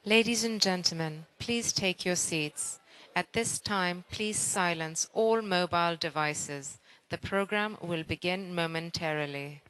Ladies and gentlemen, please take your seats. At this time, please silence all mobile devices. The program will begin momentarily.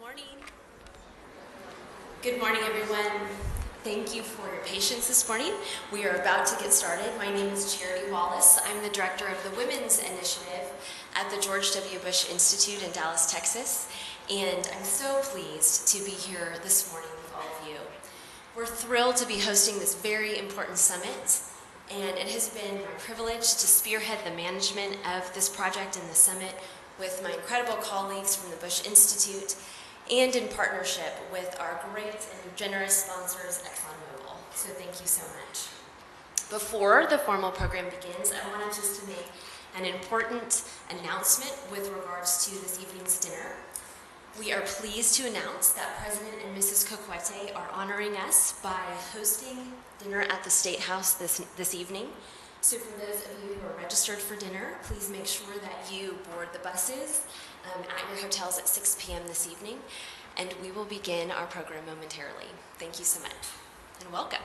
morning. Good morning, everyone. Thank you for your patience this morning. We are about to get started. My name is Charity Wallace. I'm the director of the Women's Initiative at the George W. Bush Institute in Dallas, Texas, and I'm so pleased to be here this morning with all of you. We're thrilled to be hosting this very important summit, and it has been my privilege to spearhead the management of this project and the summit with my incredible colleagues from the Bush Institute and in partnership with our great and generous sponsors, ExxonMobil. So thank you so much. Before the formal program begins, I wanted just to make an important announcement with regards to this evening's dinner. We are pleased to announce that President and Mrs. Cokie are honoring us by hosting dinner at the State House this evening. So for those of you who are registered for dinner, please make sure that you board the buses at your hotels at 6 p.m. this evening, and we will begin our program momentarily. Thank you so much, and welcome.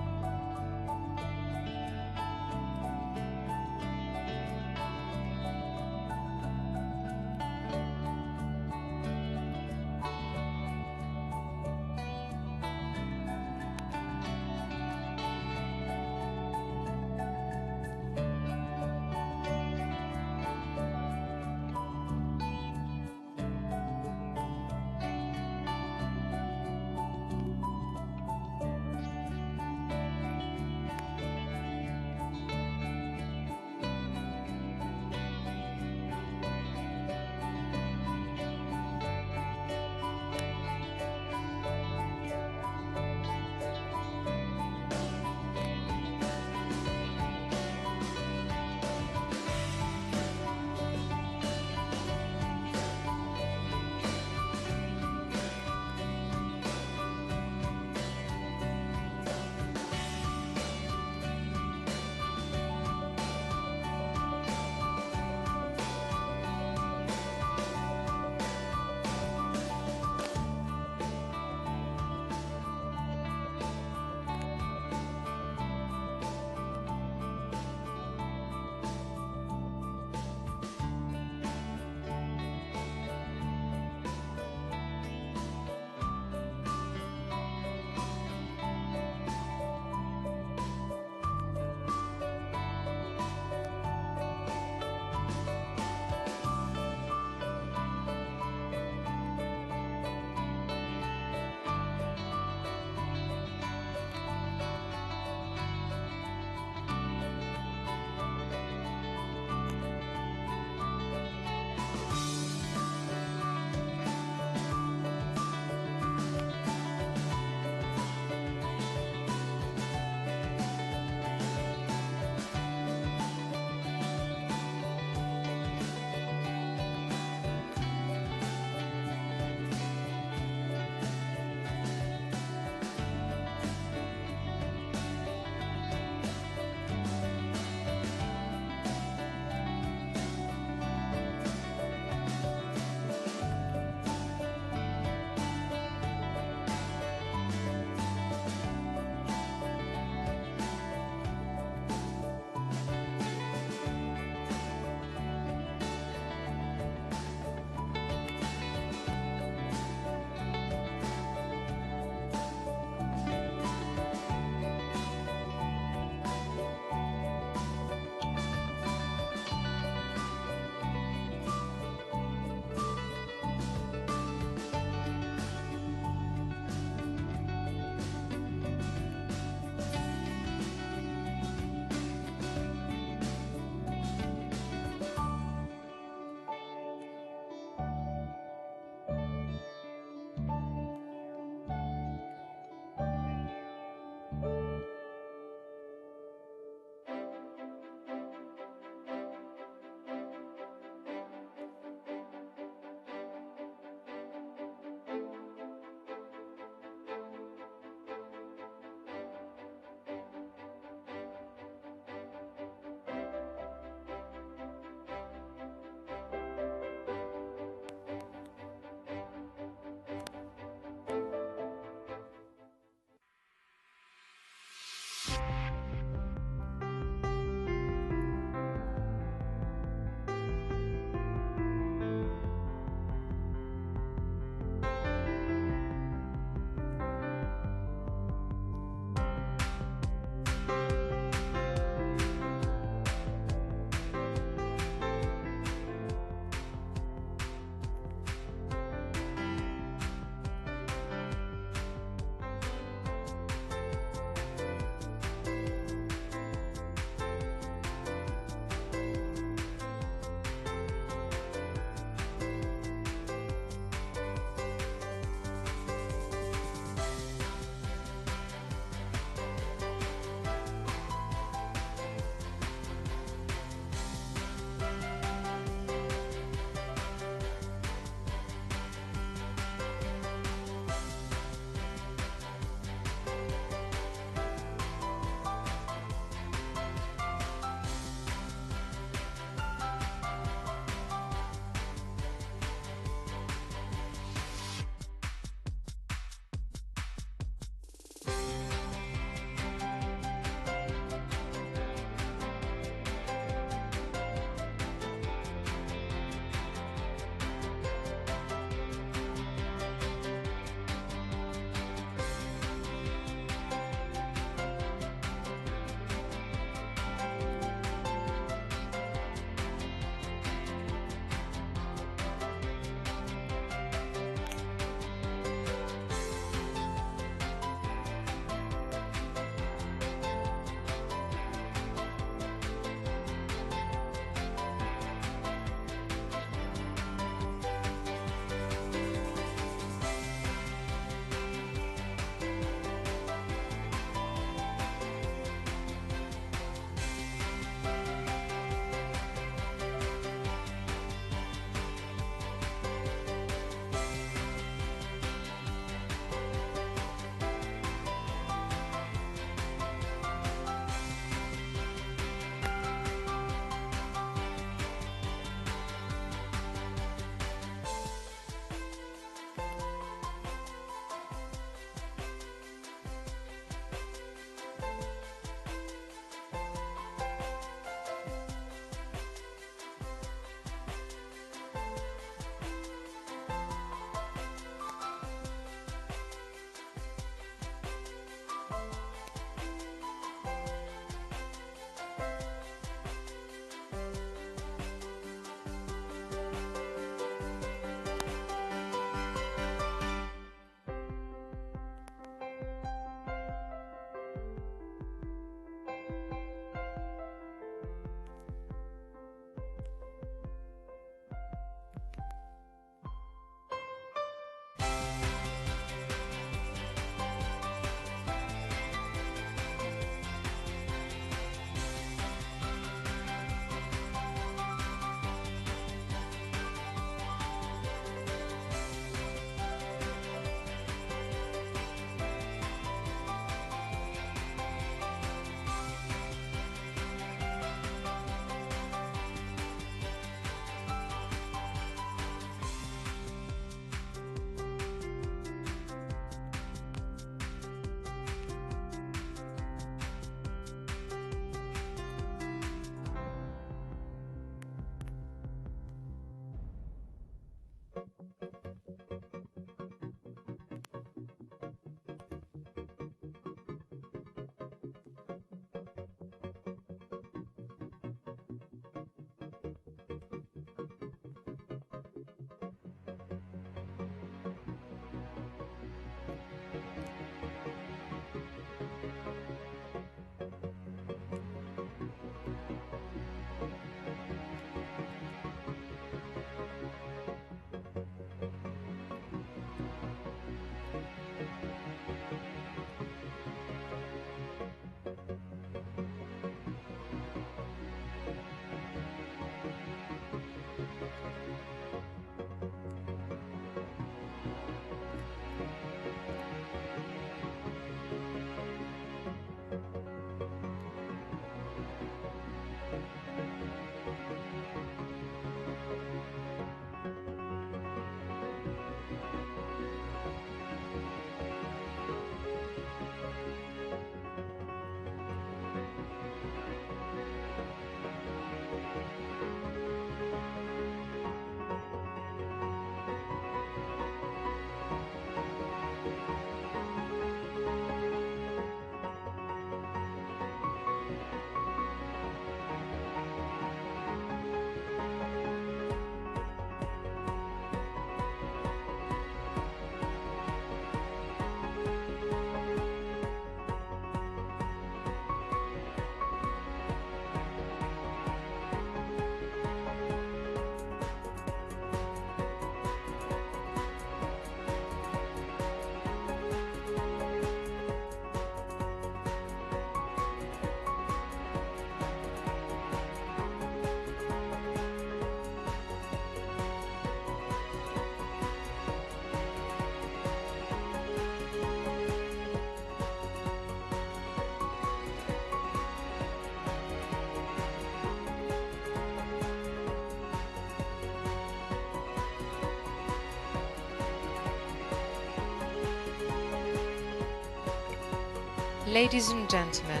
Ladies and gentlemen,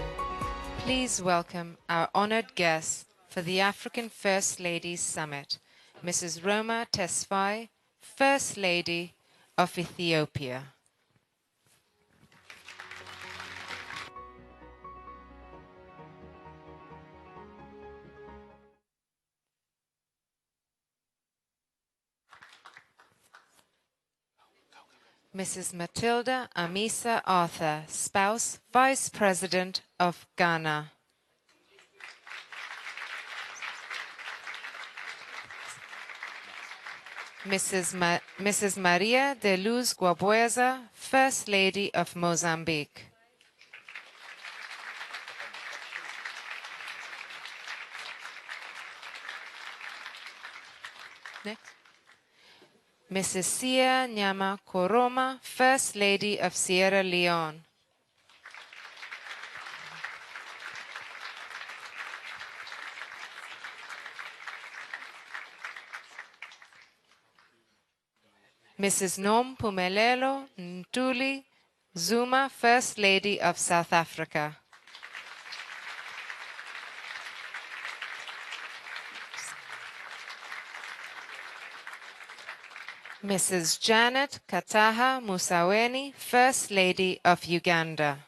please welcome our honored guests for the African First Ladies Summit, Mrs. Roma Tesfaye, First Lady of Ethiopia. Mrs. Matilda Amisa Arthur, Spouse, Vice President of Ghana. Mrs. Maria de Luz Guabueza, First Lady of Mozambique. Next. Mrs. Sia Nyama Koroma, First Lady of Sierra Leone. Mrs. Nom Pumelelo Ntuli Zuma, First Lady of South Africa. Mrs. Janet Kataha Musaweni, First Lady of Uganda.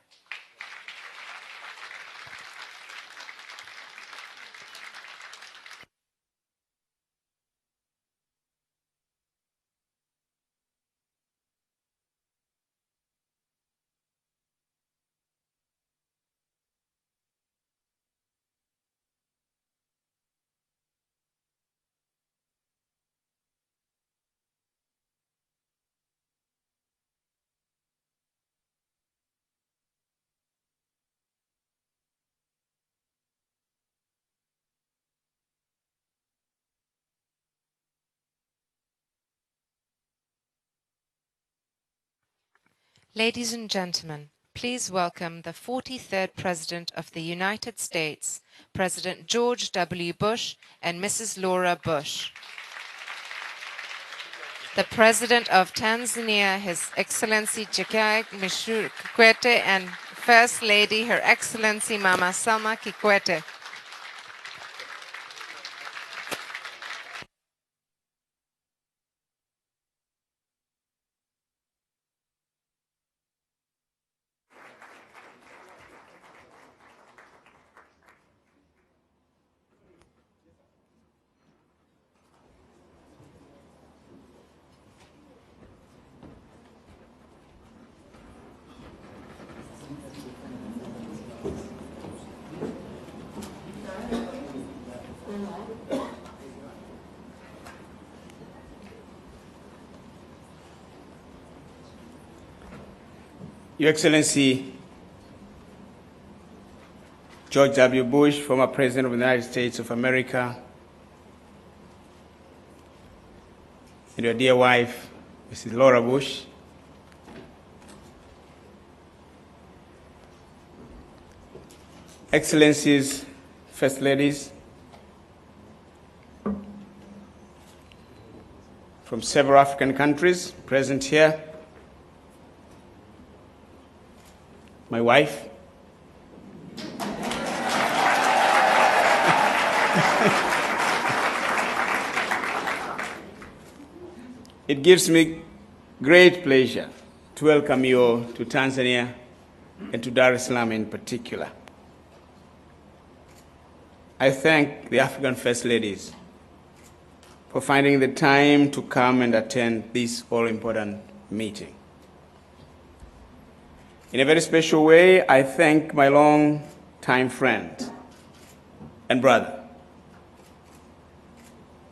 Ladies and gentlemen, please welcome the 43rd President of the United States, President George W. Bush and Mrs. Laura Bush. The President of Tanzania, His Excellency Jakaya Mrisho Kikwete, and First Lady, Her Excellency Mama Salma Kikwete. Your Excellency George W. Bush, former President of the United States of America, and your dear wife, Mrs. Laura Bush, Excellencies, First Ladies, from several African countries present here, my wife, it gives me great pleasure to welcome you all to Tanzania and to Dar es Salaam in particular. I thank the African First Ladies for finding the time to come and attend this all-important meeting. In a very special way, I thank my long-time friend and brother,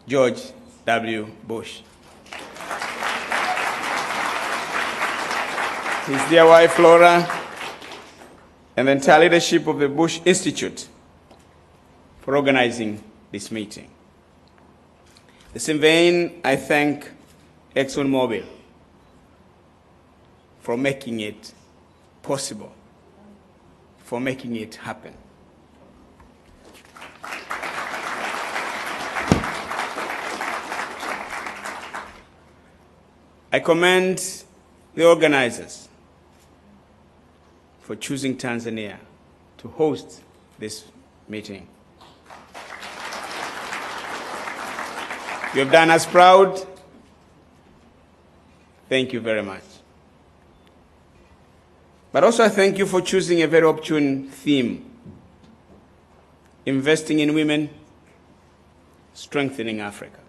George W. Bush. His dear wife, Laura, and the entire leadership of the Bush Institute for organizing this meeting. In the same vein, I thank ExxonMobil for making it possible, for making it happen. I commend the organizers for choosing Tanzania to host this meeting. You have done us proud. Thank you very much. But also I thank you for choosing a very opportune theme: investing in women, strengthening Africa.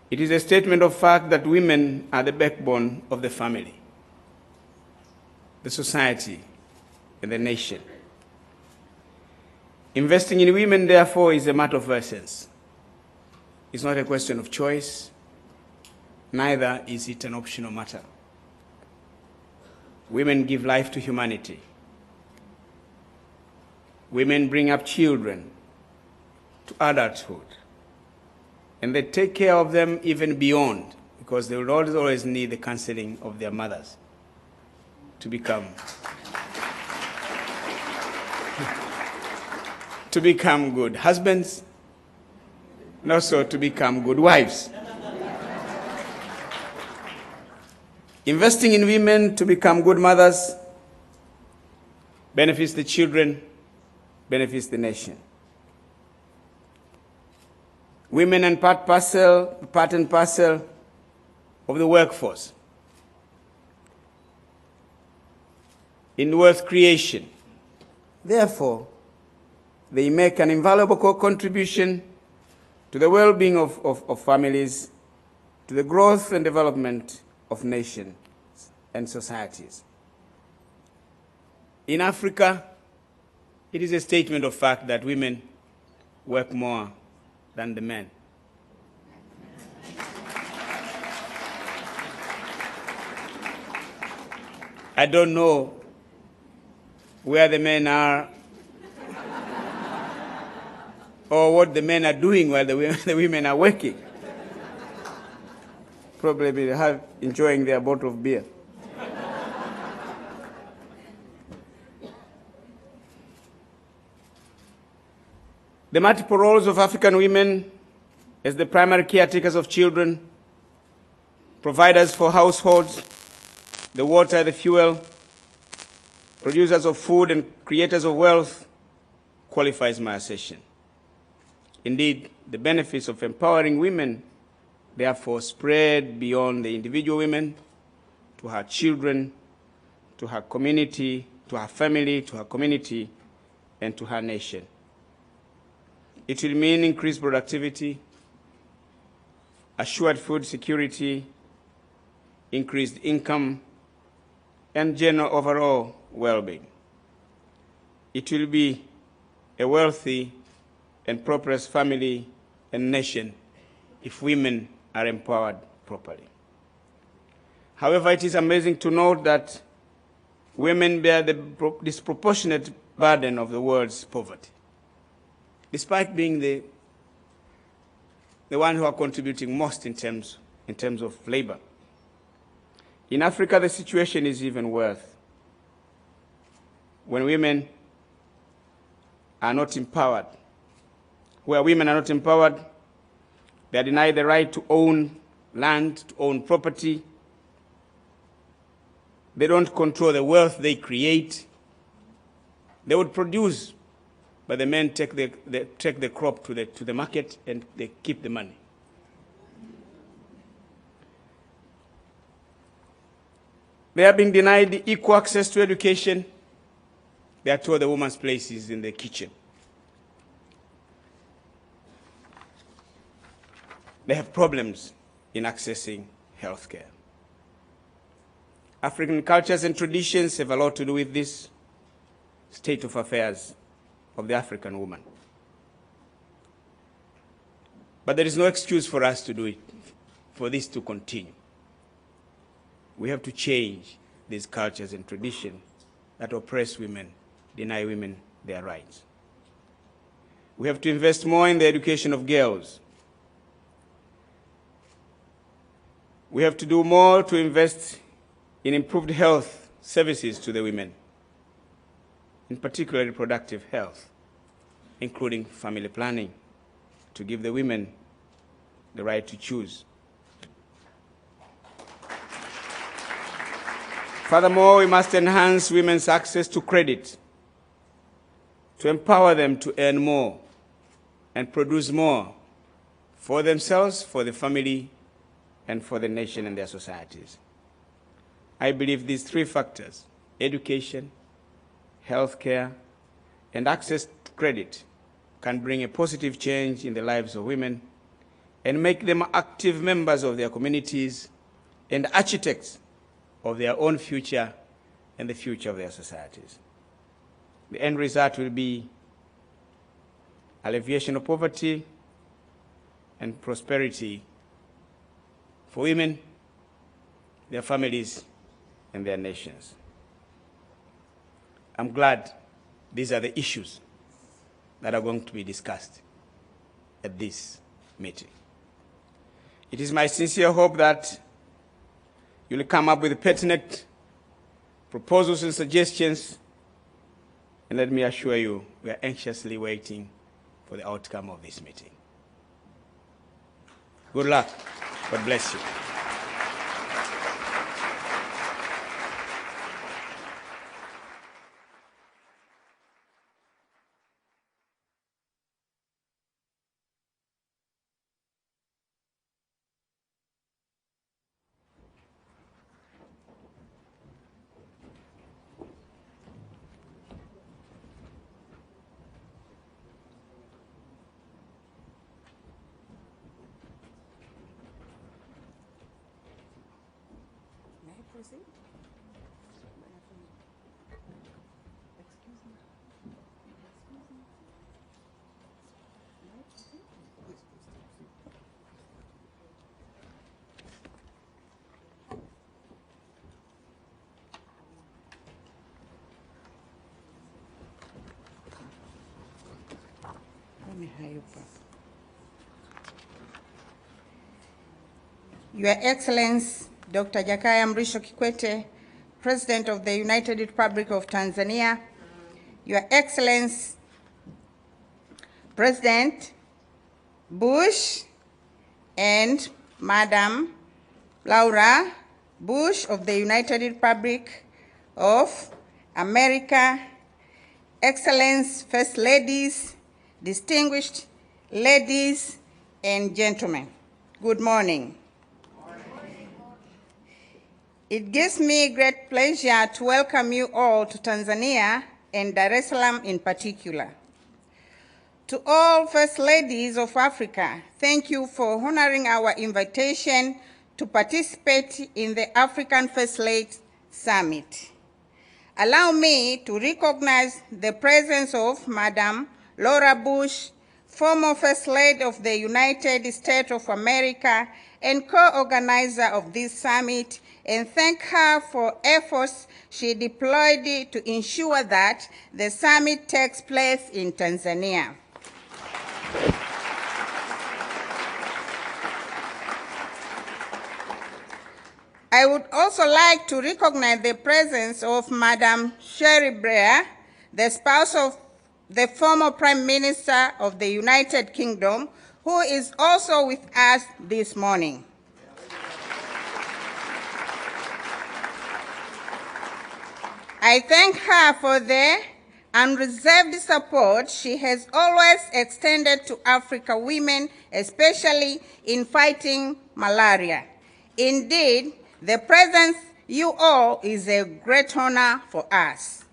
It is a statement of fact that women are the backbone of the family, the society, and the nation. Investing in women, therefore, is a matter of essence. It's not a question of choice, neither is it an optional matter. Women give life to humanity. Women bring up children to adulthood, and they take care of them even beyond, because they will always need the counseling of their mothers to become good husbands, and also to become good wives. Investing in women to become good mothers benefits the children, benefits the nation. Women are part and parcel of the workforce in wealth creation. Therefore, they make an invaluable contribution to the well-being of families, to the growth and development of nations and societies. In Africa, it is a statement of fact that women work more than the men. I don't know where the men are or what the men are doing while the women are working. Probably enjoying their bottle of beer. The multiple roles of African women as the primary caretakers of children, providers for households, the water, the fuel, producers of food, and creators of wealth qualifies my assertion. Indeed, the benefits of empowering women therefore spread beyond the individual women to her children, to her community, to her family, to her community, and to her nation. It will mean increased productivity, assured food security, increased income, and general overall well-being. It will be a wealthy and prosperous family and nation if women are empowered properly. However, it is amazing to note that women bear the disproportionate burden of the world's poverty, despite being the one who are contributing most in terms of labor. In Africa, the situation is even worse. When women are not empowered, where women are not empowered, they are denied the right to own land, to own property. They don't control the wealth they create. They would produce, but the men take the crop to the market and they keep the money. They are being denied equal access to education. They are told the woman's place is in the kitchen. They have problems in accessing health care. African cultures and traditions have a lot to do with this state of affairs of the African woman. But there is no excuse for us to do it, for this to continue. We have to change these cultures and traditions that oppress women, deny women their rights. We have to invest more in the education of girls. We have to do more to invest in improved health services to the women, in particular reproductive health, including family planning, to give the women the right to choose. Furthermore, we must enhance women's access to credit to empower them to earn more and produce more for themselves, for the family, and for the nation and their societies. I believe these three factors, education, healthcare, and access to credit, can bring a positive change in the lives of women and make them active members of their communities and architects of their own future and the future of their societies. The end result will be alleviation of poverty and prosperity for women, their families, and their nations. I'm glad these are the issues that are going to be discussed at this meeting. It is my sincere hope that you'll come up with pertinent proposals and suggestions, and let me assure you, we are anxiously waiting for the outcome of this meeting. Good luck. God bless you. Your Excellency, Dr. Jakaya Mrisho Kikwete, President of the United Republic of Tanzania, Your Excellency, President Bush and Madam Laura Bush of the United Republic of America, Excellencies, First Ladies, distinguished ladies and gentlemen, good morning. It gives me great pleasure to welcome you all to Tanzania and Dar es Salaam in particular. To all First Ladies of Africa, thank you for honoring our invitation to participate in the African First Ladies Summit. Allow me to recognize the presence of Madam Laura Bush, former First Lady of the United States of America and co-organizer of this summit, and thank her for efforts she deployed to ensure that the summit takes place in Tanzania. I would also like to recognize the presence of Madam Sherry Blair, the spouse of the former Prime Minister of the United Kingdom, who is also with us this morning. I thank her for the unreserved support she has always extended to African women, especially in fighting malaria. Indeed, the presence you all is a great honor for us.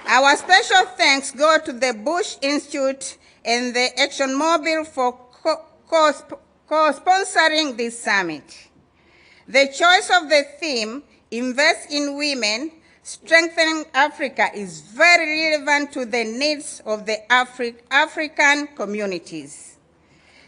Our special thanks go to the Bush Institute and the ExxonMobil for co-sponsoring this summit. The choice of the theme, Invest in Women, Strengthening Africa, is very relevant to the needs of the African communities.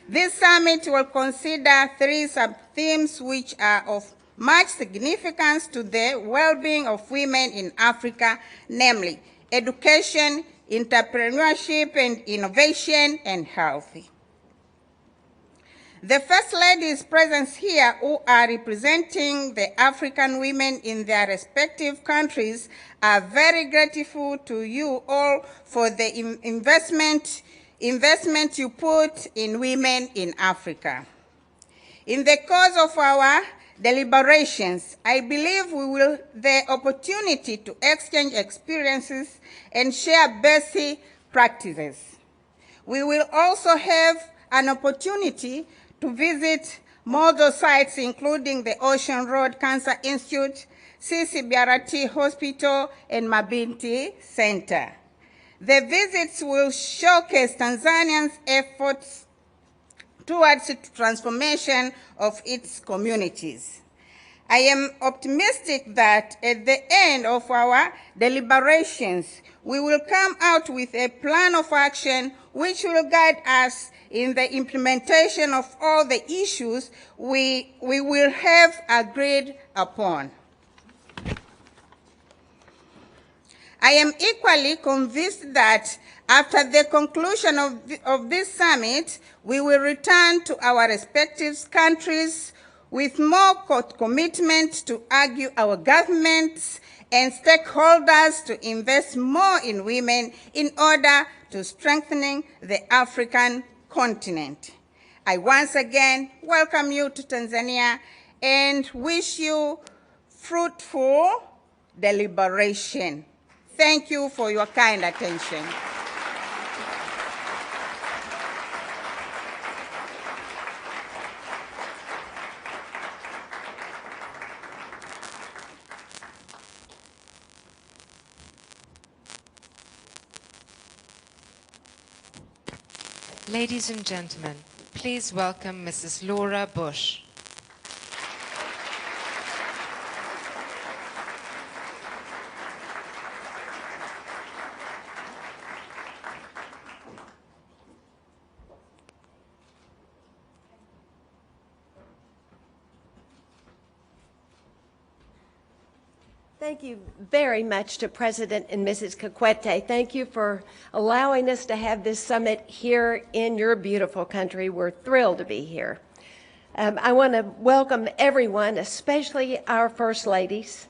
This summit will consider three sub-themes which are of much significance to the well-being of women in Africa, namely education, entrepreneurship and innovation, and health. The First Ladies present here who are representing the African women in their respective countries are very grateful to you all for the investment you put in women in Africa. In the course of our deliberations, I believe we will have the opportunity to exchange experiences and share best practices. We will also have an opportunity to visit model sites including the Ocean Road Cancer Institute, CCBRT Hospital, and Mabinti Center. The visits will showcase Tanzania's efforts towards the transformation of its communities. I am optimistic that at the end of our deliberations, we will come out with a plan of action which will guide us in the implementation of all the issues we will have agreed upon. I am equally convinced that after the conclusion of this summit, we will return to our respective countries with more commitment to argue our governments and stakeholders to invest more in women in order to strengthen the African continent. I once again welcome you to Tanzania and wish you fruitful deliberation. Thank you for your kind attention. Ladies and gentlemen, please welcome Mrs. Laura Bush. Thank you very much to President and Mrs. Kikwete. Thank you for allowing us to have this summit here in your beautiful country. We're thrilled to be here. I want to welcome everyone, especially our First Ladies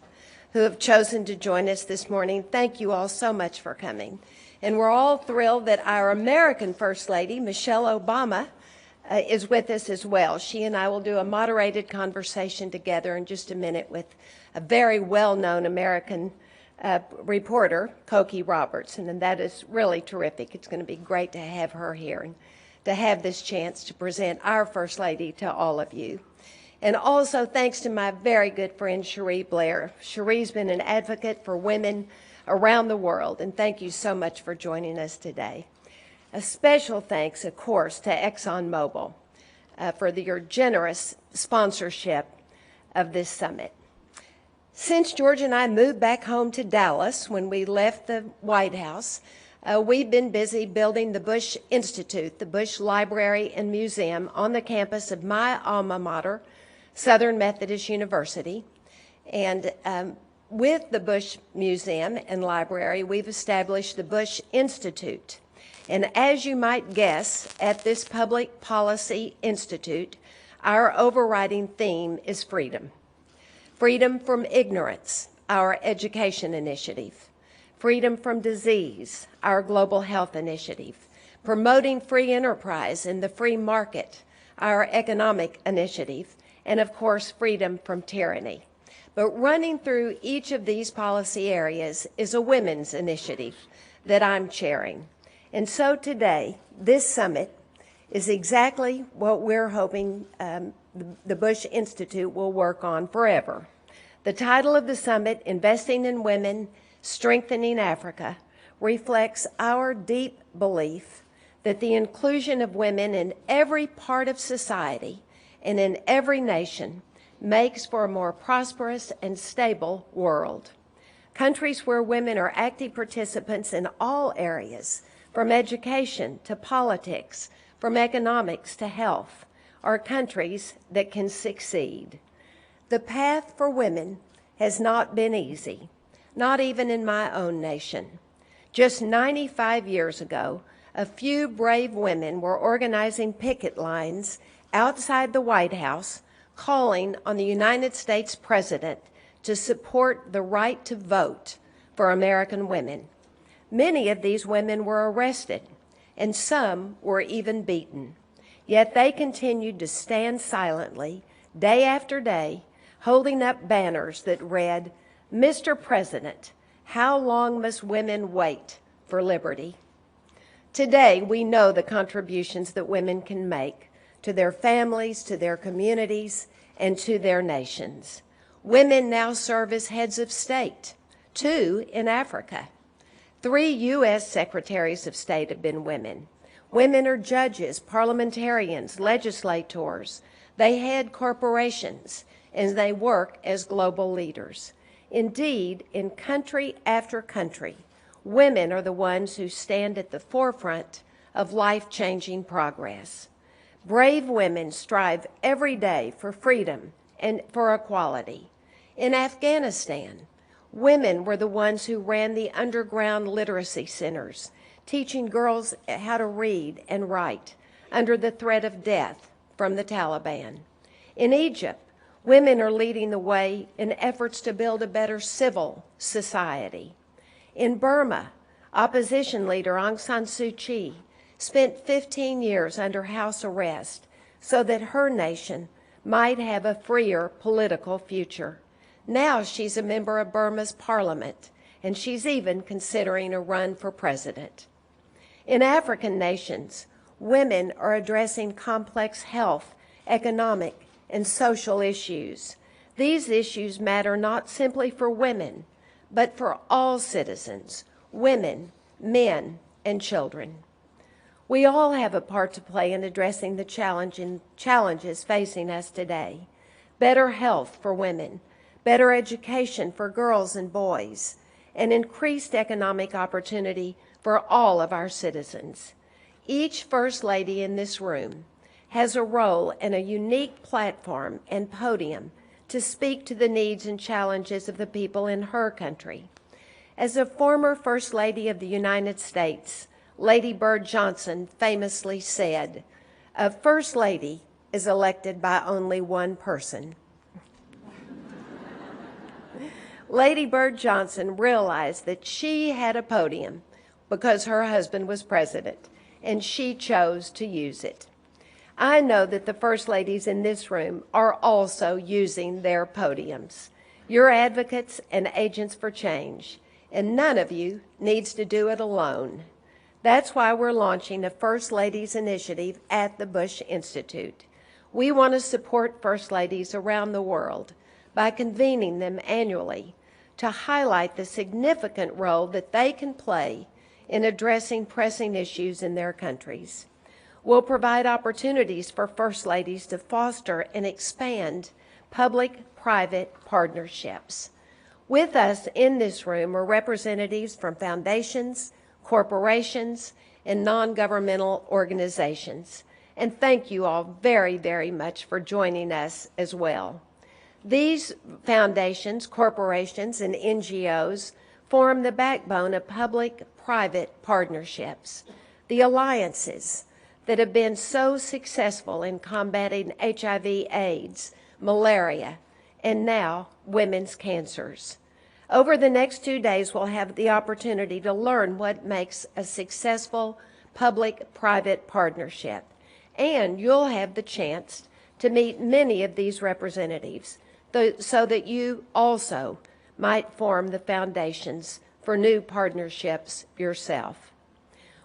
who have chosen to join us this morning. Thank you all so much for coming. And we're all thrilled that our American First Lady, Michelle Obama, is with us as well. She and I will do a moderated conversation together in just a minute with a very well-known American reporter, Cokie Robertson, and that is really terrific. It's going to be great to have her here and to have this chance to present our First Lady to all of you. And also thanks to my very good friend, Cherie Blair. Cherie's been an advocate for women around the world, and thank you so much for joining us today. A special thanks, of course, to ExxonMobil for your generous sponsorship of this summit. Since George and I moved back home to Dallas when we left the White House, we've been busy building the Bush Institute, the Bush Library and Museum on the campus of my alma mater, Southern Methodist University. And with the Bush Museum and Library, we've established the Bush Institute. And as you might guess, at this Public Policy Institute, our overriding theme is freedom. Freedom from ignorance, our education initiative. Freedom from disease, our global health initiative. Promoting free enterprise and the free market, our economic initiative. And of course, freedom from tyranny. But running through each of these policy areas is a women's initiative that I'm chairing. And so today, this summit is exactly what we're hoping the Bush Institute will work on forever. The title of the summit, Investing in Women, Strengthening Africa, reflects our deep belief that the inclusion of women in every part of society and in every nation makes for a more prosperous and stable world. Countries where women are active participants in all areas, from education to politics, from economics to health, are countries that can succeed. The path for women has not been easy, not even in my own nation. Just 95 years ago, a few brave women were organizing picket lines outside the White House, calling on the United States President to support the right to vote for American women. Many of these women were arrested, and some were even beaten. Yet they continued to stand silently, day after day, holding up banners that read, "Mr. President, how long must women wait for liberty?" Today, we know the contributions that women can make to their families, to their communities, and to their nations. Women now serve as heads of state, 2 in Africa. 3 U.S. Secretaries of State have been women. Women are judges, parliamentarians, legislators. They head corporations, and they work as global leaders. Indeed, in country after country, women are the ones who stand at the forefront of life-changing progress. Brave women strive every day for freedom and for equality. In Afghanistan, women were the ones who ran the underground literacy centers, teaching girls how to read and write under the threat of death from the Taliban. In Egypt, women are leading the way in efforts to build a better civil society. In Burma, opposition leader Aung San Suu Kyi spent 15 years under house arrest so that her nation might have a freer political future. Now she's a member of Burma's parliament, and she's even considering a run for president. In African nations, women are addressing complex health, economic, and social issues. These issues matter not simply for women, but for all citizens, women, men, and children. We all have a part to play in addressing the challenges facing us today. Better health for women, better education for girls and boys, and increased economic opportunity for all of our citizens. Each First Lady in this room has a role and a unique platform and podium to speak to the needs and challenges of the people in her country. As a former First Lady of the United States, Lady Bird Johnson famously said, "A First Lady is elected by only one person." Lady Bird Johnson realized that she had a podium because her husband was president, and she chose to use it. I know that the First Ladies in this room are also using their podiums. You're advocates and agents for change, and none of you needs to do it alone. That's why we're launching a First Ladies Initiative at the Bush Institute. We want to support First Ladies around the world by convening them annually to highlight the significant role that they can play in addressing pressing issues in their countries. We'll provide opportunities for First Ladies to foster and expand public-private partnerships. With us in this room are representatives from foundations, corporations, and non-governmental organizations. And thank you all very, very much for joining us as well. These foundations, corporations, and NGOs form the backbone of public-private partnerships, the alliances that have been so successful in combating HIV/AIDS, malaria, and now women's cancers. Over the next 2 days, we'll have the opportunity to learn what makes a successful public-private partnership, and you'll have the chance to meet many of these representatives so that you also might form the foundations for new partnerships yourself.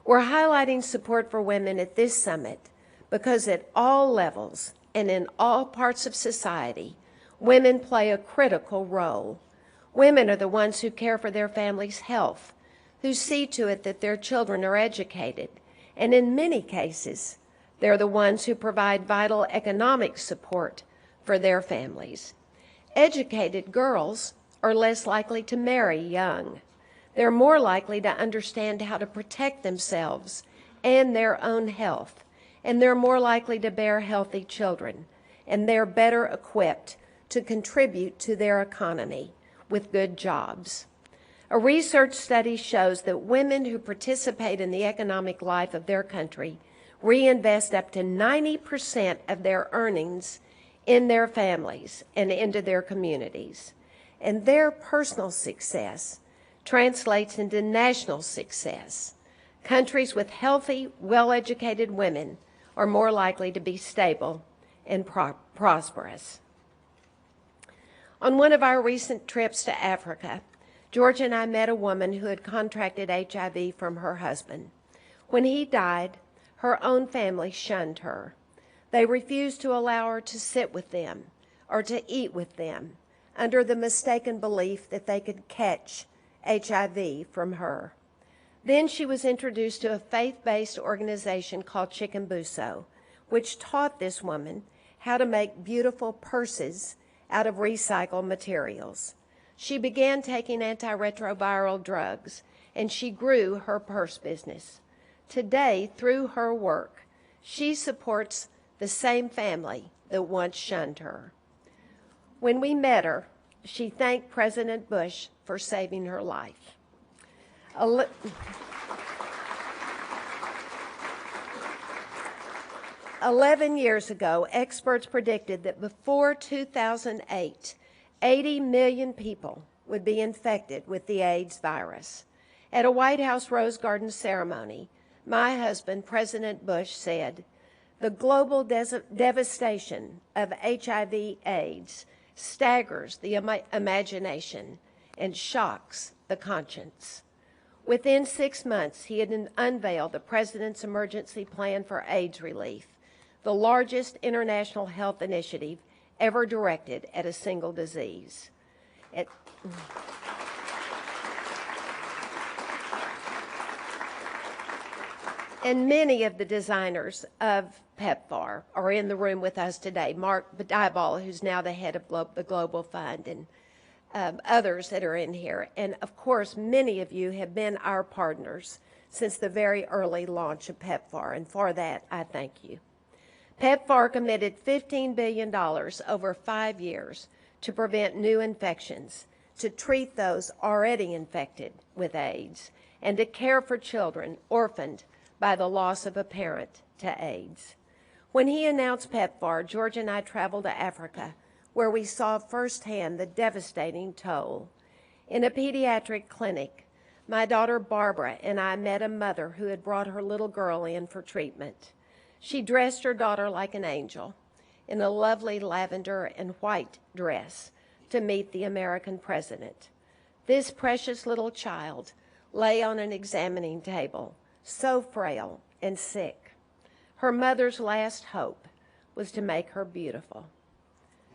We're highlighting support for women at this summit because at all levels and in all parts of society, women play a critical role. Women are the ones who care for their family's health, who see to it that their children are educated, and in many cases, they're the ones who provide vital economic support for their families. Educated girls are less likely to marry young. They're more likely to understand how to protect themselves and their own health, and they're more likely to bear healthy children, and they're better equipped to contribute to their economy with good jobs. A research study shows that women who participate in the economic life of their country reinvest up to 90% of their earnings in their families and into their communities. And their personal success translates into national success. Countries with healthy, well-educated women are more likely to be stable and prosperous. On one of our recent trips to Africa, George and I met a woman who had contracted HIV from her husband. When he died, her own family shunned her. They refused to allow her to sit with them or to eat with them under the mistaken belief that they could catch HIV from her. Then she was introduced to a faith-based organization called Chickambuso, which taught this woman how to make beautiful purses out of recycled materials. She began taking antiretroviral drugs, and she grew her purse business. Today, through her work, she supports the same family that once shunned her. When we met her, she thanked President Bush for saving her life. 11 years ago, experts predicted that before 2008, 80 million people would be infected with the AIDS virus. At a White House Rose Garden ceremony, my husband, President Bush, said, "The global devastation of HIV/AIDS staggers the imagination and shocks the conscience." Within 6 months, he had unveiled the President's Emergency Plan for AIDS Relief, the largest international health initiative ever directed at a single disease. And many of the designers of PEPFAR are in the room with us today. Mark Badibal, who's now the head of the Global Fund, and others that are in here. And of course, many of you have been our partners since the very early launch of PEPFAR, and for that, I thank you. PEPFAR committed $15 billion over 5 years to prevent new infections, to treat those already infected with AIDS, and to care for children orphaned by the loss of a parent to AIDS. When he announced PEPFAR, George and I traveled to Africa, where we saw firsthand the devastating toll. In a pediatric clinic, my daughter Barbara and I met a mother who had brought her little girl in for treatment. She dressed her daughter like an angel in a lovely lavender and white dress to meet the American president. This precious little child lay on an examining table, so frail and sick. Her mother's last hope was to make her beautiful.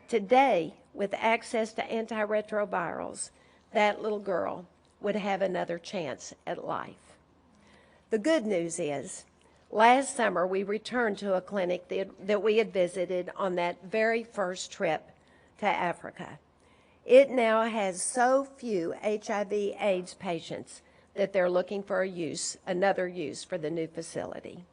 Today, with access to antiretrovirals, that little girl would have another chance at life. The good news is, last summer we returned to a clinic that we had visited on that very first trip to Africa. It now has so few HIV/AIDS patients that they're looking for another use for the new facility.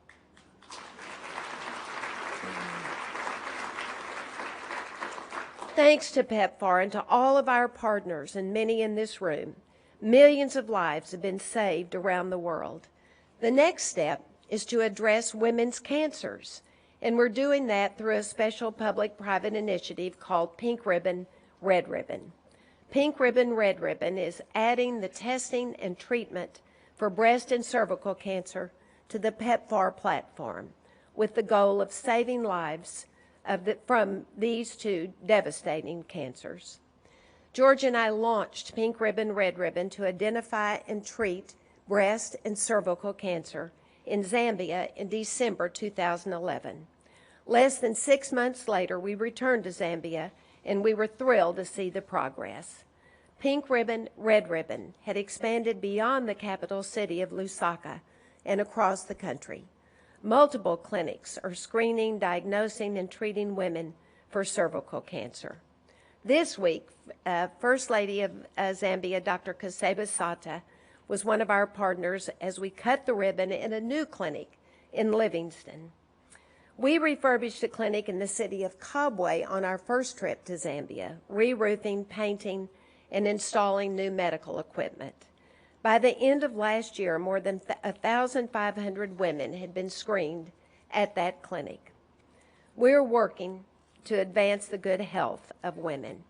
Thanks to PEPFAR and to all of our partners and many in this room, millions of lives have been saved around the world. The next step is to address women's cancers, and we're doing that through a special public-private initiative called Pink Ribbon, Red Ribbon. Pink Ribbon, Red Ribbon is adding the testing and treatment for breast and cervical cancer to the PEPFAR platform, with the goal of saving lives from these two devastating cancers. George and I launched Pink Ribbon, Red Ribbon to identify and treat breast and cervical cancer in Zambia in December 2011. Less than 6 months later, we returned to Zambia, and we were thrilled to see the progress. Pink Ribbon, Red Ribbon had expanded beyond the capital city of Lusaka and across the country. Multiple clinics are screening, diagnosing, and treating women for cervical cancer. This week, First Lady of Zambia, Dr. Kaseba Sata, was one of our partners as we cut the ribbon in a new clinic in Livingston. We refurbished a clinic in the city of Kabwe on our first trip to Zambia, re-roofing, painting, and installing new medical equipment. By the end of last year, more than 1,500 women had been screened at that clinic. We're working to advance the good health of women.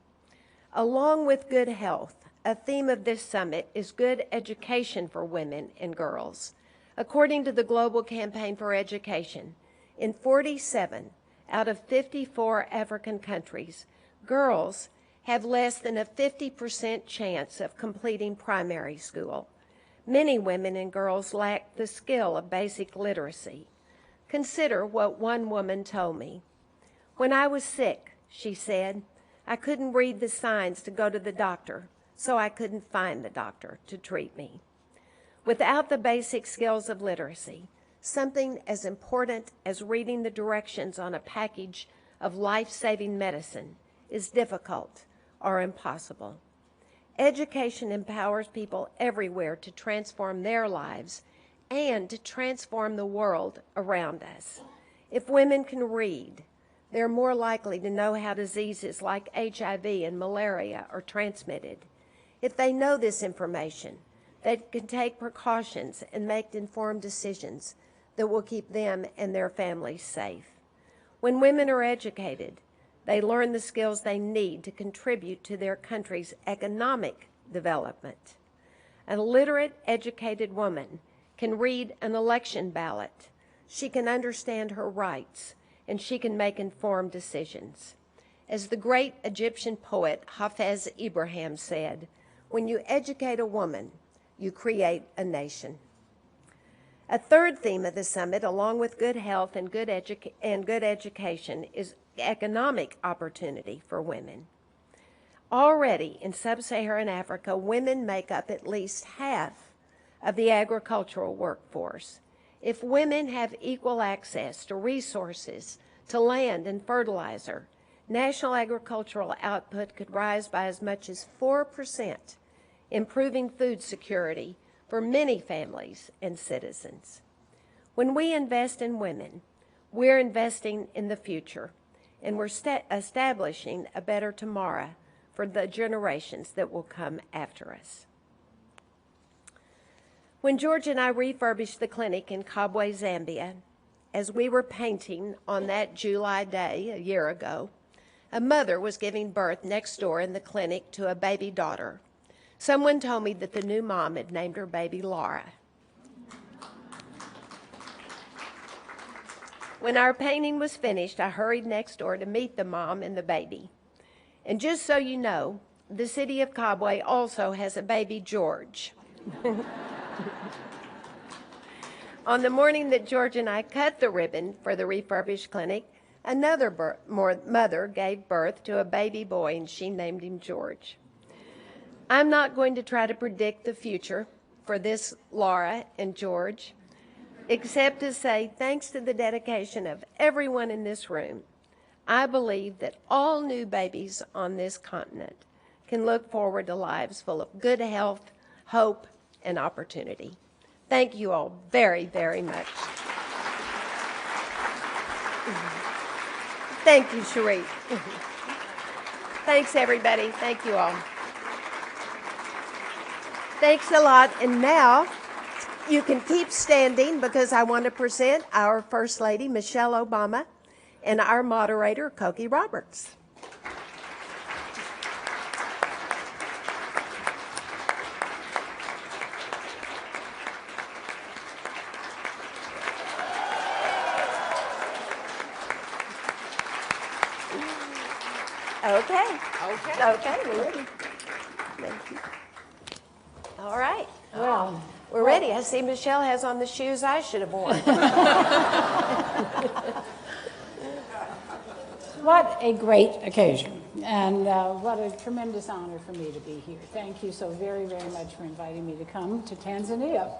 Along with good health, a theme of this summit is good education for women and girls. According to the Global Campaign for Education, in 47 out of 54 African countries, girls have less than a 50% chance of completing primary school. Many women and girls lack the skill of basic literacy. Consider what one woman told me. "When I was sick," she said, "I couldn't read the signs to go to the doctor, so I couldn't find the doctor to treat me." Without the basic skills of literacy, something as important as reading the directions on a package of life-saving medicine is difficult or impossible. Education empowers people everywhere to transform their lives and to transform the world around us. If women can read, they're more likely to know how diseases like HIV and malaria are transmitted. If they know this information, they can take precautions and make informed decisions that will keep them and their families safe. When women are educated, they learn the skills they need to contribute to their country's economic development. A literate, educated woman can read an election ballot. She can understand her rights, and she can make informed decisions. As the great Egyptian poet Hafez Ibrahim said, "When you educate a woman, you create a nation." A third theme of the summit, along with good health and good education, is economic opportunity for women. Already in sub-Saharan Africa, women make up at least half of the agricultural workforce. If women have equal access to resources, to land and fertilizer, national agricultural output could rise by as much as 4%, improving food security for many families and citizens. When we invest in women, we're investing in the future, and we're establishing a better tomorrow for the generations that will come after us. When George and I refurbished the clinic in Kabwe, Zambia, as we were painting on that July day a year ago, a mother was giving birth next door in the clinic to a baby daughter. Someone told me that the new mom had named her baby Laura. When our painting was finished, I hurried next door to meet the mom and the baby. And just so you know, the city of Kabwe also has a baby George. On the morning that George and I cut the ribbon for the refurbished clinic, another mother gave birth to a baby boy, and she named him George. I'm not going to try to predict the future for this Laura and George, except to say thanks to the dedication of everyone in this room, I believe that all new babies on this continent can look forward to lives full of good health, hope, and opportunity. Thank you all very, very much. Thank you, Cherie. Thanks, everybody. Thank you all. Thanks a lot. And now you can keep standing because I want to present our First Lady, Michelle Obama, and our moderator, Cokie Roberts. Okay, we're ready. Thank you. All right. Well, we're ready. I see Michelle has on the shoes I should have worn. What a great occasion, and what a tremendous honor for me to be here. Thank you so very, very much for inviting me to come to Tanzania.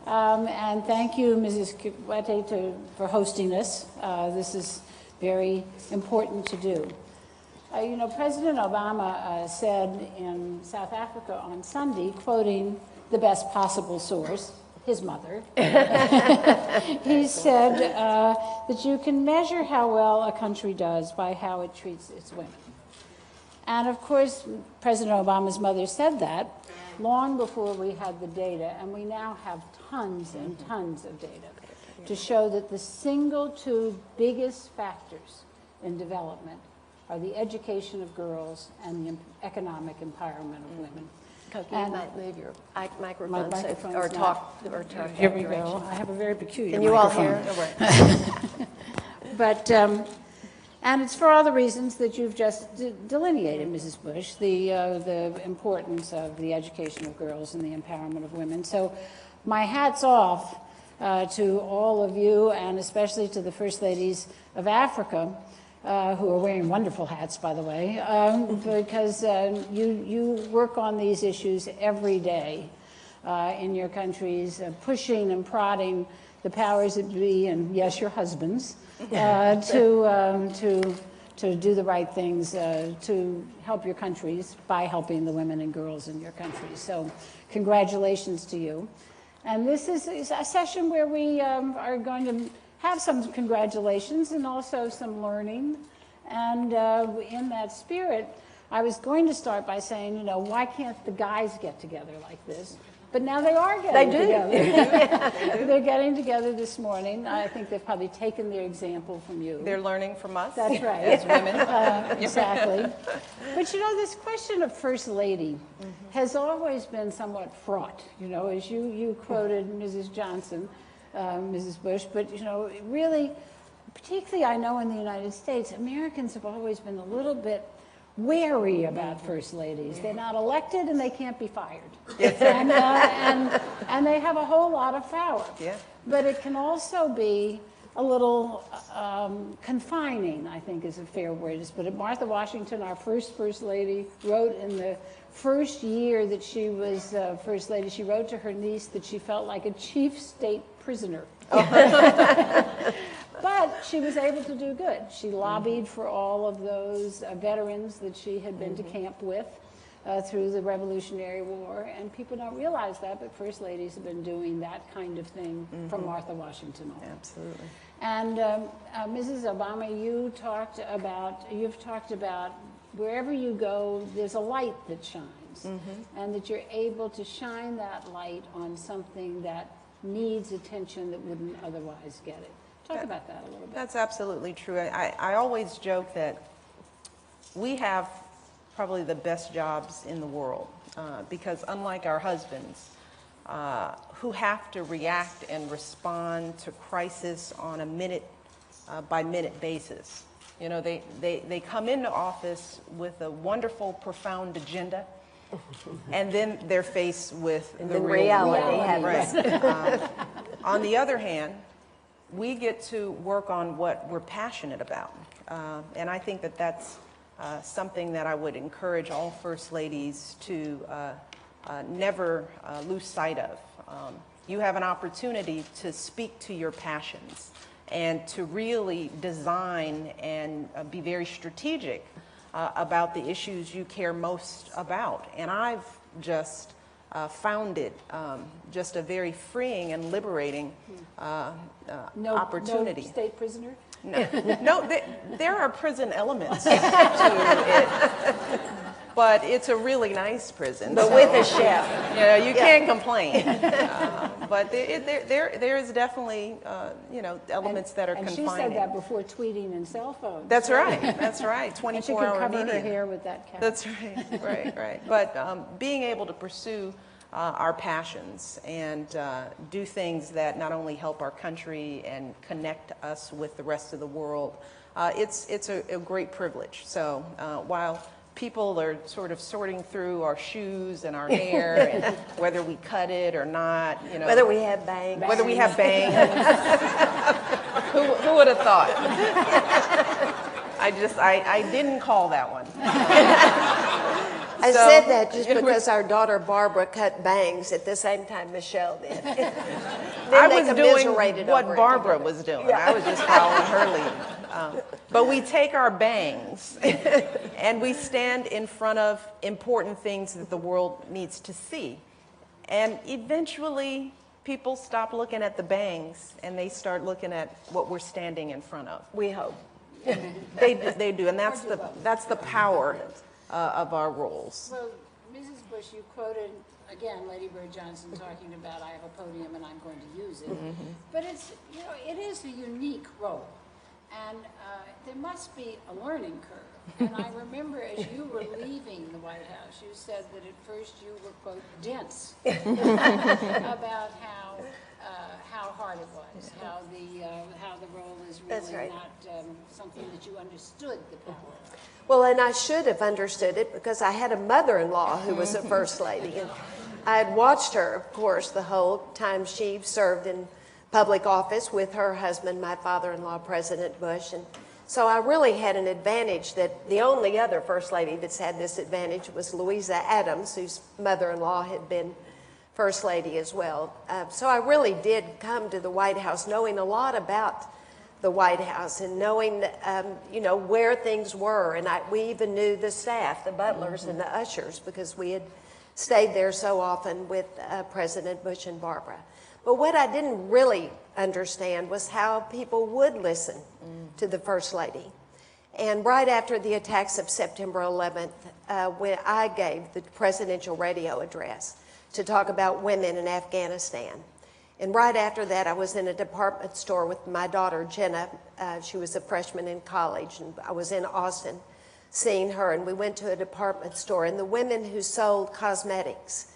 And thank you, Mrs. Kikwete, for hosting us. This is very important to do. You know, President Obama said in South Africa on Sunday, quoting the best possible source, his mother, he said that you can measure how well a country does by how it treats its women. And of course, President Obama's mother said that long before we had the data, and we now have tons and tons of data to show that the single two biggest factors in development are the education of girls and the economic empowerment of women. Cokie, you might move your microphone or talk. Here we go. I have a very peculiar Can you all microphone. hear? But And it's for all the reasons that you've just delineated, Mrs. Bush, the importance of the education of girls and the empowerment of women. So my hat's off to all of you, and especially to the First Ladies of Africa, who are wearing wonderful hats, by the way, because you work on these issues every day in your countries, pushing and prodding the powers that be, and yes, your husbands, to do the right things to help your countries by helping the women and girls in your countries. So congratulations to you. And this is a session where we are going to have some congratulations and also some learning. And in that spirit, I was going to start by saying, you know, why can't the guys get together like this? But now they are getting together. They're getting together this morning. I think they've probably taken their example from you. They're learning from us. That's right. As women. Exactly. But you know, this question of First Lady has always been somewhat fraught, you know, as you quoted Mrs. Johnson, Mrs. Bush, but you know, really, particularly I know in the United States, Americans have always been a little bit wary about First Ladies. They're not elected and they can't be fired. And they have a whole lot of power. Yeah. But it can also be a little confining, I think is a fair word to put it. Martha Washington, our First Lady, wrote in the first year that she was First Lady, she wrote to her niece that she felt like a chief state prisoner. But she was able to do good. She lobbied for all of those veterans that she had been to camp with through the Revolutionary War, and people don't realize that, but First Ladies have been doing that kind of thing from Martha Washington on. Absolutely. And Mrs. Obama, you've talked about wherever you go, there's a light that shines, and that you're able to shine that light on something that needs attention that wouldn't otherwise get it. Talk about that a little bit. That's absolutely true. I always joke that we have probably the best jobs in the world because unlike our husbands who have to react and respond to crisis on a minute by minute basis, you know, they come into office with a wonderful, profound agenda, and then they're faced with the real reality. Right. On the other hand, we get to work on what we're passionate about. And I think that that's something that I would encourage all First Ladies to never lose sight of. You have an opportunity to speak to your passions and to really design and be very strategic about the issues you care most about. And I've just found it just a very freeing and liberating opportunity. No state prisoner? No, there are prison elements to it, but it's a really nice prison. But with a chef. You know, you can't complain. But there is definitely, you know, elements that are confining. And she said that before tweeting and cell phones. That's right. That's right. 24-hour and she could cover media. her hair with that cap. That's right. Right. But being able to pursue our passions and do things that not only help our country and connect us with the rest of the world, it's a great privilege. So while people are sort of sorting through our shoes and our hair and whether we cut it or not, you know, Whether we have bangs. whether we have bangs, who would have thought? I didn't call that one. I said that just because our daughter Barbara cut bangs at the same time Michelle did. I was doing what Barbara was doing. Yeah. I was just following her lead. But we take our bangs and we stand in front of important things that the world needs to see. And eventually people stop looking at the bangs and they start looking at what we're standing in front of. We hope. They do, and that's the power of our roles. Well, Mrs. Bush, you quoted, again, Lady Bird Johnson talking about, I have a podium and I'm going to use it. But it's, you know, it is a unique role. And there must be a learning curve. And I remember as you were leaving the White House, you said that at first you were, quote, dense about how how hard it was, how the role is That's really right. not something that you understood the power of. Well, and I should have understood it because I had a mother-in-law who was a first lady. And I had watched her, of course, the whole time she served in public office with her husband, my father-in-law, President Bush. And so I really had an advantage that the only other first lady that's had this advantage was Louisa Adams, whose mother-in-law had been first lady as well. So I really did come to the White House knowing a lot about the White House and knowing, you know, where things were. And we even knew the staff, the butlers and the ushers, because we had stayed there so often with President Bush and Barbara. But what I didn't really understand was how people would listen to the First Lady. And right after the attacks of September 11th, when I gave the presidential radio address to talk about women in Afghanistan. And right after that, I was in a department store with my daughter, Jenna. She was a freshman in college, and I was in Austin seeing her, and we went to a department store, and the women who sold cosmetics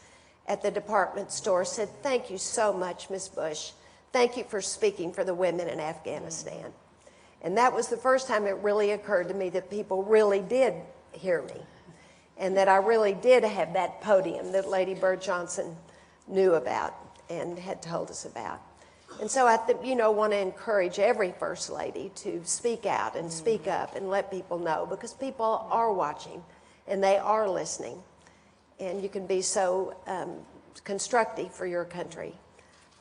at the department store said, "Thank you so much, Ms. Bush. Thank you for speaking for the women in Afghanistan." And that was the first time it really occurred to me that people really did hear me, and that I really did have that podium that Lady Bird Johnson knew about and had told us about. And so I want to encourage every First Lady to speak out and speak up and let people know, because people are watching and they are listening. And you can be so constructive for your country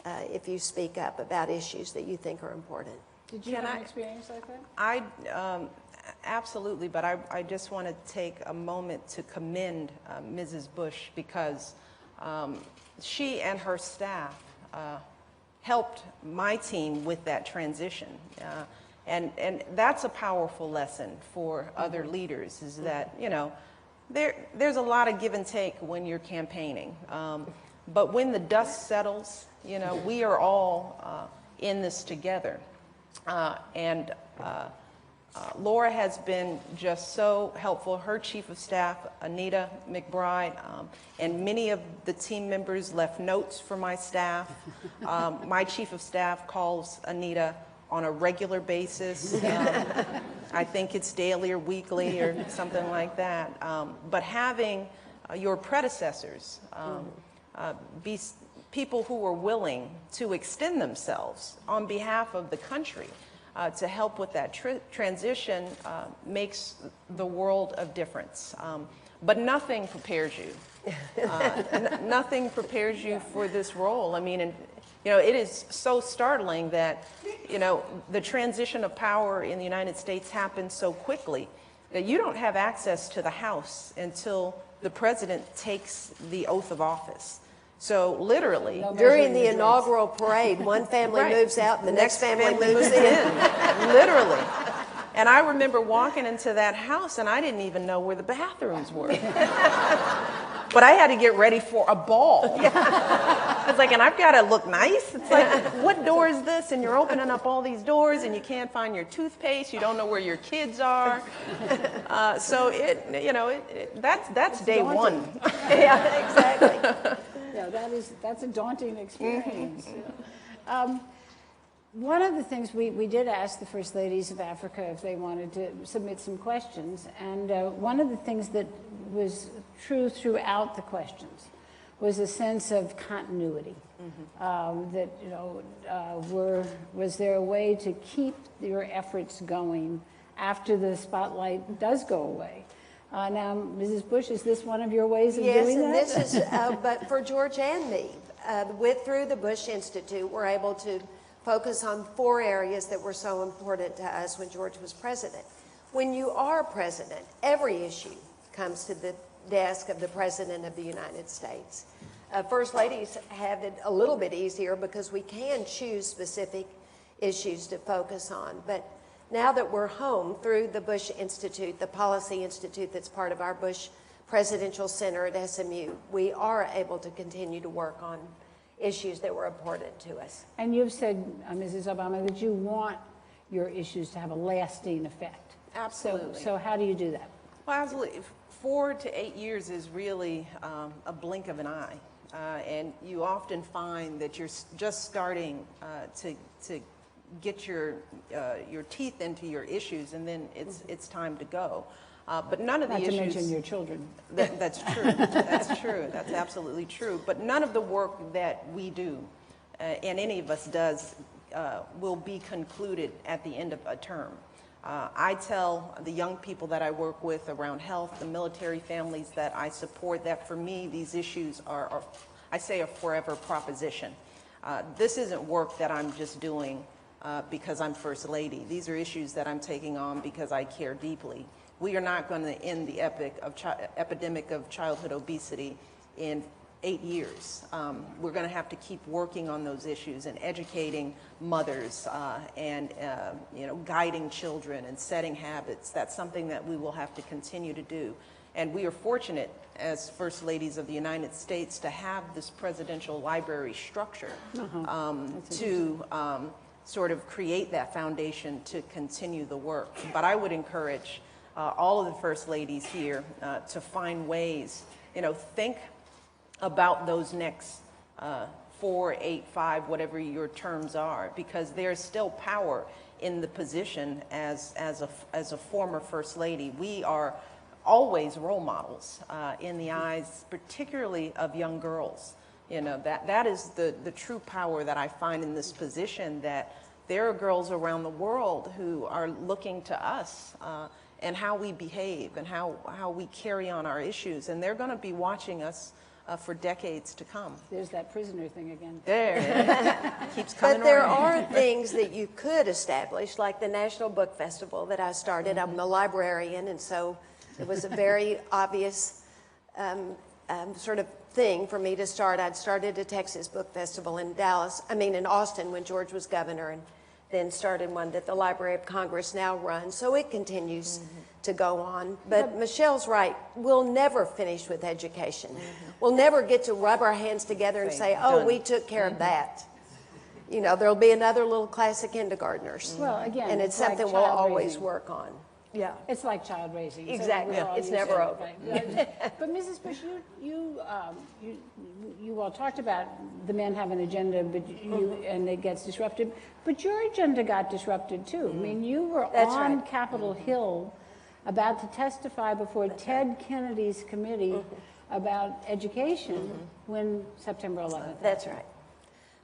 if you speak up about issues that you think are important. Did you have an experience like that? Absolutely, but I just want to take a moment to commend Mrs. Bush, because she and her staff helped my team with that transition. And that's a powerful lesson for other leaders, is that, you know, there's a lot of give and take when you're campaigning. But when the dust settles, you know, we are all in this together. Laura has been just so helpful. Her chief of staff, Anita McBride, and many of the team members left notes for my staff. My chief of staff calls Anita on a regular basis. I think it's daily or weekly or something like that. But having your predecessors be people who were willing to extend themselves on behalf of the country to help with that transition makes the world of difference. But nothing prepares you. Nothing prepares you for this role. I mean, and, you know, it is so startling that, you know, the transition of power in the United States happens so quickly that you don't have access to the House until the president takes the oath of office. So literally, during the inaugural parade, one family moves out and the next family moves in. Literally. And I remember walking into that house and I didn't even know where the bathrooms were. But I had to get ready for a ball. It's like, and I've got to look nice. It's like, what door is this? And you're opening up all these doors and you can't find your toothpaste. You don't know where your kids are. So that's day one. Yeah, exactly. Yeah, that's a daunting experience. One of the things we did ask the First Ladies of Africa if they wanted to submit some questions, and one of the things that was true throughout the questions was a sense of continuity. That, you know, was there a way to keep your efforts going after the spotlight does go away? Now, Mrs. Bush, is this one of your ways of doing that? Yes, and this is, but for George and me, through the Bush Institute, we're able to focus on 4 areas that were so important to us when George was president. When you are president, every issue comes to the desk of the President of the United States. First Ladies have it a little bit easier because we can choose specific issues to focus on. But now that we're home through the Bush Institute, the Policy Institute that's part of our Bush Presidential Center at SMU, we are able to continue to work on issues that were important to us. And you've said, Mrs. Obama, that you want your issues to have a lasting effect. Absolutely. So how do you do that? Well, absolutely. 4 to 8 years is really a blink of an eye. and you often find that you're just starting to get your teeth into your issues, and then it's time to go. But none of the issues. Not to mention your children. That's true. That's true. That's absolutely true. But none of the work that we do, and any of us does, will be concluded at the end of a term. I tell the young people that I work with around health, the military families that I support, that for me these issues are I say, a forever proposition. This isn't work that I'm just doing because I'm First Lady. These are issues that I'm taking on because I care deeply. We are not going to end the epidemic of childhood obesity in 8 years. We're going to have to keep working on those issues and educating mothers and guiding children and setting habits. That's something that we will have to continue to do. And we are fortunate as First Ladies of the United States to have this presidential library structure to sort of create that foundation to continue the work. But I would encourage all of the First Ladies here to find ways, think about those next 4, 8, 5, whatever your terms are, because there's still power in the position as a former First Lady. We are always role models in the eyes, particularly of young girls. That is the true power that I find in this position, that there are girls around the world who are looking to us and how we behave and how we carry on our issues, and they're going to be watching us for decades to come. There's that prisoner thing again. There. Keeps coming But there around. are things that you could establish, like the National Book Festival that I started. I'm a librarian, and so it was a very obvious sort of thing for me to start. I'd started a Texas Book Festival in Austin when George was governor, and then started one that the Library of Congress now runs. So it continues to go on. But Michelle's right. We'll never finish with education. We'll never get to rub our hands together and say, oh, done. we took care of that. There'll be another little class of kindergartners. Well, again, and it's like something we'll child always raising. work on. Yeah. It's like child raising. So Exactly. we're all It's used never to it, over. right? But Mrs. Bush, you all talked about the men have an agenda, but and it gets disrupted. But your agenda got disrupted too. I mean, you were That's on right. Capitol Hill about to testify before Ted Kennedy's committee about education when September 11th. That's right.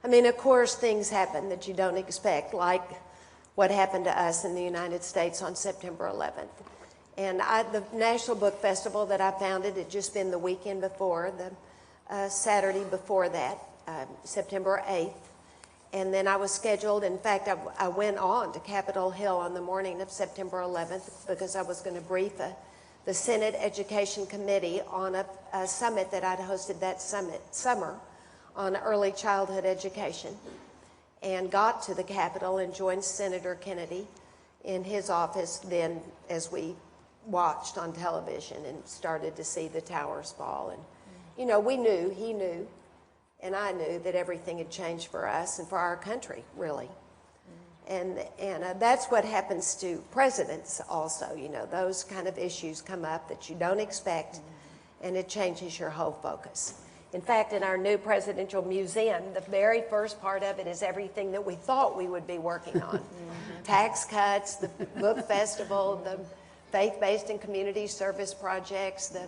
I mean, of course, things happen that you don't expect, like what happened to us in the United States on September 11th. And the National Book Festival that I founded had just been the weekend before, the Saturday before that, September 8th. And then I was scheduled, in fact, I went on to Capitol Hill on the morning of September 11th because I was going to brief the Senate Education Committee on a summit that I'd hosted that summer on early childhood education, and got to the Capitol and joined Senator Kennedy in his office then as we watched on television and started to see the towers fall. And, we knew, he knew, and I knew that everything had changed for us and for our country, really. And that's what happens to presidents also. Those kind of issues come up that you don't expect, and it changes your whole focus. In fact, in our new presidential museum, the very first part of it is everything that we thought we would be working on. Tax cuts, the book festival, the faith-based and community service projects, the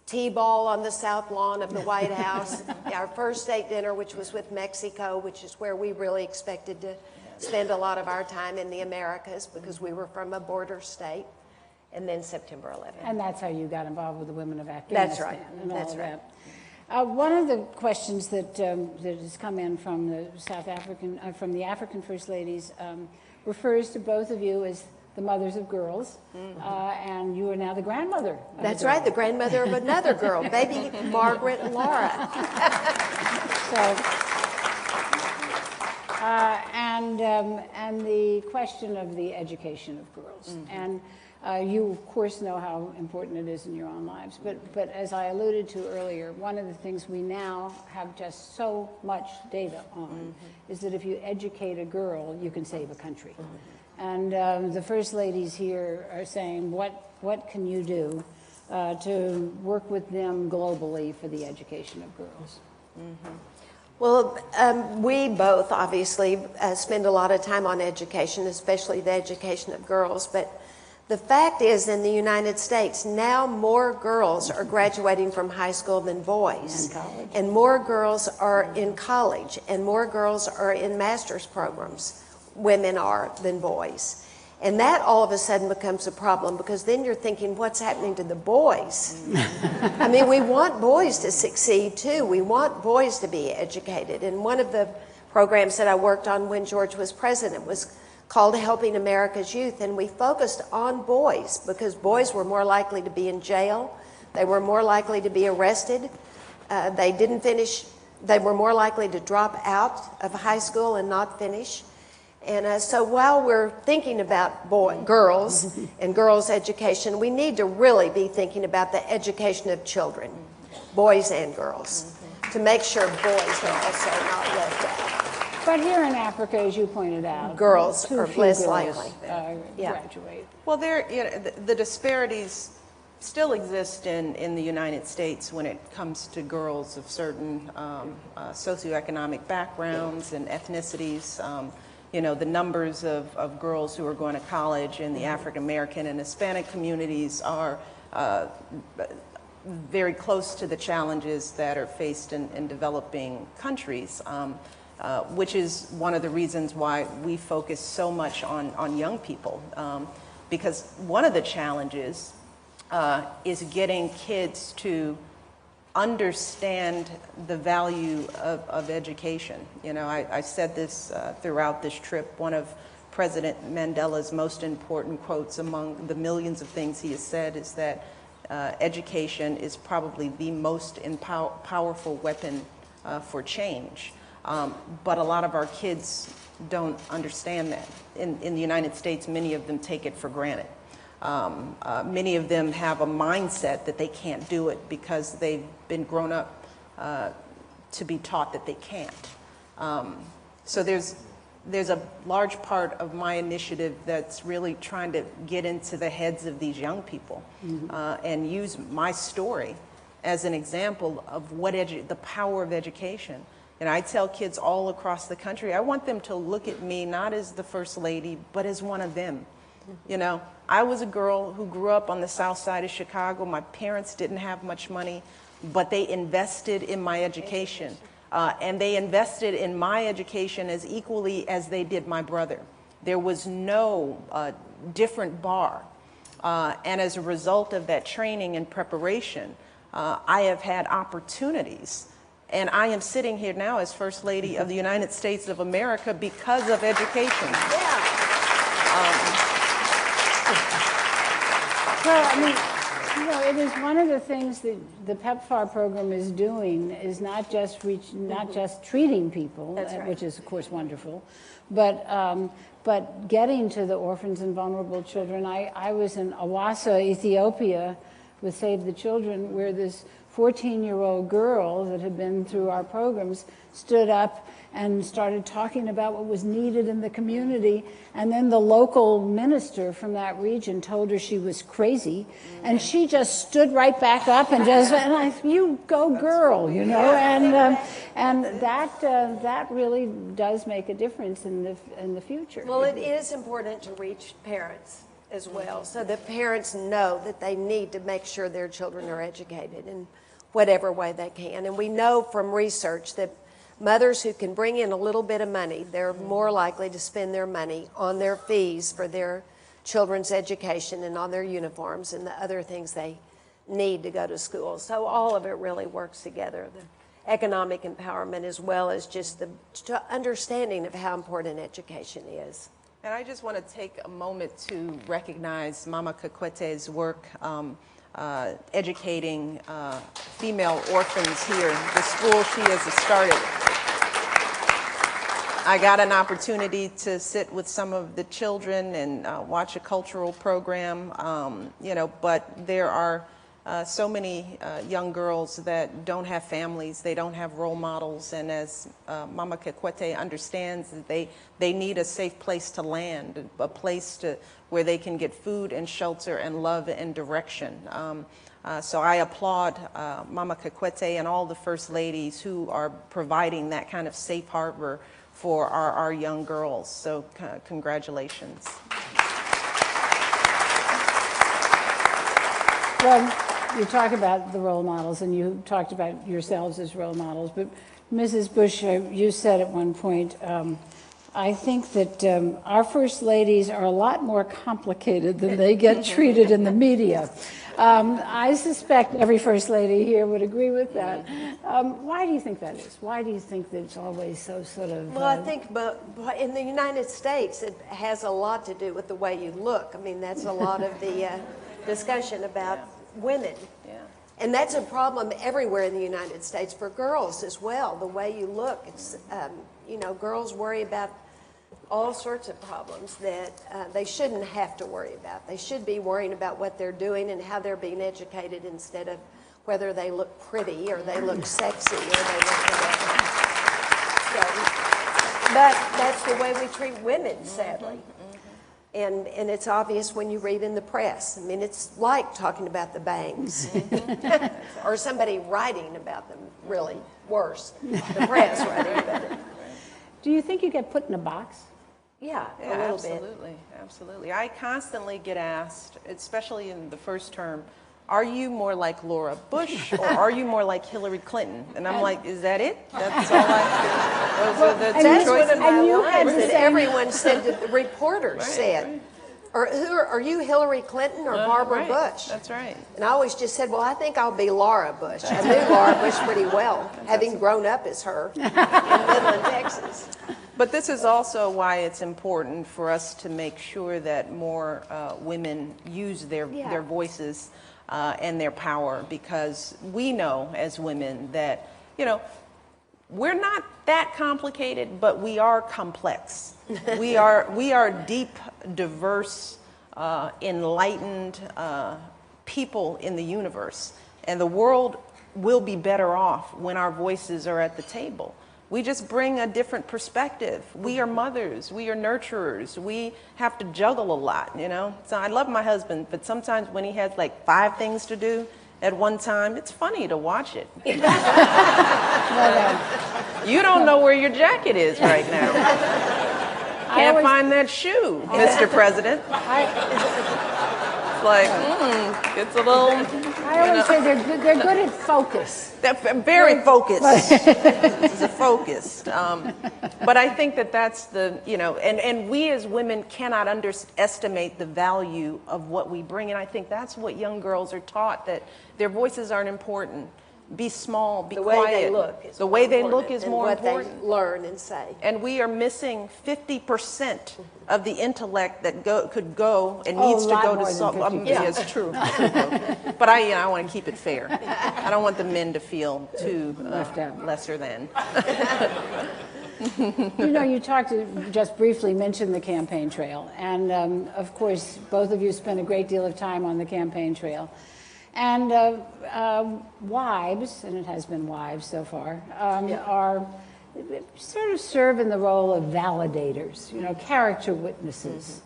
T-ball on the south lawn of the White House, our first state dinner, which was with Mexico, which is where we really expected to spend a lot of our time in the Americas because we were from a border state, and then September 11th. And that's how you got involved with the women of Afghanistan. That's right. And all That's of right. that. One of the questions that has come in from the from the African First Ladies refers to both of you as the mothers of girls, and you are now the grandmother. That's right, the grandmother of another girl, baby Margaret Laura. And the question of the education of girls. And you, of course, know how important it is in your own lives. But as I alluded to earlier, one of the things we now have just so much data on is that if you educate a girl, you can save a country. And the First Ladies here are saying, what can you do to work with them globally for the education of girls? Well, we both obviously spend a lot of time on education, especially the education of girls. But the fact is, in the United States, now more girls are graduating from high school than boys. And college. And more girls are in college, and more girls are in master's programs, women are, than boys. And that all of a sudden becomes a problem, because then you're thinking, what's happening to the boys? I mean, we want boys to succeed too. We want boys to be educated. And one of the programs that I worked on when George was president was called Helping America's Youth. And we focused on boys, because boys were more likely to be in jail. They were more likely to be arrested. They were more likely to drop out of high school and not finish. And so while we're thinking about girls and girls' education, we need to really be thinking about the education of children, boys and girls, to make sure boys are also not left out. But here in Africa, as you pointed out, Girls too are few less girls, likely. Yeah. graduate. Well, the disparities still exist in the United States when it comes to girls of certain socioeconomic backgrounds and ethnicities. The numbers of girls who are going to college in the African American and Hispanic communities are very close to the challenges that are faced in developing countries, which is one of the reasons why we focus so much on young people. Because one of the challenges is getting kids to understand the value of education. I said this throughout this trip. One of President Mandela's most important quotes among the millions of things he has said is that education is probably the most powerful weapon for change. But a lot of our kids don't understand that. In the United States, many of them take it for granted. Many of them have a mindset that they can't do it because they've been grown up to be taught that they can't. So there's a large part of my initiative that's really trying to get into the heads of these young people and use my story as an example of the power of education. And I tell kids all across the country, I want them to look at me not as the First Lady, but as one of them. I was a girl who grew up on the south side of Chicago. My parents didn't have much money, but they invested in my education. And they invested in my education as equally as they did my brother. There was no different bar. And as a result of that training and preparation, I have had opportunities. And I am sitting here now as First Lady of the United States of America because of education. Yeah. Well, I mean, it is one of the things that the PEPFAR program is doing is not just treating people, That's right. which is of course wonderful, but getting to the orphans and vulnerable children. I was in Awassa, Ethiopia, with Save the Children, where this 14-year-old girl that had been through our programs stood up and started talking about what was needed in the community. And then the local minister from that region told her she was crazy. And she just stood right back up and you go girl, and that really does make a difference in the future. Well, it is important to reach parents as well, so that parents know that they need to make sure their children are educated in whatever way they can. And we know from research that mothers who can bring in a little bit of money, they're more likely to spend their money on their fees for their children's education and on their uniforms and the other things they need to go to school. So all of it really works together, the economic empowerment as well as just the understanding of how important education is. And I just want to take a moment to recognize Mama Kakwete's work educating female orphans here, the school she has started. I got an opportunity to sit with some of the children and watch a cultural program, but there are so many young girls that don't have families, they don't have role models, and as Mama Kikwete understands, that they need a safe place to land, a place where they can get food and shelter and love and direction. So I applaud Mama Kikwete and all the First Ladies who are providing that kind of safe harbor for our young girls. So congratulations. Well, you talk about the role models, and you talked about yourselves as role models, but Mrs. Bush, you said at one point, I think that our First Ladies are a lot more complicated than they get treated in the media. I suspect every First Lady here would agree with that. Why do you think that is? Why do you think that it's always so sort of... Well, I think but in the United States, it has a lot to do with the way you look. I mean, that's a lot of the discussion about women. Yeah. And that's a problem everywhere in the United States for girls as well. The way you look, it's, you know, girls worry about all sorts of problems that they shouldn't have to worry about. They should be worrying about what they're doing and how they're being educated instead of whether they look pretty or they look sexy or they look whatever. So, but that's the way we treat women, sadly. And it's obvious when you read in the press. I mean, it's like talking about the bangs or somebody writing about them, really worse. The press writing about it. Do you think you get put in a box? Yeah, a little absolutely, bit. absolutely. I constantly get asked, especially in the first term, are you more like Laura Bush or are you more like Hillary Clinton? And I'm like, is that it? That's all I... Those are the two choices. And you had that everyone said, that the reporters said, or are you Hillary Clinton or Barbara Bush? That's right. And I always just said, well, I think I'll be Laura Bush. I knew Laura Bush pretty well, having grown up as her in Midland, Texas. But this is also why it's important for us to make sure that more women use their voices and their power, because we know as women that, you know, we're not that complicated, but we are complex. we are deep, diverse, enlightened people in the universe, and the world will be better off when our voices are at the table. We just bring a different perspective. We are mothers, we are nurturers, we have to juggle a lot, you know? So I love my husband, but sometimes when he has like 5 things to do at one time, it's funny to watch it. You don't know where your jacket is right now. Can't find that shoe, Mr. President. It's like, it's a little... I always say they're good at focus. They're very focused. It's focused. But I think that that's the, you know, and we as women cannot underestimate the value of what we bring. And I think that's what young girls are taught, that their voices aren't important. Be small, be quiet. The way they look is the way they look is more important. What they learn and say. And we are missing 50% of the intellect that could go and needs to go to some. Yeah, it's true. But I want to keep it fair. I don't want the men to feel too lesser than. You know, you talked, just briefly mentioned the campaign trail. And of course, both of you spent a great deal of time on the campaign trail. And wives, and it has been wives so far, are sort of serve in the role of validators, you know, character witnesses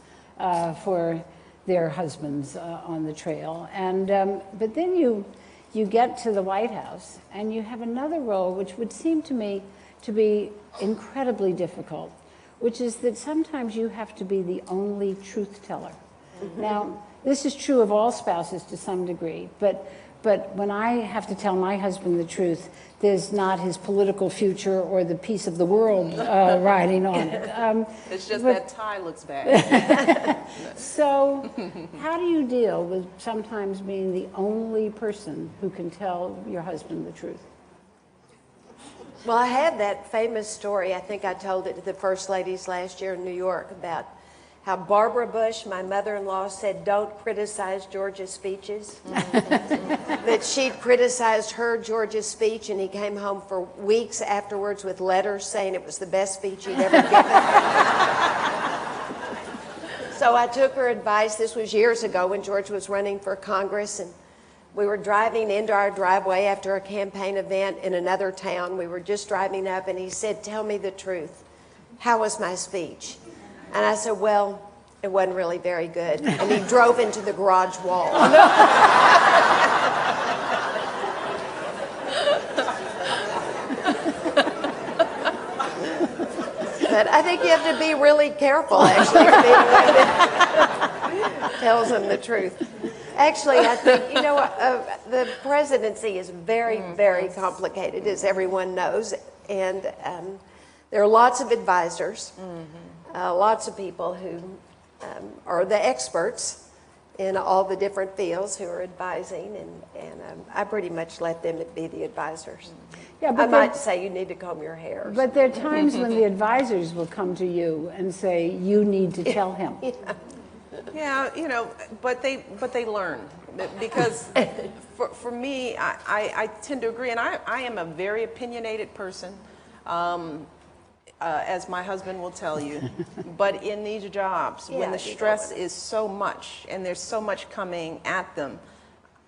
for their husbands on the trail. And but then you get to the White House, and you have another role which would seem to me to be incredibly difficult, which is that sometimes you have to be the only truth teller. Now, this is true of all spouses to some degree, but when I have to tell my husband the truth, there's not his political future or the peace of the world riding on it. It's just that tie looks bad. So how do you deal with sometimes being the only person who can tell your husband the truth? Well, I have that famous story. I think I told it to the First Ladies last year in New York about how Barbara Bush, my mother-in-law, said, don't criticize George's speeches. That she'd criticized her George's speech, and he came home for weeks afterwards with letters saying it was the best speech he'd ever given. So I took her advice. This was years ago when George was running for Congress, and We were driving into our driveway after a campaign event in another town. We were just driving up, and he said, "Tell me the truth. How was my speech?" And I said, "Well, it wasn't really very good." And he drove into the garage wall. But I think you have to be really careful, actually, to be one that tells them the truth. Actually, I think, the presidency is very, very complicated, as everyone knows. And there are lots of advisors, lots of people who are the experts in all the different fields who are advising, and I pretty much let them be the advisors. Yeah, I might say you need to comb your hair. But there are times when the advisors will come to you and say, you need to tell him. Yeah, but they learn, because for me, I tend to agree, and I am a very opinionated person, as my husband will tell you. But in these jobs, when the stress is so much and there's so much coming at them,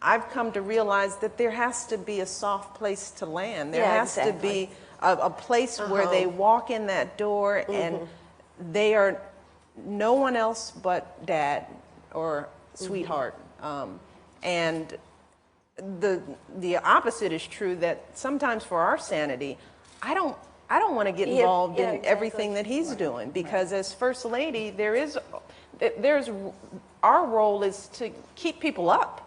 I've come to realize that there has to be a soft place to land. There has to be a place where they walk in that door and they are no one else but dad or sweetheart. And the opposite is true, that sometimes for our sanity, I don't want to get involved in everything that he's doing, because as First Lady, there's our role is to keep people up.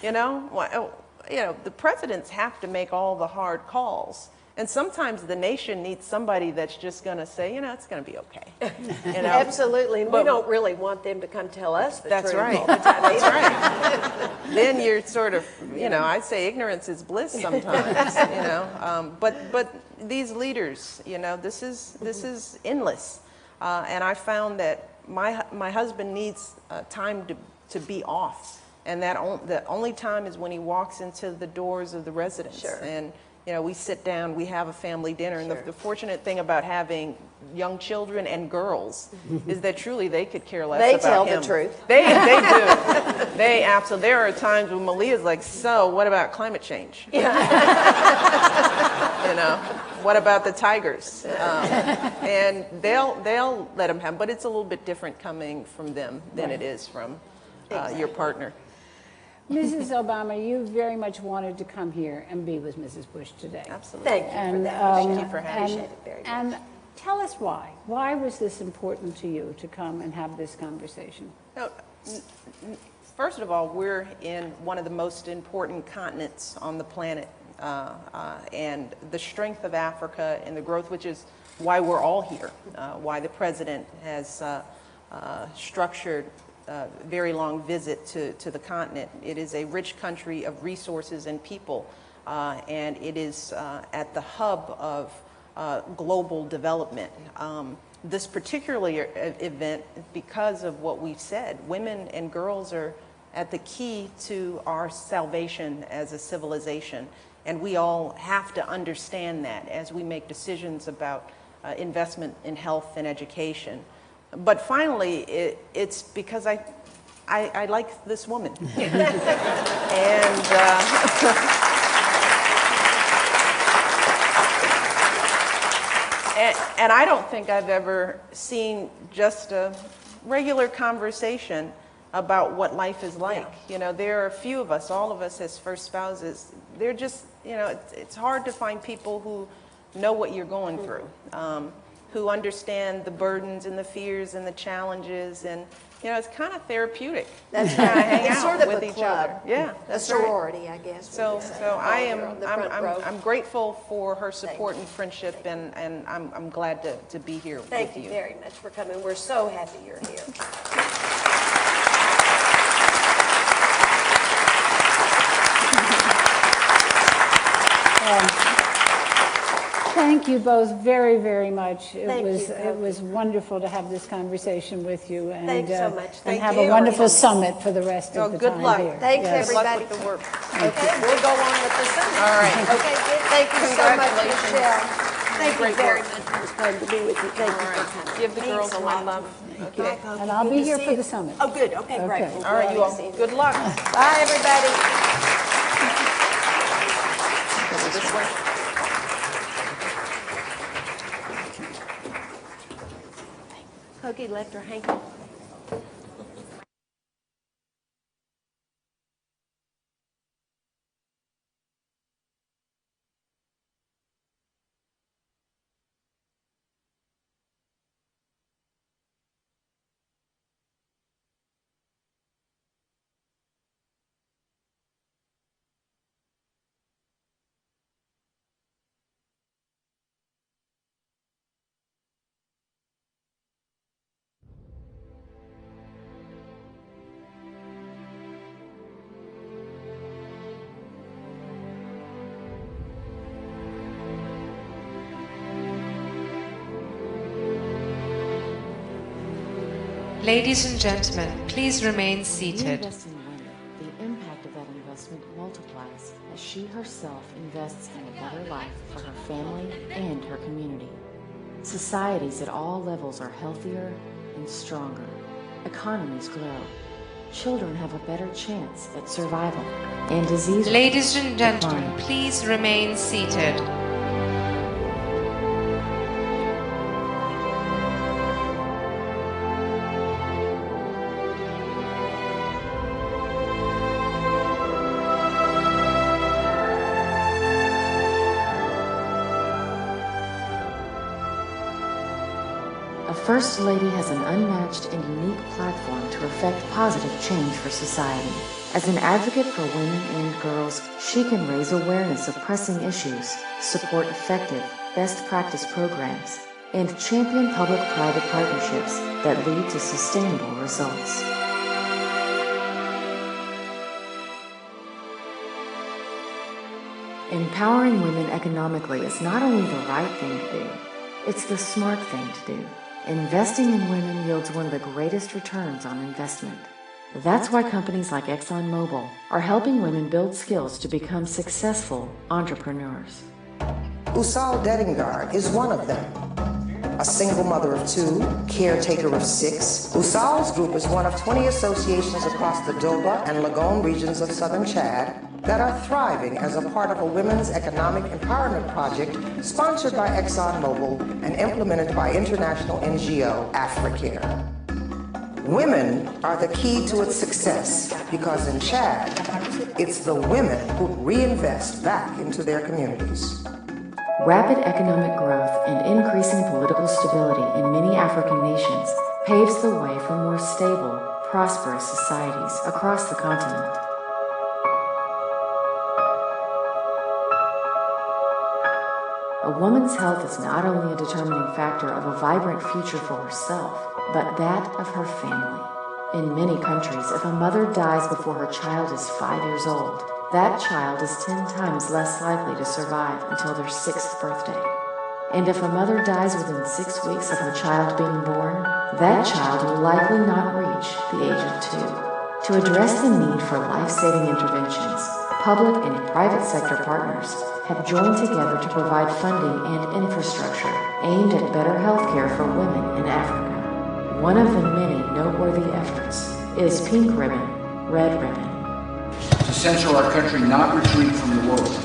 The presidents have to make all the hard calls. And sometimes the nation needs somebody that's just going to say, it's going to be okay. Absolutely. And we don't really want them to come tell us the That's truth right. all the time. That's right. Then you're sort of, I say ignorance is bliss sometimes, But these leaders, this is endless. And I found that my husband needs time to be off. And the only time is when he walks into the doors of the residence. Sure. And we sit down, we have a family dinner, and the fortunate thing about having young children and girls is that truly they could care less They about tell him. the truth. They do. They absolutely. There are times when Malia's like, "So, what about climate change? What about the tigers?" And they'll let them have, but it's a little bit different coming from them than it is from your partner. Mrs. Obama, you very much wanted to come here and be with Mrs. Bush today. Absolutely. Thank you And, for that. Thank you for having me. And tell us why. Why was this important to you to come and have this conversation? First of all, we're in one of the most important continents on the planet, and the strength of Africa and the growth, which is why we're all here, why the president has structured a very long visit to the continent. It is a rich country of resources and people, and it is at the hub of global development. This particular event, because of what we've said, women and girls are at the key to our salvation as a civilization, and we all have to understand that as we make decisions about investment in health and education. But finally, it's because I like this woman. And and I don't think I've ever seen just a regular conversation about what life is like. There are a few of us, all of us as first spouses, they're just, it's hard to find people who know what you're going through, who understand the burdens and the fears and the challenges, and it's kind of therapeutic. That's to hang It's out sort of with a each club. other. Yeah, A that's right. sorority, I guess. So I'm grateful for her support Thank and friendship, and I'm glad to be here Thank with you very much for coming. We're so happy you're here. Thank you both very, very much. Thank you. It was wonderful to have this conversation with you, and Thanks so much. and Thank have you. a wonderful summit for the rest of the good time luck. here. Thanks, Yes. Good luck everybody. with the work. Okay, we'll go on with the summit. All right. Okay, good. Thank you so much, Congratulations. Michelle. Thank you Great very work. much. It was fun to be with you. Thank you for coming. Give the Thanks girls a my lot. love. Okay. And I'll be here for the summit. Oh, good. Okay, great. Okay. We'll All right, go you and all. see you. Good luck. Bye, everybody. This way. Cokie, left her hanky. Ladies and gentlemen, please remain When you seated. invest in women, the impact of that investment multiplies as she herself invests in a better life for her family and her community. Societies at all levels are healthier and stronger. Economies grow. Children have a better chance at survival, and disease Ladies and gentlemen, decline. please remain seated. A First Lady has an unmatched and unique platform to effect positive change for society. As an advocate for women and girls, she can raise awareness of pressing issues, support effective, best practice programs, and champion public-private partnerships that lead to sustainable results. Empowering women economically is not only the right thing to do, it's the smart thing to do. Investing in women yields one of the greatest returns on investment. That's why companies like ExxonMobil are helping women build skills to become successful entrepreneurs. Usal Dedingard is one of them. A single mother of 2, caretaker of 6, Usal's group is one of 20 associations across the Doba and Lagone regions of southern Chad that are thriving as a part of a women's economic empowerment project sponsored by ExxonMobil and implemented by international NGO Africare. Women are the key to its success because in Chad, it's the women who reinvest back into their communities. Rapid economic growth and increasing political stability in many African nations paves the way for more stable, prosperous societies across the continent. A woman's health is not only a determining factor of a vibrant future for herself, but that of her family. In many countries, if a mother dies before her child is 5 years old, that child is 10 times less likely to survive until their 6th birthday. And if a mother dies within 6 weeks of her child being born, that child will likely not reach the age of 2. To address the need for life-saving interventions, public and private sector partners have joined together to provide funding and infrastructure aimed at better health care for women in Africa. One of the many noteworthy efforts is Pink Ribbon, Red Ribbon. It's essential our country not retreat from the world.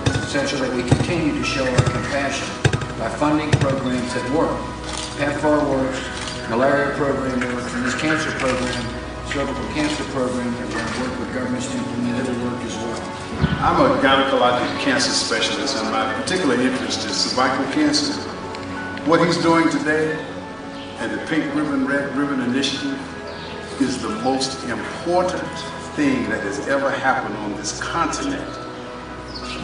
It's essential that we continue to show our compassion by funding programs that work. PEPFAR works, malaria program works, and this cancer program, cervical cancer program that we're going to work with governments to implement, it'll work as well. I'm a gynecologic cancer specialist, and my particular interest is cervical cancer. What he's doing today and the Pink Ribbon, Red Ribbon Initiative is the most important thing that has ever happened on this continent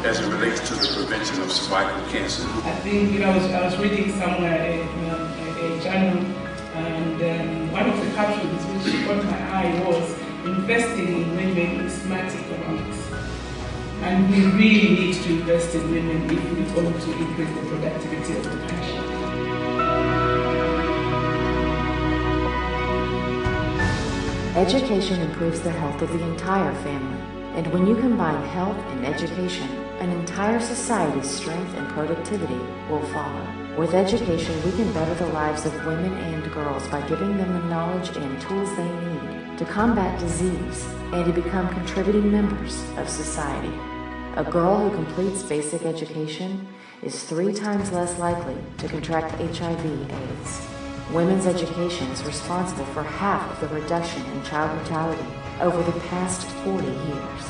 as it relates to the prevention of cervical cancer. I think, I was reading somewhere a journal, and one of the captions which caught my eye was investing in women is smart economics. And we really need to invest in women if we want to increase the productivity of the country. Education improves the health of the entire family, and when you combine health and education, an entire society's strength and productivity will follow. With education, we can better the lives of women and girls by giving them the knowledge and tools they need to combat disease and to become contributing members of society. A girl who completes basic education is 3 times less likely to contract HIV/AIDS. Women's education is responsible for half of the reduction in child mortality over the past 40 years.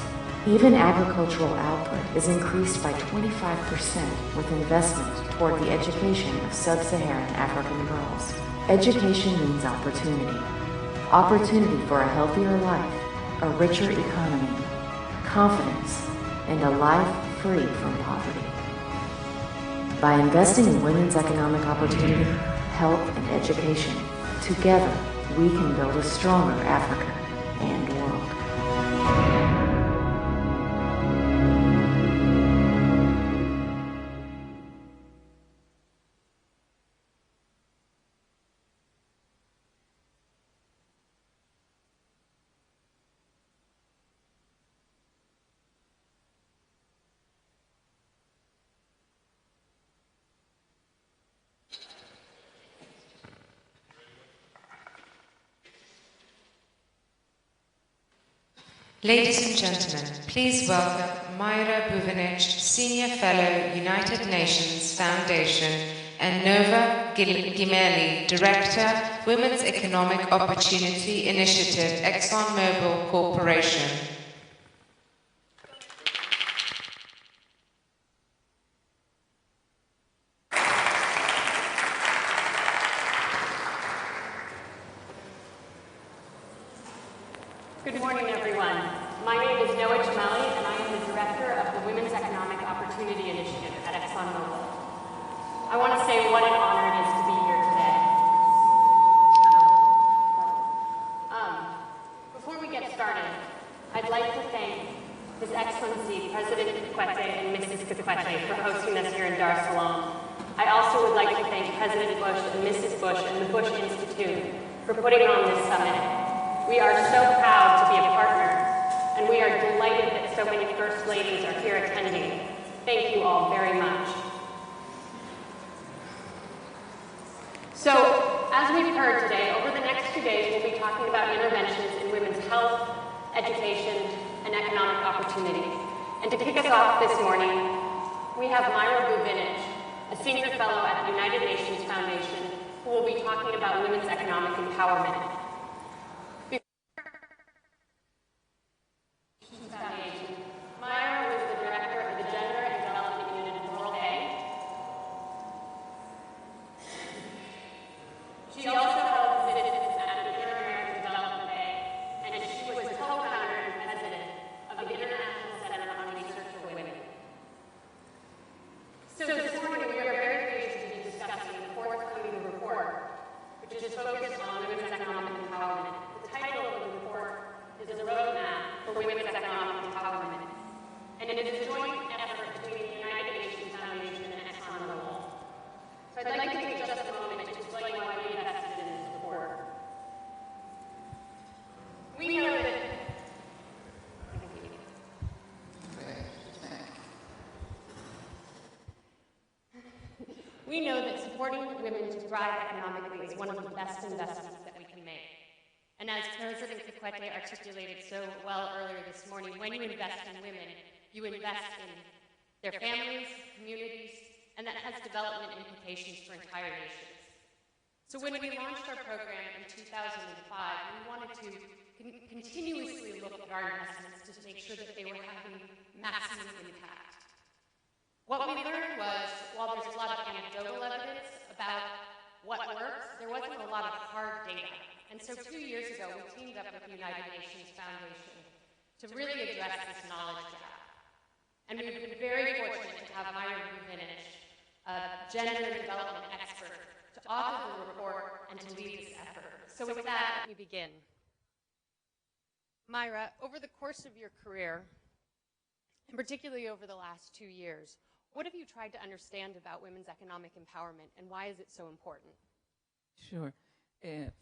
Even agricultural output is increased by 25% with investment toward the education of sub-Saharan African girls. Education means opportunity. Opportunity for a healthier life, a richer economy, confidence, and a life free from poverty. By investing in women's economic opportunity, health, and education, together we can build a stronger Africa and world. Ladies and gentlemen, please welcome Myra Buvinic, Senior Fellow, United Nations Foundation, and Nova Gimeli, Director, Women's Economic Opportunity Initiative, ExxonMobil Corporation. Good morning, everyone. My name is Nova Gimeli, and I am the Director of the Women's Economic Opportunity Initiative at ExxonMobil. I want to say what an honor it is to be here today. Before we get started, I'd like to thank His Excellency President Kikwete and Mrs. Kikwete for hosting us here in Dar es Salaam. I also would like to thank President Bush and Mrs. Bush and the Bush Institute for putting on this summit. We are so proud to be a partner, and we are delighted that so many First Ladies are here attending. Thank you all very much. So, as we've heard today, over the next 2 days we'll be talking about interventions in women's health, education, and economic opportunity. And to kick us off this morning, we have Myra Buvinic, a Senior Fellow at the United Nations Foundation, who will be talking about women's economic empowerment. Myra was the Director of the Gender and Development Unit of World A. She also held positions at the Inter-American Development Bank, and she was the co-founder and president of the International Center on Research for Women. So this morning we are very pleased to be discussing the forthcoming report, which is focused on women's economic empowerment. The title of the report is A Roadmap for Women's Economic Empowerment, and it is a joint effort between the United Nations Foundation and ExxonMobil. So I'd like to take just a moment to explain why we invested in this report. We know that supporting women to thrive economically is one of the best investments that we can make. And as President Kikwete articulated so well earlier this morning, when you invest in women, you invest in their families, communities, and that has development implications for entire nations. So when we launched our program in 2005, we wanted to continuously look at our investments to make sure that they were having maximum impact. What we learned was, while there's a lot of anecdotal evidence about what works, there wasn't a lot of hard data. And so 2 years ago, we teamed up with the United Nations Foundation to really address this knowledge gap. And we've been very fortunate to have Myra Buvinic, a gender and development expert, to author the report and to lead this effort. So with that, let me begin. Myra, over the course of your career, and particularly over the last 2 years, what have you tried to understand about women's economic empowerment, and why is it so important? Sure.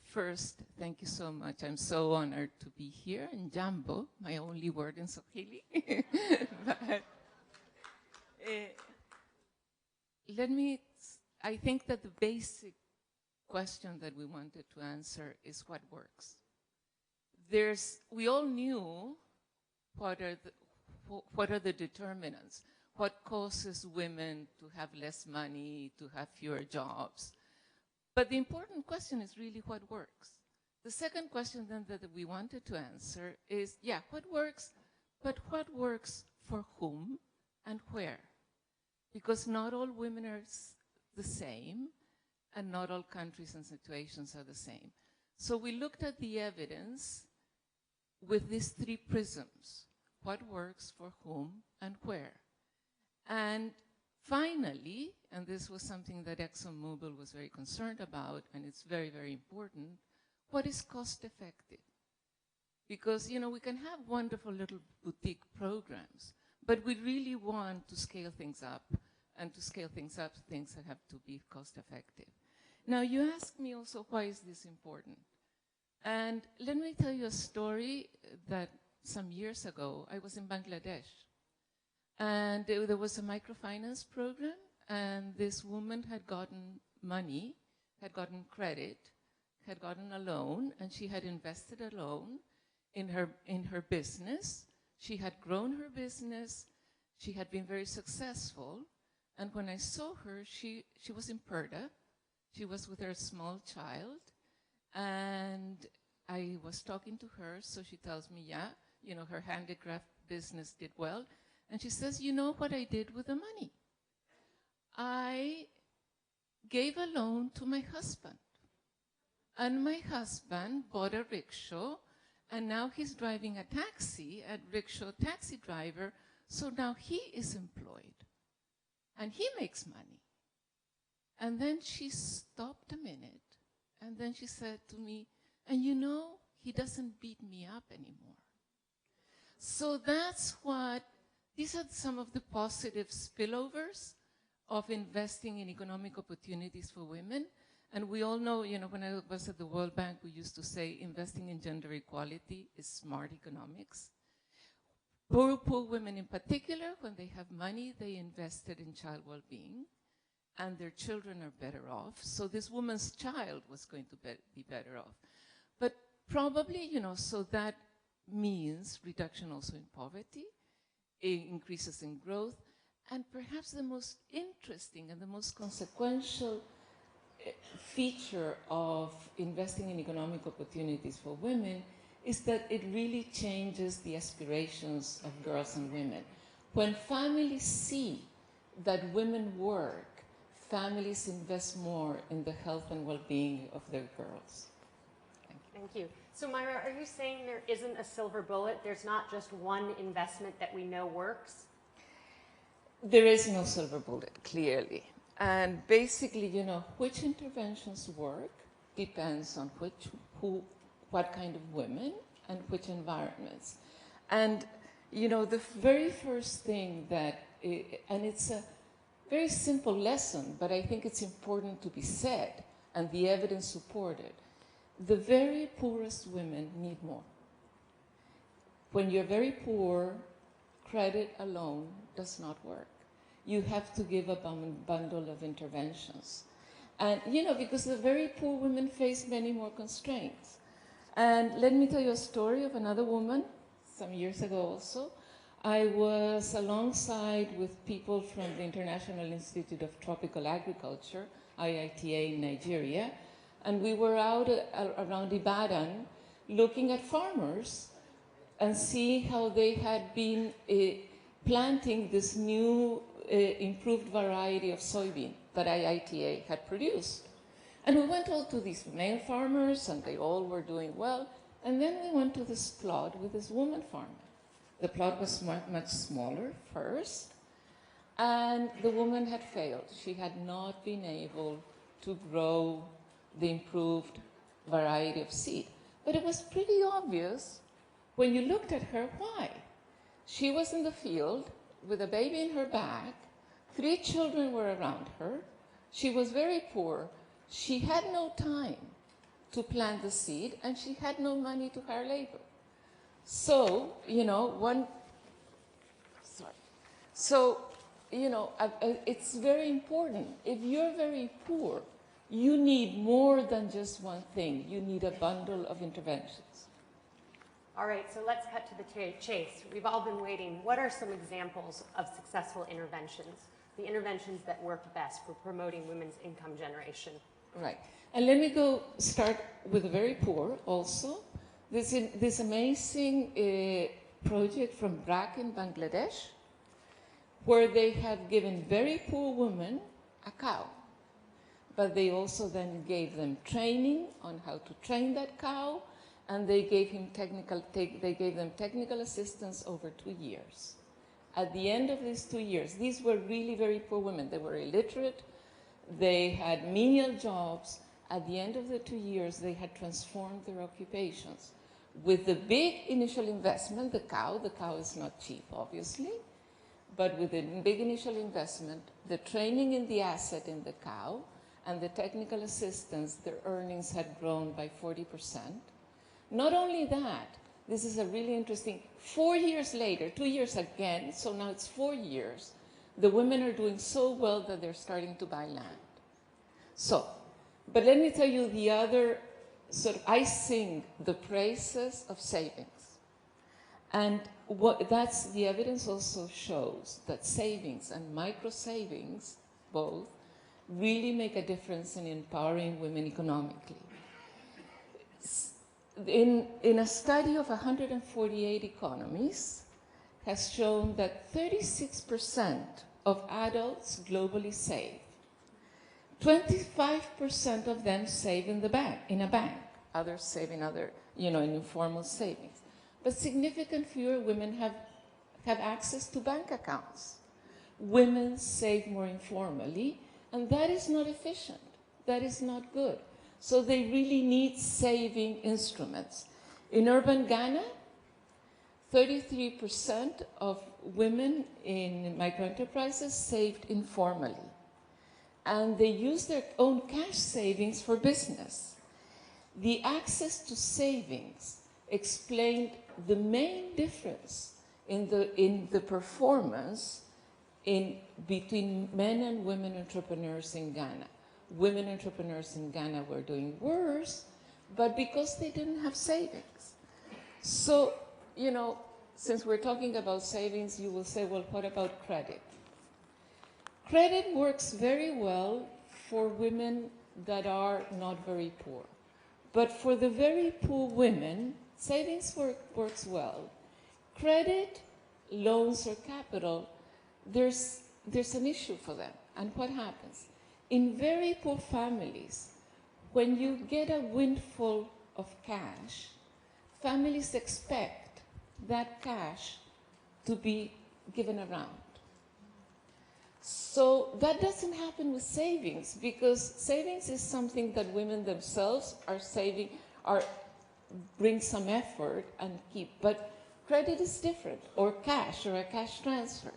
First, thank you so much. I'm so honored to be here in Jambo, my only word in Swahili. But, I think that the basic question that we wanted to answer is what works. We all knew what what are the determinants? What causes women to have less money, to have fewer jobs? But the important question is really what works. The second question then that we wanted to answer is, yeah, what works, but what works for whom and where? Because not all women are the same, and not all countries and situations are the same. So we looked at the evidence with these three prisms: what works for whom and where. And finally, and this was something that ExxonMobil was very concerned about, and it's very, very important, what is cost effective? Because, you know, we can have wonderful little boutique programs, but we really want to scale things up, and to scale things up, things that have to be cost effective. Now, you asked me also, why is this important? And let me tell you a story that some years ago, I was in Bangladesh. And there was a microfinance program, and this woman had gotten money, had gotten credit, had gotten a loan, and she had invested a loan in her business. She had grown her business. She had been very successful. And when I saw her, she was in Perda. She was with her small child. And I was talking to her, so she tells me, yeah, you know, her handicraft business did well. And she says, you know what I did with the money? I gave a loan to my husband. And my husband bought a rickshaw, and now he's driving a taxi, a rickshaw taxi driver, so now he is employed. And he makes money. And then she stopped a minute, and then she said to me, and you know, he doesn't beat me up anymore. So that's what, these are some of the positive spillovers of investing in economic opportunities for women. And we all know, you know, when I was at the World Bank, we used to say investing in gender equality is smart economics. Poor women in particular, when they have money, they invested in child well-being, and their children are better off. So this woman's child was going to be better off. But probably, you know, so that means reduction also in poverty, increases in growth, and perhaps the most interesting and the most consequential feature of investing in economic opportunities for women is that it really changes the aspirations of girls and women. When families see that women work, families invest more in the health and well-being of their girls. Thank you. So Myra, are you saying there isn't a silver bullet? There's not just one investment that we know works? There is no silver bullet, clearly. And basically, you know, which interventions work depends on what kind of women and which environments. And, you know, the very first thing that, and it's a very simple lesson, but I think it's important to be said, and the evidence supported. The very poorest women need more. When you're very poor, credit alone does not work. You have to give a bundle of interventions. And, you know, because the very poor women face many more constraints. And let me tell you a story of another woman, some years ago also. I was alongside with people from the International Institute of Tropical Agriculture, IITA in Nigeria, and we were out around Ibadan looking at farmers and seeing how they had been planting this new improved variety of soybean that IITA had produced. And we went all to these male farmers, and they all were doing well. And then we went to this plot with this woman farmer. The plot was much smaller first, and the woman had failed. She had not been able to grow the improved variety of seed. But it was pretty obvious when you looked at her why. She was in the field with a baby in her back. 3 children were around her. She was very poor. She had no time to plant the seed, and she had no money to hire labor. So, you know, it's very important. If you're very poor, you need more than just one thing. You need a bundle of interventions. All right, so let's cut to the chase. We've all been waiting. What are some examples of successful interventions, the interventions that work best for promoting women's income generation? Right. And let me start with the very poor also. This amazing project from BRAC in Bangladesh, where they have given very poor women a cow. But they also then gave them training on how to train that cow, and they gave them technical assistance over 2 years. At the end of these 2 years, these were really very poor women. They were illiterate. They had menial jobs. At the end of the 2 years, they had transformed their occupations. With the big initial investment, the cow is not cheap, obviously, but with the big initial investment, the training in the asset in the cow, and the technical assistance, their earnings had grown by 40%. Not only that, this is a really interesting, 4 years later, 2 years again, so now it's 4 years, the women are doing so well that they're starting to buy land. So, but let me tell you the other I sing the praises of savings. And that's the evidence also shows that savings and micro savings, both, really make a difference in empowering women economically. In a study of 148 economies, has shown that 36% of adults globally save. 25% of them save in a bank. Others save in in informal savings. But significant fewer women have access to bank accounts. Women save more informally, and that is not efficient. That is not good. So they really need saving instruments. In urban Ghana, 33% of women in microenterprises saved informally. And they use their own cash savings for business. The access to savings explained the main difference in the performance between men and women entrepreneurs in Ghana. Women entrepreneurs in Ghana were doing worse, but because they didn't have savings. So, since we're talking about savings, you will say, well, what about credit? Credit works very well for women that are not very poor. But for the very poor women, savings works well. Credit, loans, or capital, there's an issue for them. And what happens? In very poor families, when you get a windfall of cash, families expect that cash to be given around. So that doesn't happen with savings, because savings is something that women themselves are saving, bring some effort and keep. But credit is different, or cash, or a cash transfer.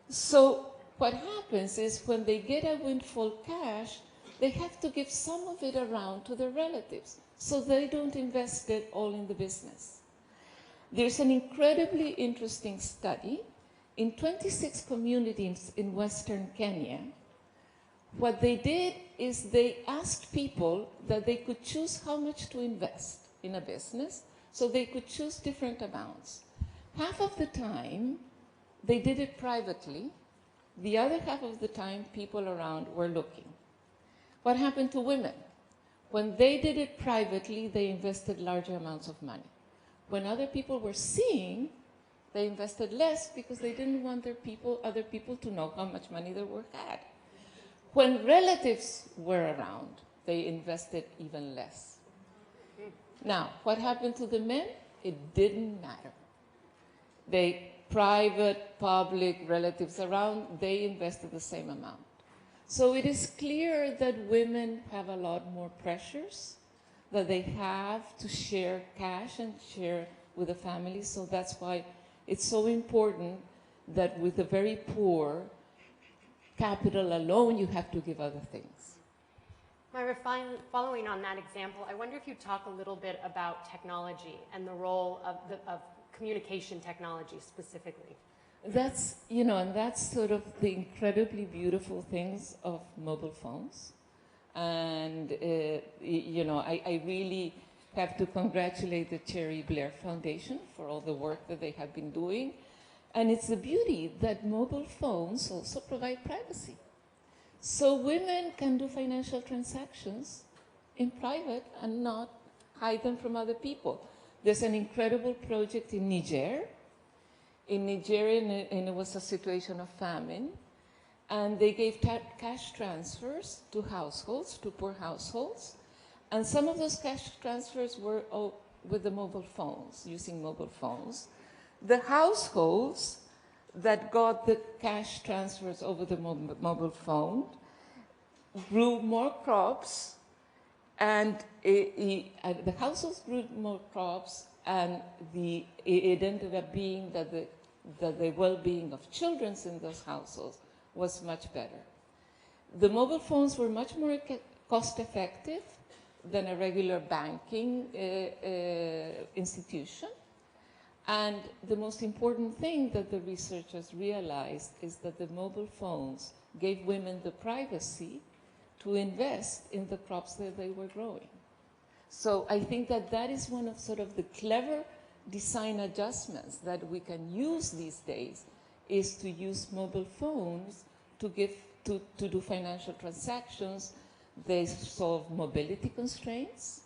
So what happens is when they get a windfall cash, they have to give some of it around to their relatives, so they don't invest it all in the business. There's an incredibly interesting study. In 26 communities in Western Kenya, what they did is they asked people that they could choose how much to invest in a business, so they could choose different amounts. Half of the time, they did it privately. The other half of the time, people around were looking. What happened to women? When they did it privately, they invested larger amounts of money. When other people were seeing, they invested less because they didn't want other people to know how much money their work had. When relatives were around, they invested even less. Now, what happened to the men? It didn't matter. Private, public, relatives around, they invested the same amount. So it is clear that women have a lot more pressures, that they have to share cash and share with the family. So that's why it's so important that with the very poor, capital alone, you have to give other things. Myra, following on that example, I wonder if you'd talk a little bit about technology and the role of communication technology specifically. That's, and that's sort of the incredibly beautiful things of mobile phones. And, I really have to congratulate the Cherry Blair Foundation for all the work that they have been doing. And it's the beauty that mobile phones also provide privacy. So women can do financial transactions in private and not hide them from other people. There's an incredible project in Niger. In Nigeria, and it was a situation of famine, and they gave cash transfers to households, to poor households, and some of those cash transfers were with the mobile phones, using mobile phones. The households that got the cash transfers over the mobile phone grew more crops, and the households grew more crops, and it ended up being that the well-being of children in those households was much better. The mobile phones were much more cost-effective than a regular banking institution. And the most important thing that the researchers realized is that the mobile phones gave women the privacy to invest in the crops that they were growing. So I think that that is one of sort of the clever design adjustments that we can use these days, is to use mobile phones to do financial transactions. They solve mobility constraints,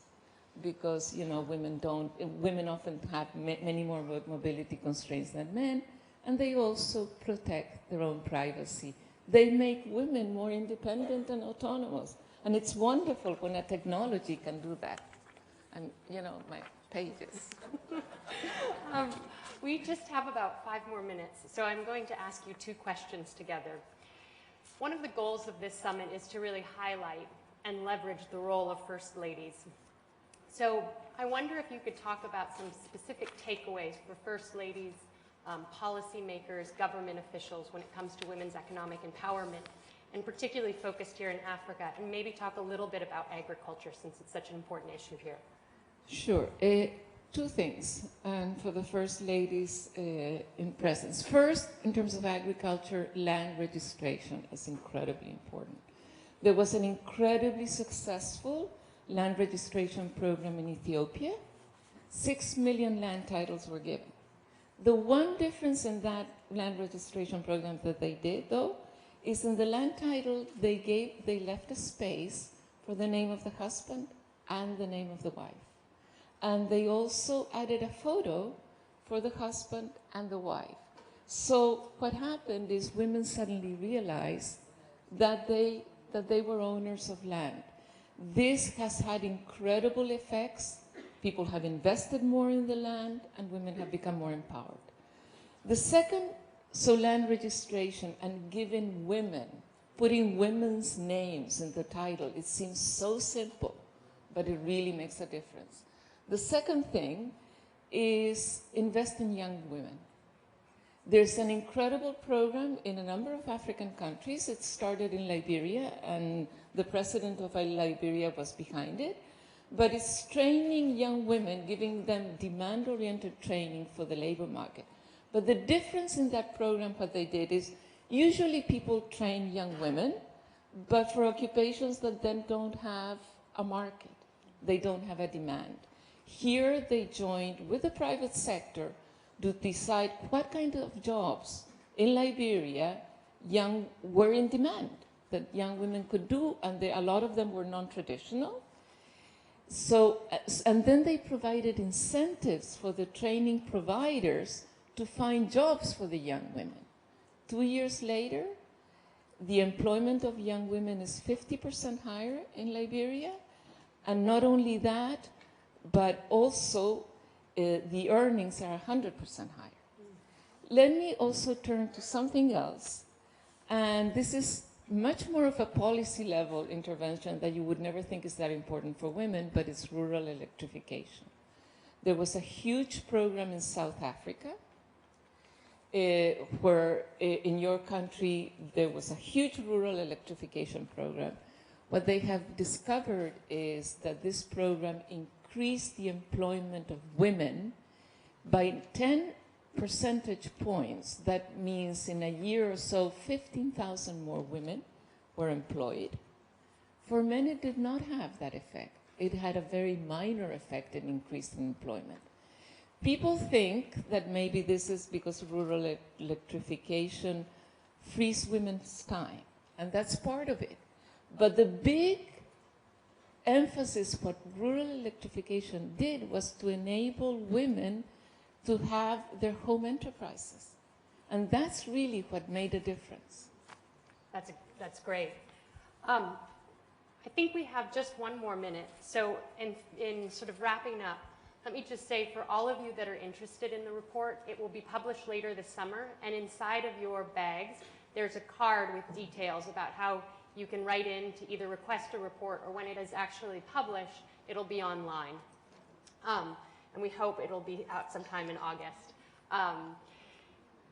because women often have many more mobility constraints than men, and they also protect their own privacy. They make women more independent and autonomous, and it's wonderful when a technology can do that. And my pages. We just have about 5 more minutes, so I'm going to ask you 2 questions together. One of the goals of this summit is to really highlight and leverage the role of First Ladies. So I wonder if you could talk about some specific takeaways for First Ladies, policymakers, government officials when it comes to women's economic empowerment, and particularly focused here in Africa, and maybe talk a little bit about agriculture since it's such an important issue here. Sure. 2 things, and for the First Ladies in presence. First, in terms of agriculture, land registration is incredibly important. There was an incredibly successful land registration program in Ethiopia. 6 million land titles were given. The one difference in that land registration program that they did, though, is in the land title they left a space for the name of the husband and the name of the wife. And they also added a photo for the husband and the wife. So what happened is women suddenly realized that they were owners of land. This has had incredible effects. People have invested more in the land, and women have become more empowered. The second, so land registration and giving women, putting women's names in the title, it seems so simple, but it really makes a difference. The second thing is invest in young women. There's an incredible program in a number of African countries. It started in Liberia, and the president of Liberia was behind it. But it's training young women, giving them demand-oriented training for the labor market. But the difference in that program, what they did is, usually people train young women, but for occupations that then don't have a market. They don't have a demand. Here they joined with the private sector to decide what kind of jobs in Liberia were in demand, that young women could do, and a lot of them were non-traditional. So, and then they provided incentives for the training providers to find jobs for the young women. 2 years later, the employment of young women is 50% higher in Liberia, and not only that, but also the earnings are 100% higher. Let me also turn to something else, and this is much more of a policy level intervention that you would never think is that important for women, but it's rural electrification. There was a huge program in South Africa where in your country there was a huge rural electrification program. What they have discovered is that this program increased the employment of women by 10 percentage points. That means in a year or so, 15,000 more women were employed. For men, it did not have that effect. it had a very minor effect in increasing employment. People think that maybe this is because rural electrification frees women's time, and that's part of it. But the big emphasis what rural electrification did was to enable women to have their home enterprises. And that's really what made a difference. That's great. I think we have just one more minute. So in sort of wrapping up, let me just say for all of you that are interested in the report, it will be published later this summer, and inside of your bags, there's a card with details about how you can write in to either request a report, or when it is actually published, it'll be online. And we hope it'll be out sometime in August.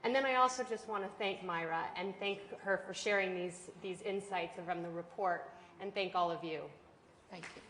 And then I also just want to thank Myra and thank her for sharing these insights from the report, and thank all of you. Thank you.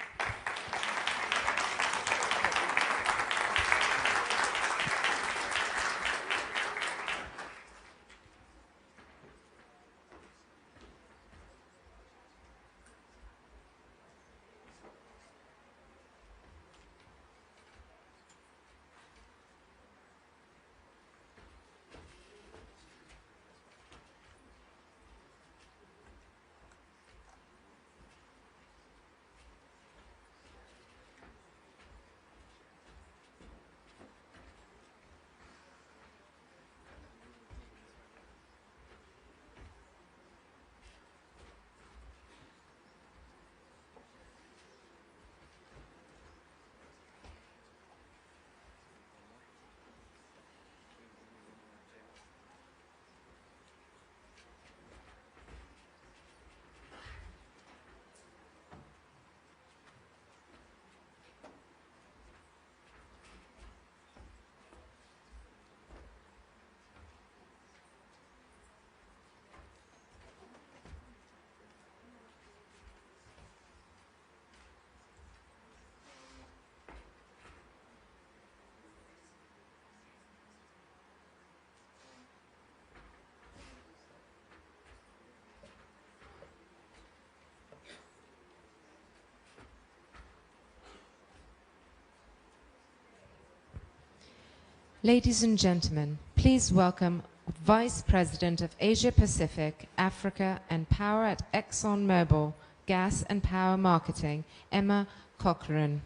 Ladies and gentlemen, please welcome Vice President of Asia Pacific, Africa and Power at ExxonMobil Gas and Power Marketing, Emma Cochran.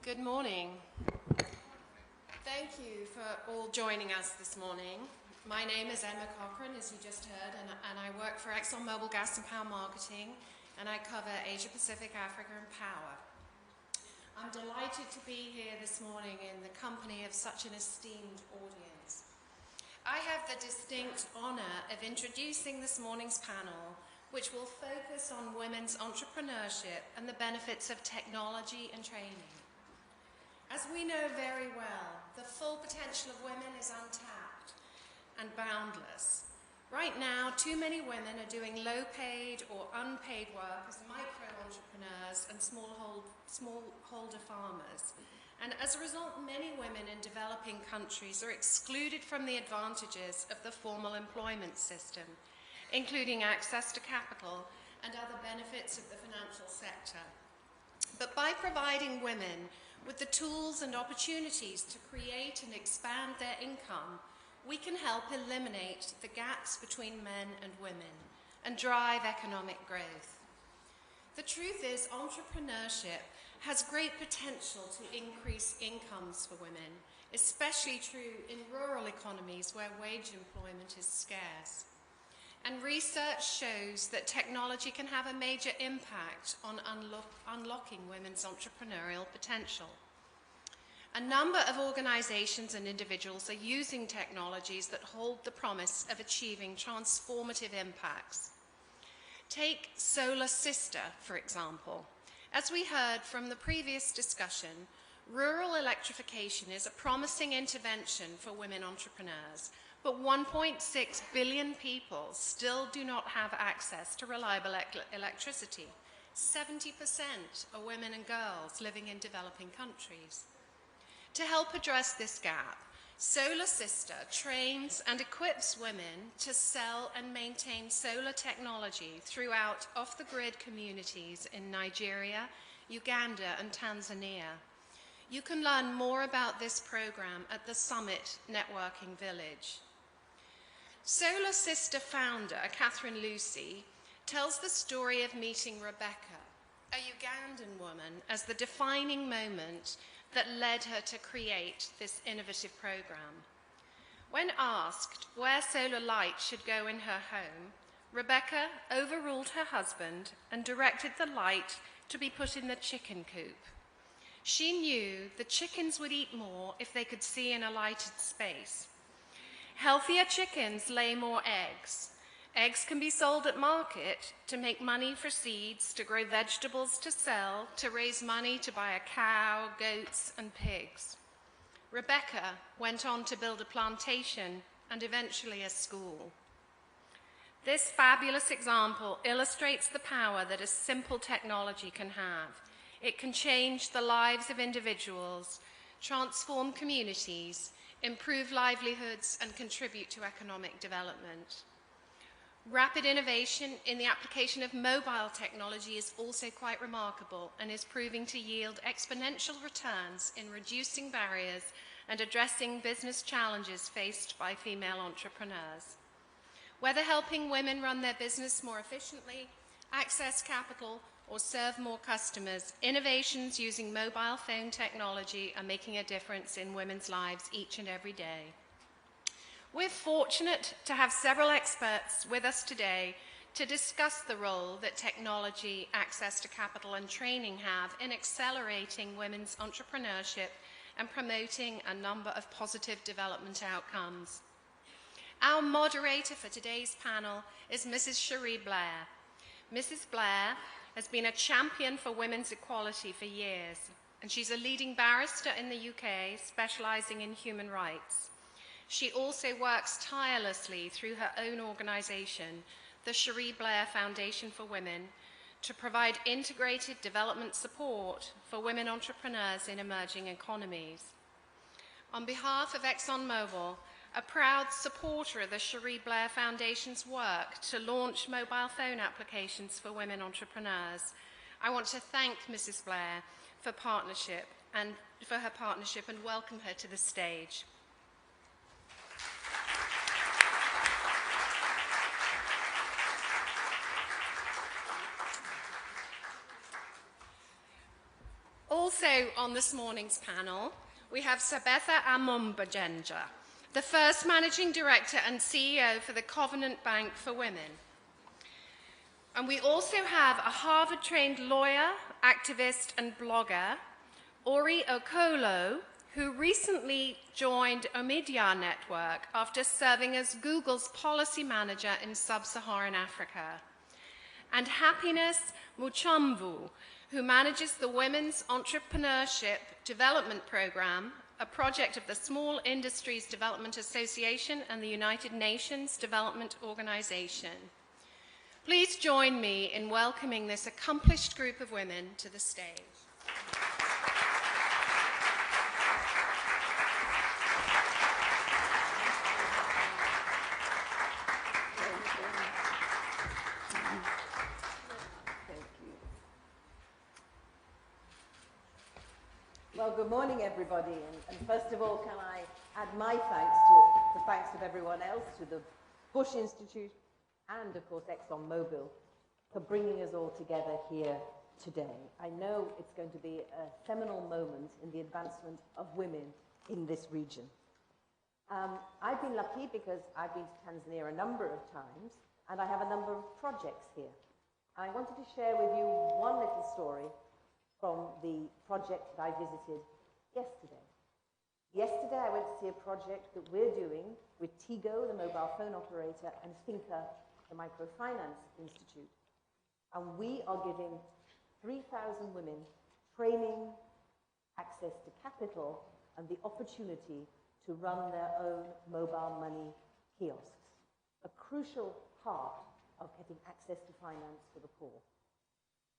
Good morning. Thank you for all joining us this morning. My name is Emma Cochran, as you just heard, and I work for ExxonMobil Gas and Power Marketing, and I cover Asia Pacific, Africa, and Power. I'm delighted to be here this morning in the company of such an esteemed audience. I have the distinct honor of introducing this morning's panel, which will focus on women's entrepreneurship and the benefits of technology and training. As we know very well, the full potential of women is untapped and boundless. Right now, too many women are doing low-paid or unpaid work as micro-entrepreneurs and smallholder farmers. And as a result, many women in developing countries are excluded from the advantages of the formal employment system, including access to capital and other benefits of the financial sector. But by providing women with the tools and opportunities to create and expand their income, we can help eliminate the gaps between men and women and drive economic growth. The truth is, entrepreneurship has great potential to increase incomes for women, especially true in rural economies where wage employment is scarce. And research shows that technology can have a major impact on unlocking women's entrepreneurial potential. A number of organizations and individuals are using technologies that hold the promise of achieving transformative impacts. Take Solar Sister, for example. As we heard from the previous discussion, rural electrification is a promising intervention for women entrepreneurs, but 1.6 billion people still do not have access to reliable electricity. 70% are women and girls living in developing countries. To help address this gap, Solar Sister trains and equips women to sell and maintain solar technology throughout off-the-grid communities in Nigeria, Uganda, and Tanzania. You can learn more about this program at the Summit Networking Village. Solar Sister founder, Catherine Lucy, tells the story of meeting Rebecca, a Ugandan woman, as the defining moment that led her to create this innovative program. When asked where solar light should go in her home, Rebecca overruled her husband and directed the light to be put in the chicken coop. She knew the chickens would eat more if they could see in a lighted space. Healthier chickens lay more eggs. Eggs can be sold at market to make money for seeds, to grow vegetables to sell, to raise money to buy a cow, goats, and pigs. Rebecca went on to build a plantation and eventually a school. This fabulous example illustrates the power that a simple technology can have. It can change the lives of individuals, transform communities, improve livelihoods, and contribute to economic development. Rapid innovation in the application of mobile technology is also quite remarkable and is proving to yield exponential returns in reducing barriers and addressing business challenges faced by female entrepreneurs. Whether helping women run their business more efficiently, access capital, or serve more customers, innovations using mobile phone technology are making a difference in women's lives each and every day. We're fortunate to have several experts with us today to discuss the role that technology, access to capital, and training have in accelerating women's entrepreneurship and promoting a number of positive development outcomes. Our moderator for today's panel is Mrs. Cherie Blair. Mrs. Blair has been a champion for women's equality for years, and she's a leading barrister in the UK, specializing in human rights. She also works tirelessly through her own organization, the Cherie Blair Foundation for Women, to provide integrated development support for women entrepreneurs in emerging economies. On behalf of ExxonMobil, a proud supporter of the Cherie Blair Foundation's work to launch mobile phone applications for women entrepreneurs, I want to thank Mrs. Blair for her partnership and welcome her to the stage. Also on this morning's panel, we have Sabetha Amombajenja, the first Managing Director and CEO for the Covenant Bank for Women. And we also have a Harvard-trained lawyer, activist, and blogger, Ori Okolo, who recently joined Omidyar Network after serving as Google's policy manager in sub-Saharan Africa, and Happiness Muchamvu, who manages the Women's Entrepreneurship Development Program, a project of the Small Industries Development Association and the United Nations Development Organization. Please join me in welcoming this accomplished group of women to the stage. Well, good morning, everybody. And first of all, can I add my thanks to the thanks of everyone else, to the Bush Institute, and of course ExxonMobil, for bringing us all together here today. I know it's going to be a seminal moment in the advancement of women in this region. I've been lucky because I've been to Tanzania a number of times, and I have a number of projects here. I wanted to share with you one little story from the project that I visited yesterday. Yesterday, I went to see a project that we're doing with Tigo, the mobile phone operator, and Finca, the microfinance institute. And we are giving 3,000 women training, access to capital, and the opportunity to run their own mobile money kiosks, a crucial part of getting access to finance for the poor.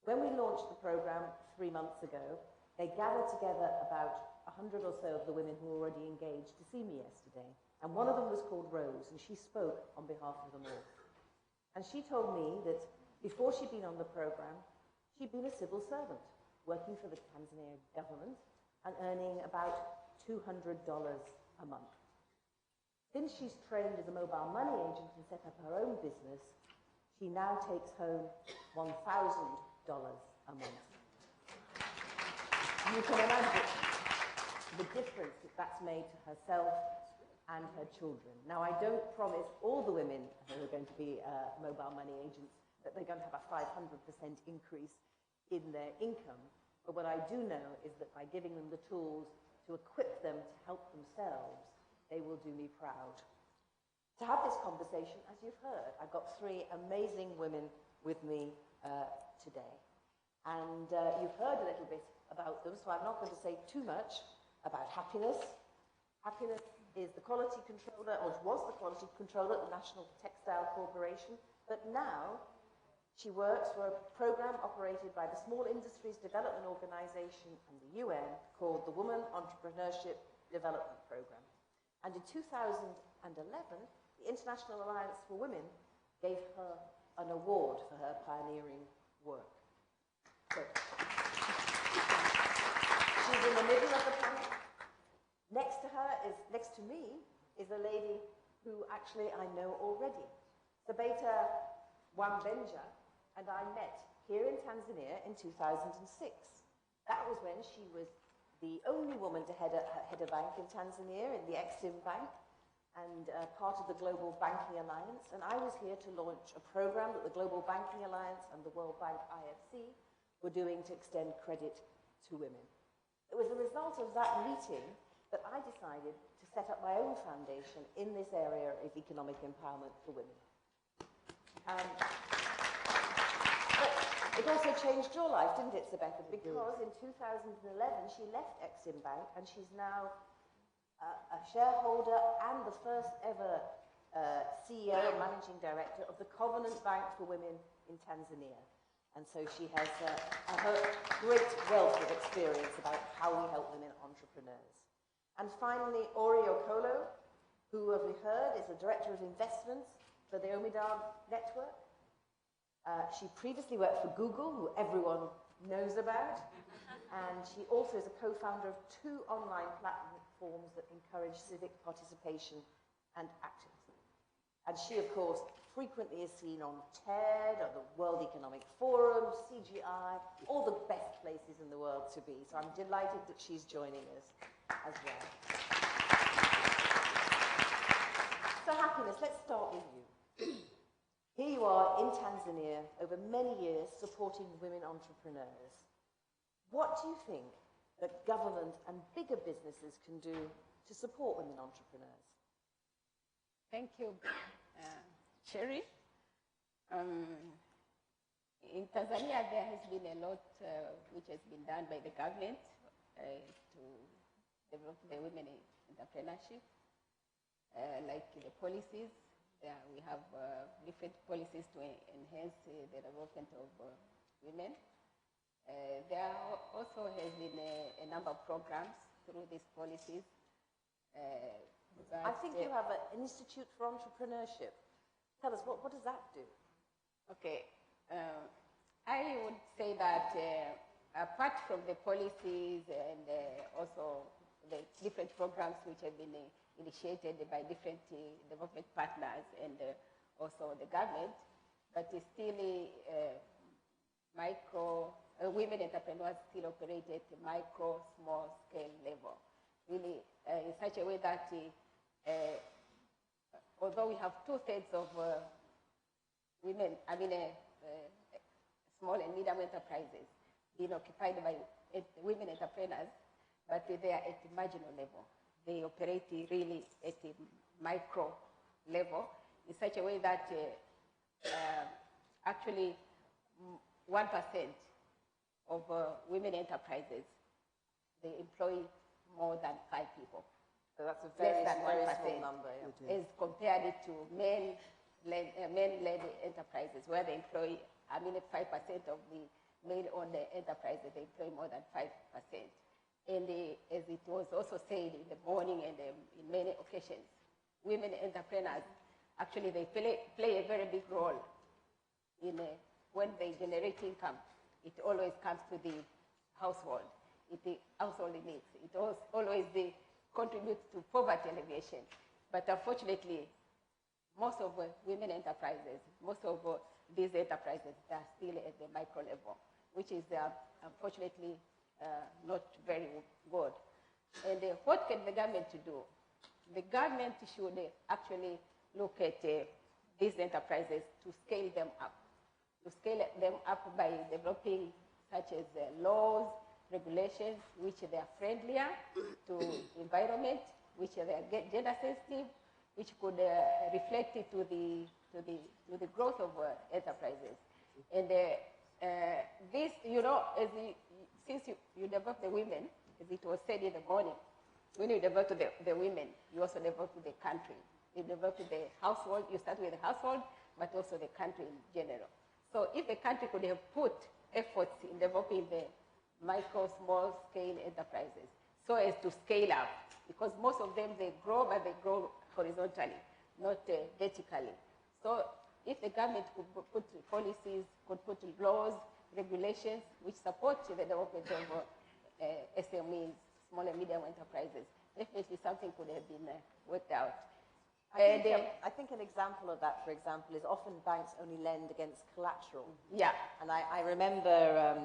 When we launched the program 3 months ago, they gathered together about 100 or so of the women who were already engaged to see me yesterday. And one of them was called Rose, and she spoke on behalf of them all. And she told me that before she'd been on the program, she'd been a civil servant, working for the Tanzania government and earning about $200 a month. Since she's trained as a mobile money agent and set up her own business, she now takes home $1,000 a month. You can imagine the difference that that's made to herself and her children. Now, I don't promise all the women who are going to be mobile money agents that they're going to have a 500% increase in their income, but what I do know is that by giving them the tools to equip them to help themselves, they will do me proud. To have this conversation, as you've heard, I've got three amazing women with me today. And you've heard a little bit about them, so I'm not going to say too much about happiness. Happiness is the quality controller, or was the quality controller at the National Textile Corporation, but now she works for a program operated by the Small Industries Development Organization and the UN called the Women Entrepreneurship Development Program. And in 2011, the International Alliance for Women gave her an award for her pioneering work. So, she's in the middle of the panel. Next to me is a lady who actually I know already. Sabeta Wambenja and I met here in Tanzania in 2006. That was when she was the only woman to head a bank in Tanzania, in the Exim Bank, and part of the Global Banking Alliance. And I was here to launch a program that the Global Banking Alliance and the World Bank IFC were doing to extend credit to women. It was a result of that meeting that I decided to set up my own foundation in this area of economic empowerment for women. But it also changed your life, didn't it, Sabeta? Because in 2011 she left Exim Bank and she's now a shareholder and the first ever CEO and managing director of the Covenant Bank for Women in Tanzania. And so she has a great wealth of experience about how we help women entrepreneurs. And finally, Ori Okolo, who, as we heard, is the Director of Investments for the Omidar Network. She previously worked for Google, who everyone knows about. And she also is a co-founder of 2 online platforms that encourage civic participation and activism. And she, of course, frequently is seen on TED, or the World Economic Forum, CGI, all the best places in the world to be. So I'm delighted that she's joining us as well. So happiness, let's start with you. Here you are in Tanzania over many years supporting women entrepreneurs. What do you think that government and bigger businesses can do to support women entrepreneurs? Thank you, Sherry. In Tanzania, there has been a lot which has been done by the government to develop the women in entrepreneurship, like the policies. We have different policies to enhance the development of women. There also has been a number of programs through these policies. I think you have an Institute for Entrepreneurship. Tell us, what does that do? Okay. I would say that apart from the policies and also the different programs which have been initiated by different development partners and also the government, but still women entrepreneurs still operate at the micro, small scale level. Really, in such a way that although we have 2/3 of women, small and medium enterprises being occupied by women entrepreneurs, but they are at the marginal level. They operate really at the micro level in such a way that actually 1% of women enterprises, they employ more than 5 people. So that's a very small number. Yeah. As compared to men-led enterprises, where they employ, 5% of the male-owned enterprises, they employ more than 5%. And as it was also said in the morning and in many occasions, women entrepreneurs, actually they play a very big role in when they generate income. It always comes to the household. The household needs. It always contributes to poverty alleviation. But unfortunately, most of women enterprises, most of these enterprises are still at the micro level, which is unfortunately not very good. And what can the government do? The government should actually look at these enterprises to scale them up. To scale them up by developing such as laws, regulations, which they are friendlier to environment, which they are gender sensitive, which could reflect it to the growth of enterprises. And this, you know, since you develop the women, as it was said in the morning, when you develop the women, you also develop the country. You develop the household, you start with the household, but also the country in general. So if the country could have put efforts in developing the micro, small scale enterprises so as to scale up, because most of them, they grow, but they grow horizontally, not vertically. So if the government could put policies, could put laws, regulations, which support the development of SMEs, small and medium enterprises, definitely something could have been worked out. I think an example of that, for example, is often banks only lend against collateral. Yeah. And I remember,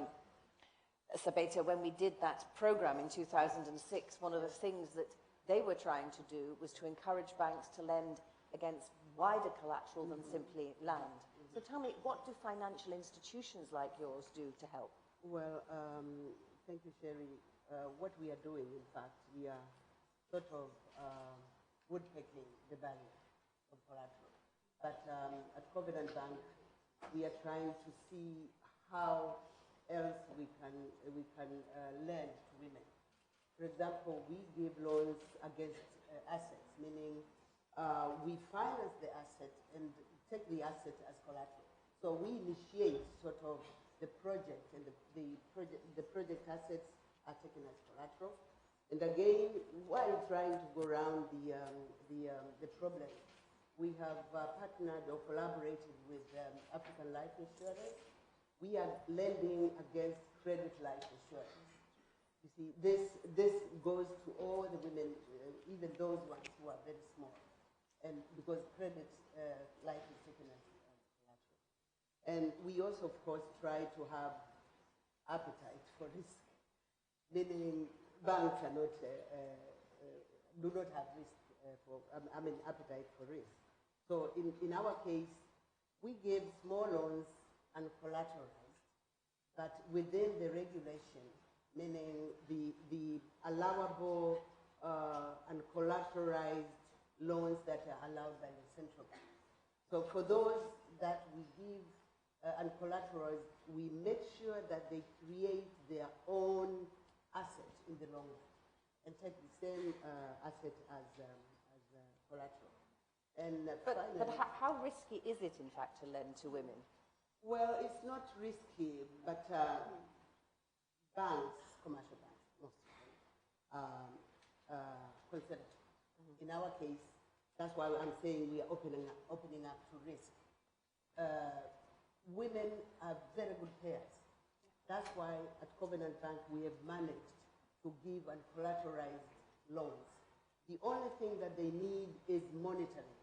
Sabeta, when we did that program in 2006, one of the things that they were trying to do was to encourage banks to lend against wider collateral than simply land. So tell me, what do financial institutions like yours do to help? Well, thank you, Sherry. What we are doing, in fact, we are sort of woodpecking the barrier of collateral. But at Covenant Bank, we are trying to see how else we can lend to women. For example, we give loans against assets, meaning we finance the asset and take the asset as collateral. So we initiate sort of the project, and the project assets are taken as collateral. And again, while trying to go around the problem, we have partnered or collaborated with African Life Insurance. We are lending against credit life insurance. You see, this goes to all the women, even those ones who are very small, and because credit life is taken as collateral. And we also, of course, try to have appetite for risk, meaning banks are not, do not have risk appetite for risk. So in our case, we give small loans uncollateralized, but within the regulation, meaning the allowable uncollateralized loans that are allowed by the central bank. So for those that we give uncollateralized, we make sure that they create their own asset in the long run and take the same asset as collateral. And but how risky is it, in fact, to lend to women? Well, it's not risky, but banks, commercial banks, most of them, consider. In our case, that's why I'm saying we are opening up to risk. Women are very good payers. That's why at Covenant Bank we have managed to give uncollateralized loans. The only thing that they need is monitoring,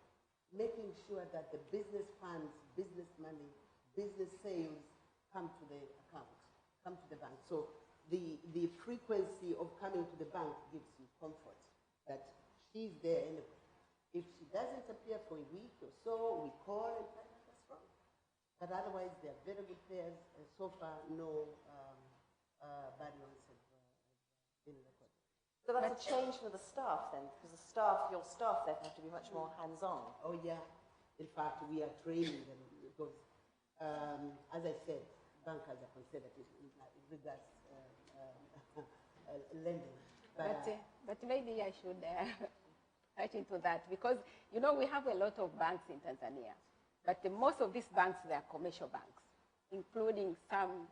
making sure that the business funds, business money, business sales come to the account, come to the bank. So the frequency of coming to the bank gives you comfort that she's there anyway. If she doesn't appear for a week or so, we call and find out what's wrong. But otherwise, they are very good players, and so far, no bad loans have been recorded. So that's a change for the staff then, because your staff then have to be much more hands-on. Oh yeah, in fact, we are training them because, as I said, bankers are conservative in regards lending. But maybe I should touch into that, because you know we have a lot of banks in Tanzania, but most of these banks, they are commercial banks, including some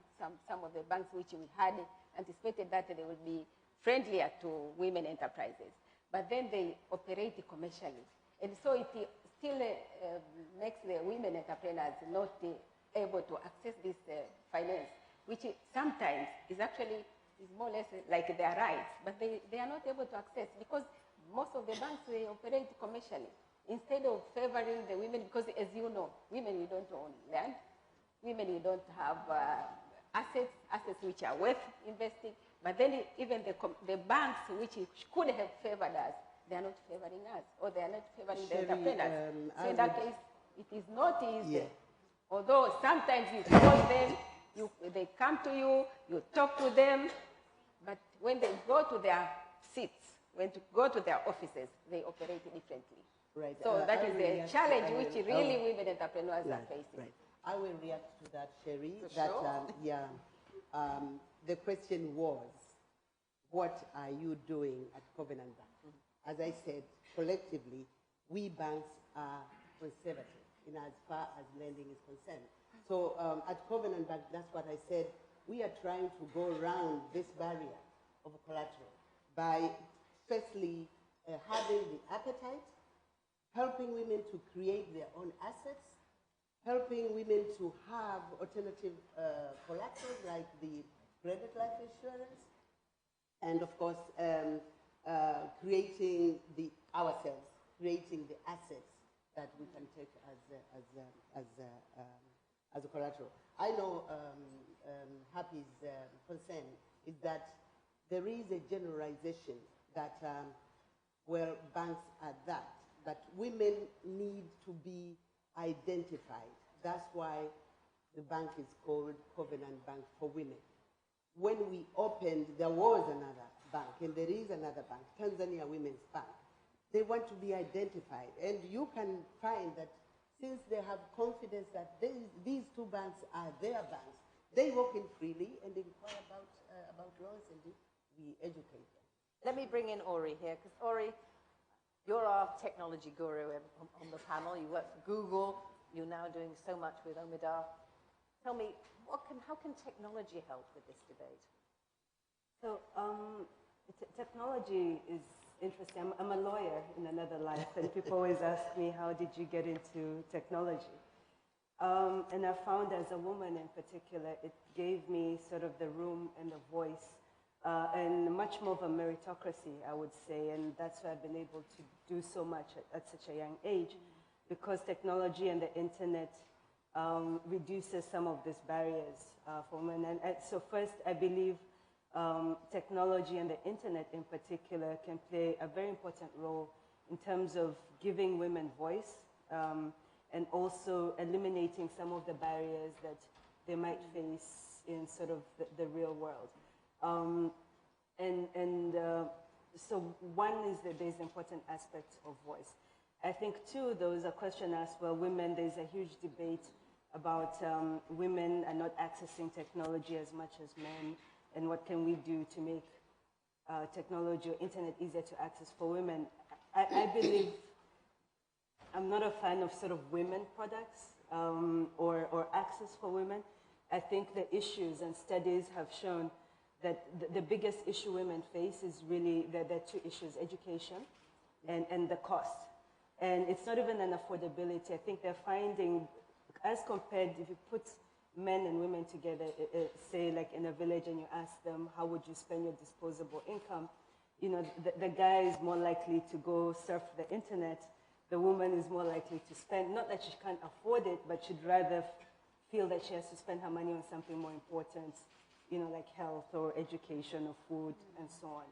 of the banks which we had anticipated that they would be friendlier to women enterprises. But then they operate commercially. And so it still makes the women entrepreneurs not able to access this finance, which sometimes is actually is more or less like their rights, but they are not able to access because most of the banks, they operate commercially. Instead of favoring the women, because as you know, women, you don't own land. Women, you don't have assets which are worth investing. But then even the banks which could have favored us, they are not favoring us, or they are not favoring the entrepreneurs. So in that case, it is not easy. Yeah. Although sometimes you call them, they come to you, you talk to them, but when they go to their seats, when to go to their offices, they operate differently. Right. So that is the challenge which really women entrepreneurs are facing. Right. I will react to that, Sherry. Sure. The question was, what are you doing at Covenant Bank? Mm-hmm. As I said, collectively, we banks are conservative in as far as lending is concerned. So at Covenant Bank, that's what I said, we are trying to go around this barrier of collateral by firstly having the appetite, helping women to create their own assets, helping women to have alternative collateral like the credit life insurance, and of course creating creating the assets that we can take as a collateral. I know Happy's concern is that there is a generalization that banks are that, but women need to be identified. That's why the bank is called Covenant Bank for Women. When we opened, there was another bank, and there is another bank, Tanzania Women's Bank. They want to be identified, and you can find that since they have confidence that these two banks are their banks, they walk in freely and inquire about loans, and we educate them. Let me bring in Ori here, because Ori, you're our technology guru on the panel. You work for Google. You're now doing so much with Omidar. Tell me, how can technology help with this debate? So technology is interesting. I'm a lawyer in another life, and people always ask me, how did you get into technology? And I found as a woman in particular, it gave me sort of the room and the voice and much more of a meritocracy, I would say, and that's why I've been able to do so much at such a young age, because technology and the internet reduces some of these barriers for women. And so first, I believe technology and the internet in particular can play a very important role in terms of giving women voice and also eliminating some of the barriers that they might face in sort of the real world. So one is that there's important aspect of voice. I think two, there was a question asked, well, women, there's a huge debate about women are not accessing technology as much as men, and what can we do to make technology or internet easier to access for women. I believe, I'm not a fan of sort of women products or access for women. I think the issues and studies have shown that the biggest issue women face is really, there are two issues, education and the cost. And it's not even an affordability. I think they're finding, as compared, if you put men and women together, say like in a village, and you ask them, how would you spend your disposable income? You know, the guy is more likely to go surf the internet. The woman is more likely to spend, not that she can't afford it, but she'd rather feel that she has to spend her money on something more important, you know, like health or education or food and so on.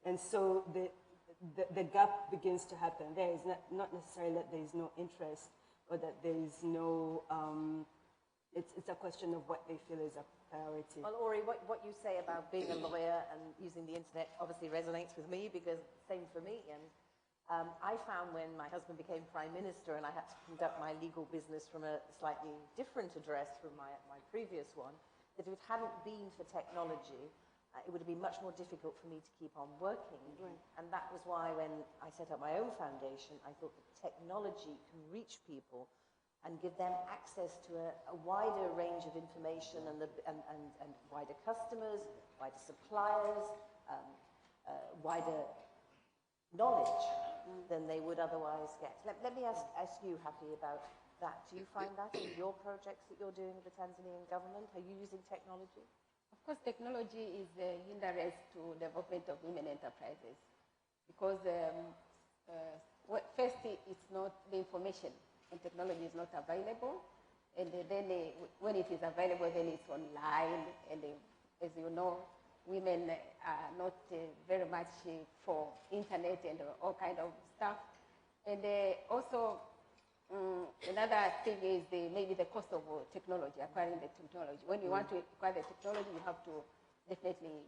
And so the gap begins to happen. There is not necessarily that there is no interest or that there is no, it's a question of what they feel is a priority. Well, Ori, what you say about being a lawyer and using the internet obviously resonates with me, because same for me. And I found when my husband became Prime Minister and I had to conduct my legal business from a slightly different address from my previous one, that if it hadn't been for technology, it would have been much more difficult for me to keep on working. Right. And that was why when I set up my own foundation, I thought that technology can reach people and give them access to a wider range of information and wider customers, wider suppliers, wider knowledge than they would otherwise get. Let me ask you, Happy, about that. Do you find that in your projects that you're doing with the Tanzanian government? Are you using technology? Of course, technology is a hindrance to development of women enterprises because first, it's not the information and technology is not available, and then when it is available, then it's online, and as you know, women are not very much for internet and all kind of stuff. And also, another thing is maybe the cost of technology, acquiring the technology. When you want to acquire the technology, you have to definitely,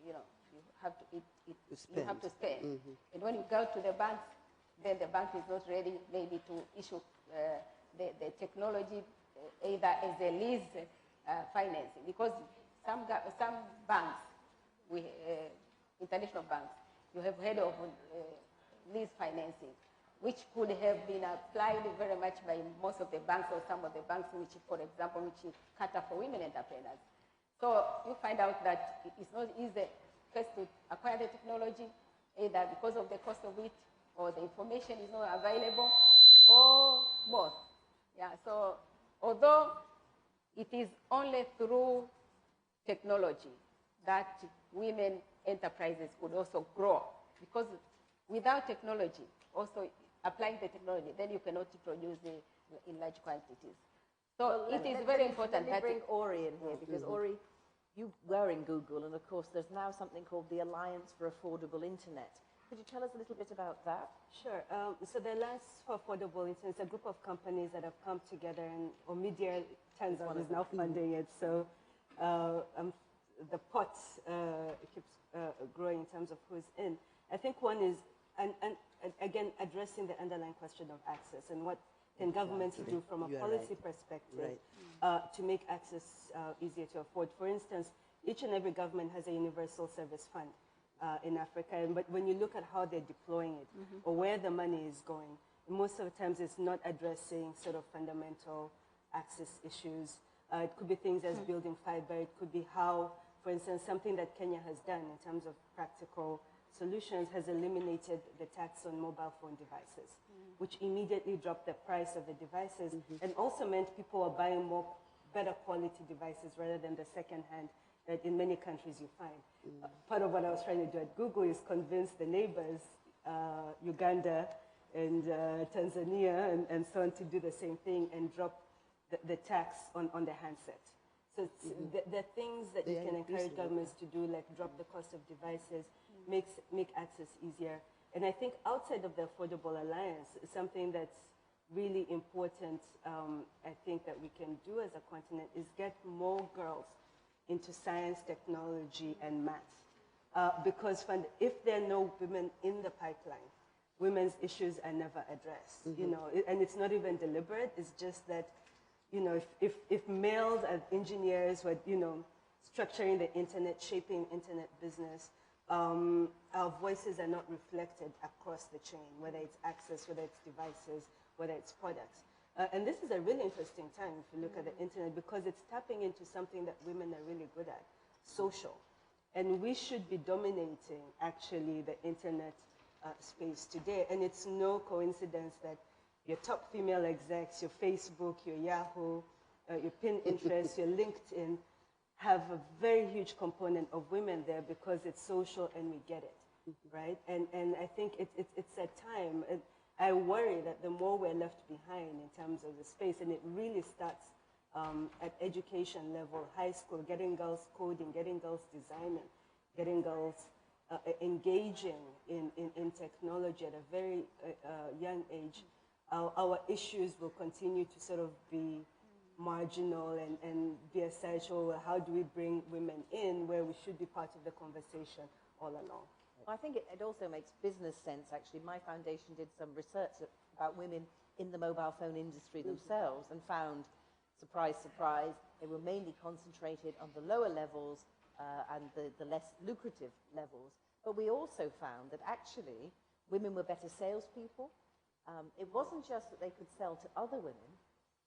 you have to spend. And when you go to the bank, then the bank is not ready maybe to issue the technology either as a lease financing, because some banks, international banks, you have heard of lease financing, which could have been applied very much by most of the banks or some of the banks, which, for example, which cater for women entrepreneurs. So you find out that it's not easy first to acquire the technology, either because of the cost of it, or the information is not available, or both. Yeah. So although it is only through technology that women enterprises could also grow, because without technology, also applying the technology, then you cannot produce in large quantities. So it is very important. Let me bring Ori in here, because Ori, you were in Google, and of course there's now something called the Alliance for Affordable Internet. Could you tell us a little bit about that? Sure. So the Alliance for Affordable Internet is a group of companies that have come together, and Omidyar Tanzania is now funding it. So the pot keeps growing in terms of who's in. I think one is, and again, addressing the underlying question of access and what can governments do from a policy perspective to make access easier to afford. For instance, each and every government has a universal service fund in Africa, but when you look at how they're deploying it or where the money is going, most of the times it's not addressing sort of fundamental access issues. It could be things as building fiber. It could be how, for instance, something that Kenya has done in terms of practical solutions has eliminated the tax on mobile phone devices, which immediately dropped the price of the devices and also meant people are buying better quality devices rather than the second-hand that in many countries you find. Part of what I was trying to do at Google is convince the neighbors, Uganda and Tanzania and so on, to do the same thing and drop the tax on the handset. So the things that you can encourage governments to do, like drop the cost of devices, make access easier. And I think outside of the Affordable Alliance, something that's really important, I think that we can do as a continent is get more girls into science, technology, and math. Because if there are no women in the pipeline, women's issues are never addressed. You know, and it's not even deliberate. It's just that, you know, if males as engineers were, you know, structuring the internet, shaping internet business, our voices are not reflected across the chain, whether it's access, whether it's devices, whether it's products. And this is a really interesting time if you look at the internet, because it's tapping into something that women are really good at, social. And we should be dominating, actually, the internet space today. And it's no coincidence that your top female execs, your Facebook, your Yahoo, your Pinterest, your LinkedIn, have a very huge component of women there because it's social and we get it, right? And I think it's a time. I worry that the more we're left behind in terms of the space, and it really starts at education level, high school, getting girls coding, getting girls designing, getting girls engaging in technology at a very young age, our issues will continue to sort of be marginal and be essential. How do we bring women in where we should be part of the conversation all along? I think it also makes business sense, actually. My foundation did some research about women in the mobile phone industry themselves and found, surprise, surprise, they were mainly concentrated on the lower levels and the less lucrative levels. But we also found that actually women were better salespeople. It wasn't just that they could sell to other women,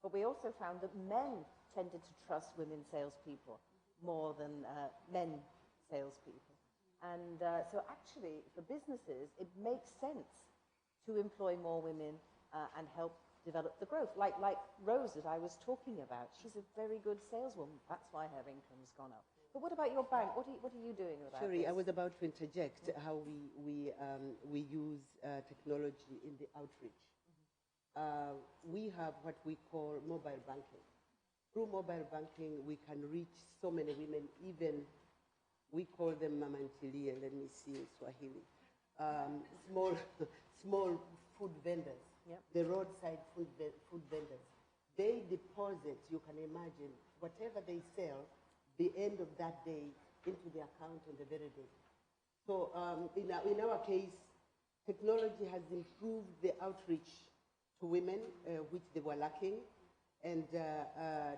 but we also found that men tended to trust women salespeople more than men salespeople. And so actually, for businesses, it makes sense to employ more women and help develop the growth. Like Rose that I was talking about, she's a very good saleswoman. That's why her income's gone up. But what about your bank? What are you doing about Sorry, this? I was about to interject how we use technology in the outreach. We have what we call mobile banking. Through mobile banking, we can reach so many women, even, we call them mama ntilie, let me see in Swahili, small food vendors, the roadside food vendors. They deposit, you can imagine, whatever they sell, the end of that day into the account on the very day. So in our case, technology has improved the outreach to women, which they were lacking, and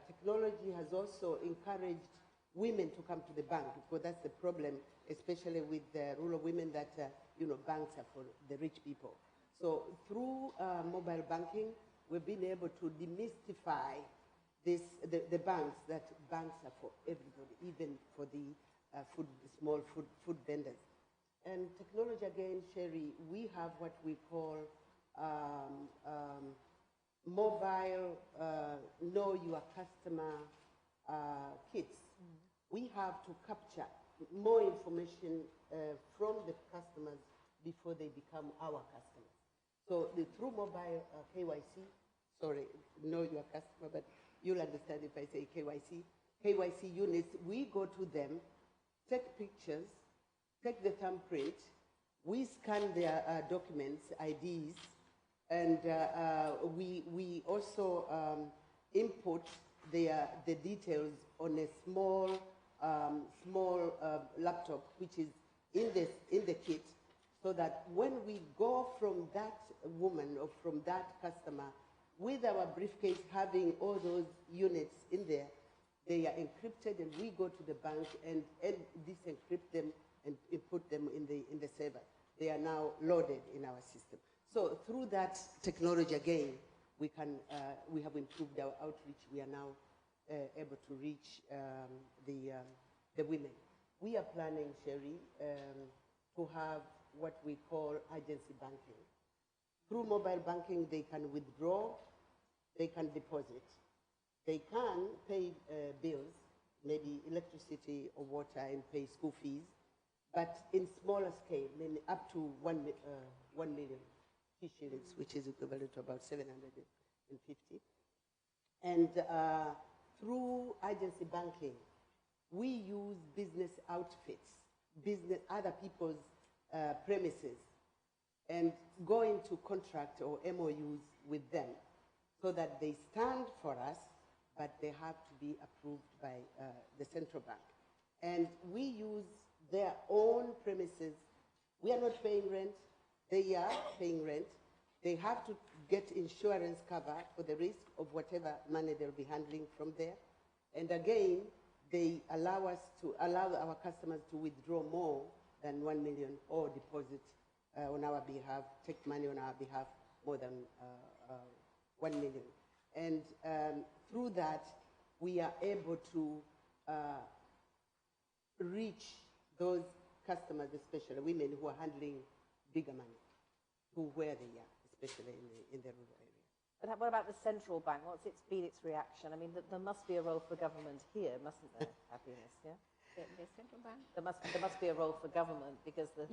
technology has also encouraged women to come to the bank, because that's the problem, especially with rural women, that banks are for the rich people. So through mobile banking, we've been able to demystify the banks, that banks are for everybody, even for the small food vendors. And technology, again, Sherry, we have what we call mobile know your customer kits. We have to capture more information from the customers before they become our customers. So through mobile KYC, sorry, know your customer, but you'll understand if I say KYC units, we go to them, take pictures, take the thumbprint, we scan their documents, IDs, and we also input the details on a small laptop, which is in the kit, so that when we go from that woman or from that customer with our briefcase having all those units in there, they are encrypted, and we go to the bank and disencrypt them and put them in the server. They are now loaded in our system. So through that technology, again, we have improved our outreach. We are now able to reach the women. We are planning, Sherry, to have what we call agency banking. Through mobile banking, they can withdraw, they can deposit, they can pay bills, maybe electricity or water, and pay school fees, but in smaller scale, maybe up to 1 million shillings, which is equivalent to about 750. And through agency banking, we use business outfits, other people's premises, and go into contract or MOUs with them so that they stand for us, but they have to be approved by the central bank. And we use their own premises. We are not paying rent. They are paying rent. They have to get insurance cover for the risk of whatever money they'll be handling from there. And again, they allow our customers to withdraw more than 1 million or deposit on our behalf, take money on our behalf more than 1 million. And through that, we are able to reach those customers, especially women who are handling bigger money, where they are, especially in the rural area. But what about the central bank? What's been its reaction? I mean, there must be a role for government here, mustn't there, Happiness? Yeah. The central bank? There must be a role for government, because the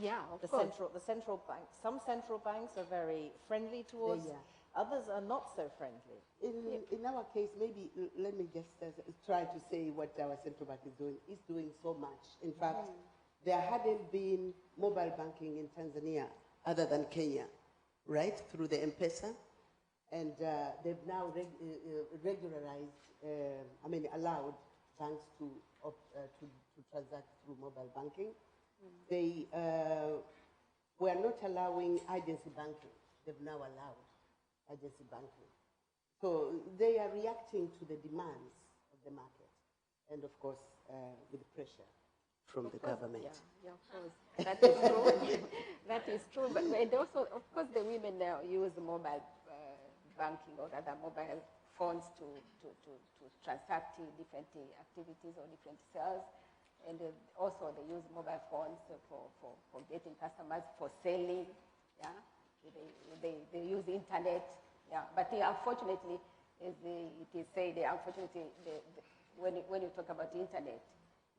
central bank. Some central banks are very friendly towards. Others are not so friendly. In our case, maybe let me just try to say what our central bank is doing. It's doing so much. In fact, there hadn't been mobile banking in Tanzania other than Kenya, right, through the M-Pesa. And they've now regularized, allowed banks to transact through mobile banking. They were not allowing agency banking. They've now allowed agency banking. So they are reacting to the demands of the market, and of course, with pressure from the government. Yeah, of course. That is true. That is true. But and also, of course, the women now use mobile banking or other mobile phones to transact different activities or different sales. And also they use mobile phones for getting customers, for selling, yeah. They use the internet, yeah. But unfortunately, as it is said, unfortunately, when you talk about the internet,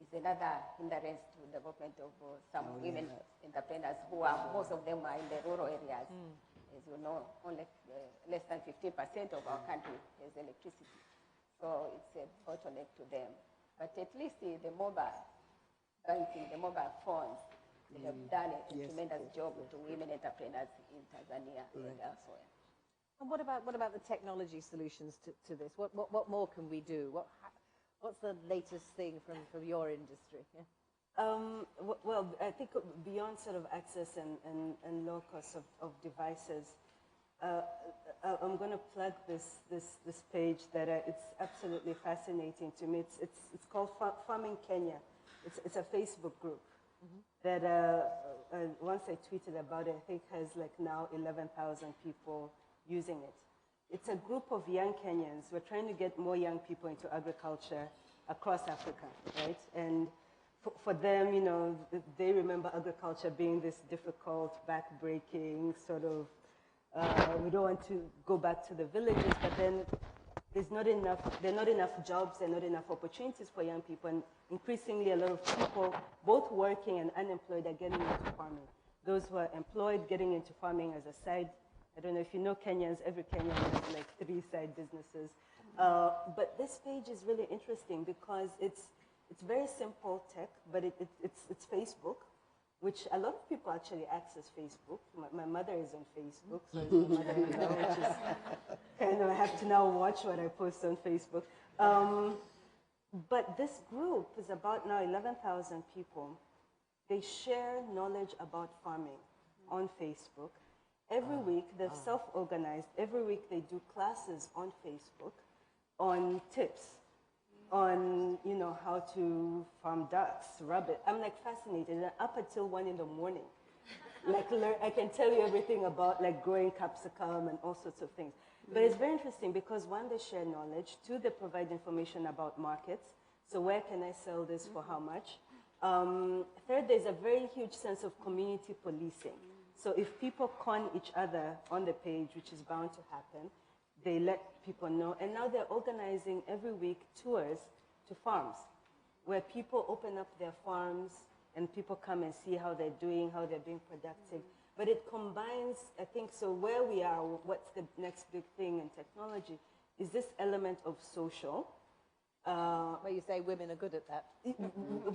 it's another hindrance to development of some women entrepreneurs who are, most of them are in the rural areas. As you know, only less than 15% of our country has electricity. So it's a bottleneck to them. But at least the mobile banking, the mobile phones, they have done a tremendous job to women entrepreneurs in Tanzania and elsewhere. And what about the technology solutions to this? What more can we do? What's the latest thing from your industry? Well, I think beyond sort of access and low cost of devices, I'm going to plug this page that it's absolutely fascinating to me. It's called Farming Kenya. It's a Facebook group that once I tweeted about it, I think has like now 11,000 people using it. It's a group of young Kenyans. We're trying to get more young people into agriculture across Africa, right? And for them, you know, they remember agriculture being this difficult, back-breaking sort of, we don't want to go back to the villages, but then there are not enough jobs and not enough opportunities for young people, and increasingly a lot of people, both working and unemployed, are getting into farming. Those who are employed getting into farming as a side. I don't know if you know Kenyans, every Kenyan has like 3 side businesses. But this page is really interesting because it's very simple tech, but it's Facebook, which a lot of people actually access Facebook. My mother is on Facebook, so is my mother-in-law, which is kind of, I have to now watch what I post on Facebook. But this group is about now 11,000 people. They share knowledge about farming on Facebook. Every week, they're self-organized. Every week, they do classes on Facebook on tips, on, you know, how to farm ducks, rabbit. I'm like fascinated. And up until 1 in the morning, like I can tell you everything about like growing capsicum and all sorts of things. But it's very interesting because 1, they share knowledge. 2, they provide information about markets. So where can I sell this for how much? 3rd, there's a very huge sense of community policing. So if people con each other on the page, which is bound to happen, they let people know. And now they're organizing every week tours to farms where people open up their farms and people come and see how they're doing, how they're being productive. But it combines, I think, so where we are, what's the next big thing in technology, is this element of social. Where you say women are good at that.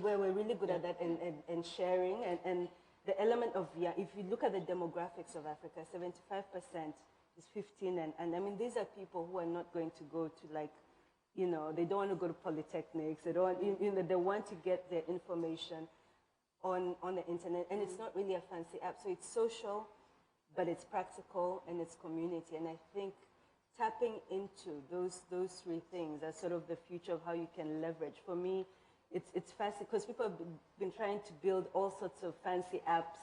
Where we're really good at that and sharing. And the element of, if you look at the demographics of Africa, 75% is 15 and I mean, these are people who are not going to go to like, you know, they don't want to go to polytechnics, they don't, you know, they want to get their information on the internet, and it's not really a fancy app, so it's social, but it's practical and it's community, and I think tapping into those 3 things are sort of the future of how you can leverage. For me, it's fascinating because people have been trying to build all sorts of fancy apps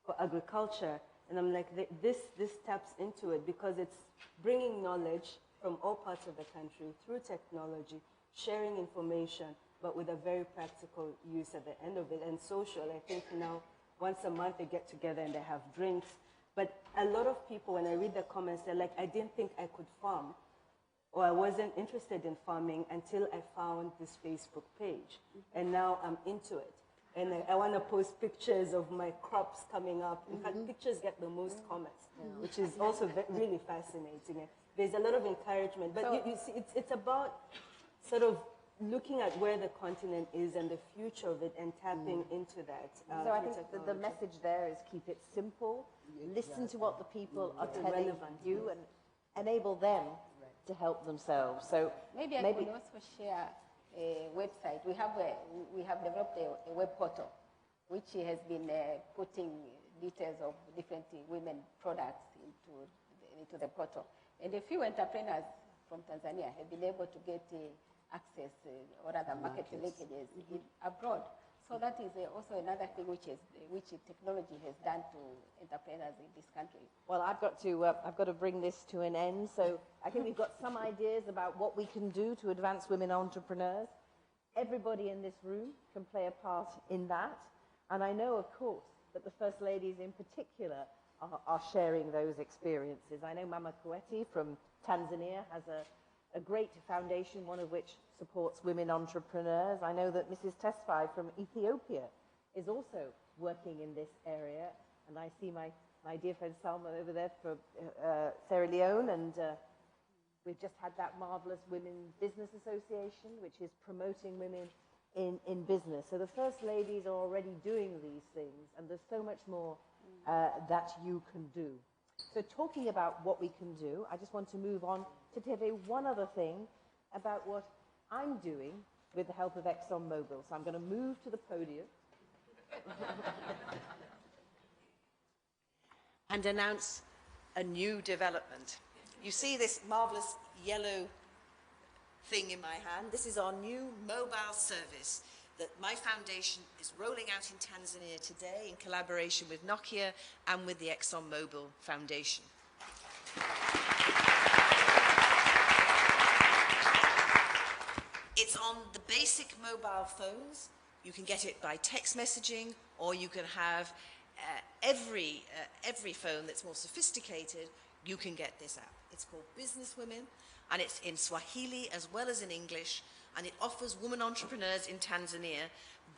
for agriculture. And I'm like, this taps into it because it's bringing knowledge from all parts of the country through technology, sharing information, but with a very practical use at the end of it. And social, I think now once a month they get together and they have drinks. But a lot of people, when I read the comments, they're like, I didn't think I could farm, or I wasn't interested in farming until I found this Facebook page. And now I'm into it. And I want to post pictures of my crops coming up. In fact, pictures get the most comments, which is also really fascinating. There's a lot of encouragement. But so, you see, it's about sort of looking at where the continent is and the future of it and tapping into that. So I think the message there is keep it simple, listen to what the people are telling you, and enable them to help themselves. So maybe I could also share a website. We have developed a web portal which has been putting details of different women products into the portal. And a few entrepreneurs from Tanzania have been able to get access or other market linkages abroad. So that is also another thing which technology has done to entrepreneurs in this country. Well, I've got to bring this to an end. So I think we've got some ideas about what we can do to advance women entrepreneurs. everybody in this room can play a part in that. And I know, of course, that the First Ladies in particular are sharing those experiences. I know Mama Cokie from Tanzania has a great foundation, one of which supports women entrepreneurs. I know that Mrs. Tesfaye from Ethiopia is also working in this area. And I see my dear friend Salma over there from Sierra Leone, and we've just had that marvelous Women's Business Association, which is promoting women in business. So the First Ladies are already doing these things, and there's so much more that you can do. So talking about what we can do, I just want to move on to tell you one other thing about what I'm doing with the help of ExxonMobil. So I'm going to move to the podium and announce a new development. You see this marvelous yellow thing in my hand. This is our new mobile service that my foundation is rolling out in Tanzania today in collaboration with Nokia and with the ExxonMobil Foundation. It's on the basic mobile phones. You can get it by text messaging, or you can have every phone that's more sophisticated, you can get this app. It's called Business Women, and it's in Swahili as well as in English, and it offers women entrepreneurs in Tanzania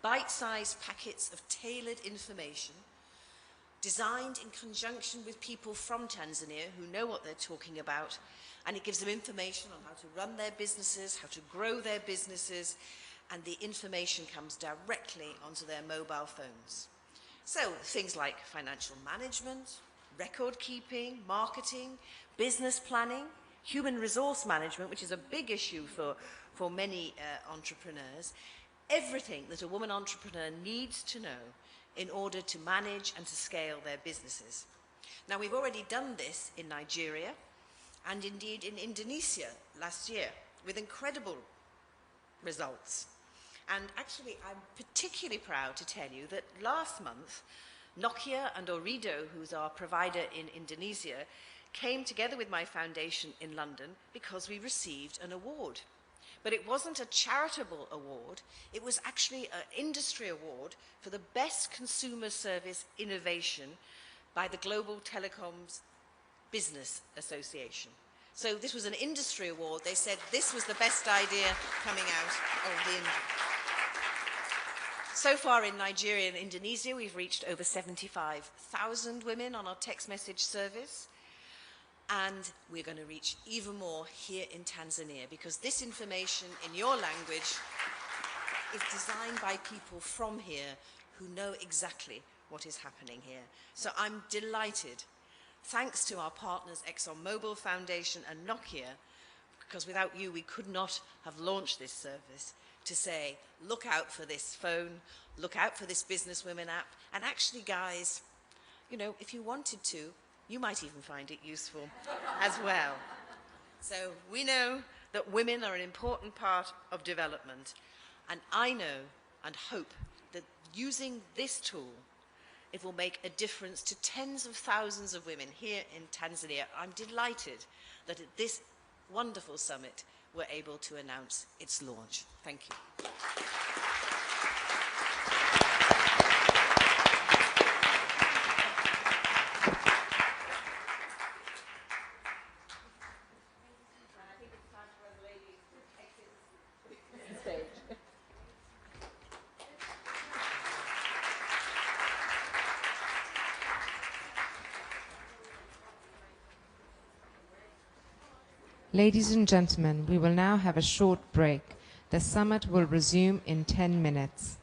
bite-sized packets of tailored information designed in conjunction with people from Tanzania who know what they're talking about, and it gives them information on how to run their businesses, how to grow their businesses, and the information comes directly onto their mobile phones. So things like financial management, record keeping, marketing, business planning, human resource management, which is a big issue for many entrepreneurs, everything that a woman entrepreneur needs to know in order to manage and to scale their businesses. Now, we've already done this in Nigeria and indeed in Indonesia last year with incredible results. And actually, I'm particularly proud to tell you that last month, Nokia and Ooredoo, who's our provider in Indonesia, came together with my foundation in London because we received an award. But it wasn't a charitable award, it was actually an industry award for the best consumer service innovation by the Global Telecoms Business Association. So this was an industry award. They said this was the best idea coming out of the industry. So far in Nigeria and Indonesia, we've reached over 75,000 women on our text message service. And we're going to reach even more here in Tanzania, because this information in your language is designed by people from here who know exactly what is happening here. So I'm delighted, thanks to our partners ExxonMobil Foundation and Nokia, because without you we could not have launched this service, to say, look out for this phone, look out for this Business Women app, and actually, guys, you know, if you wanted to, you might even find it useful as well. So we know that women are an important part of development, and I know and hope that using this tool, it will make a difference to tens of thousands of women here in Tanzania. I'm delighted that at this wonderful summit, we're able to announce its launch. Thank you. Ladies and gentlemen, we will now have a short break. The summit will resume in 10 minutes.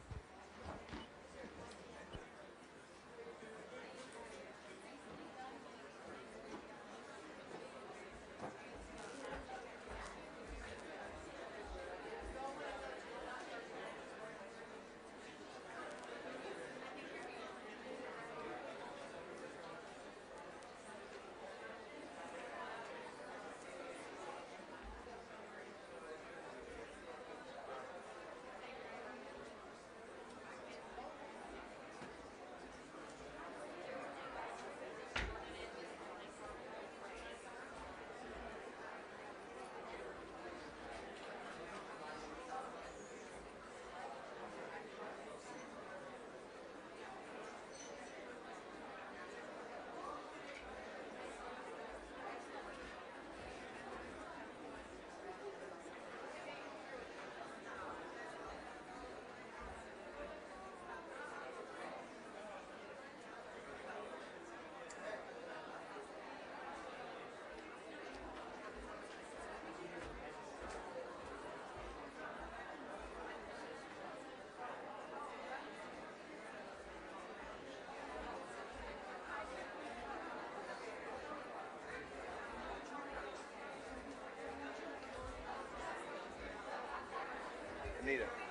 Anita.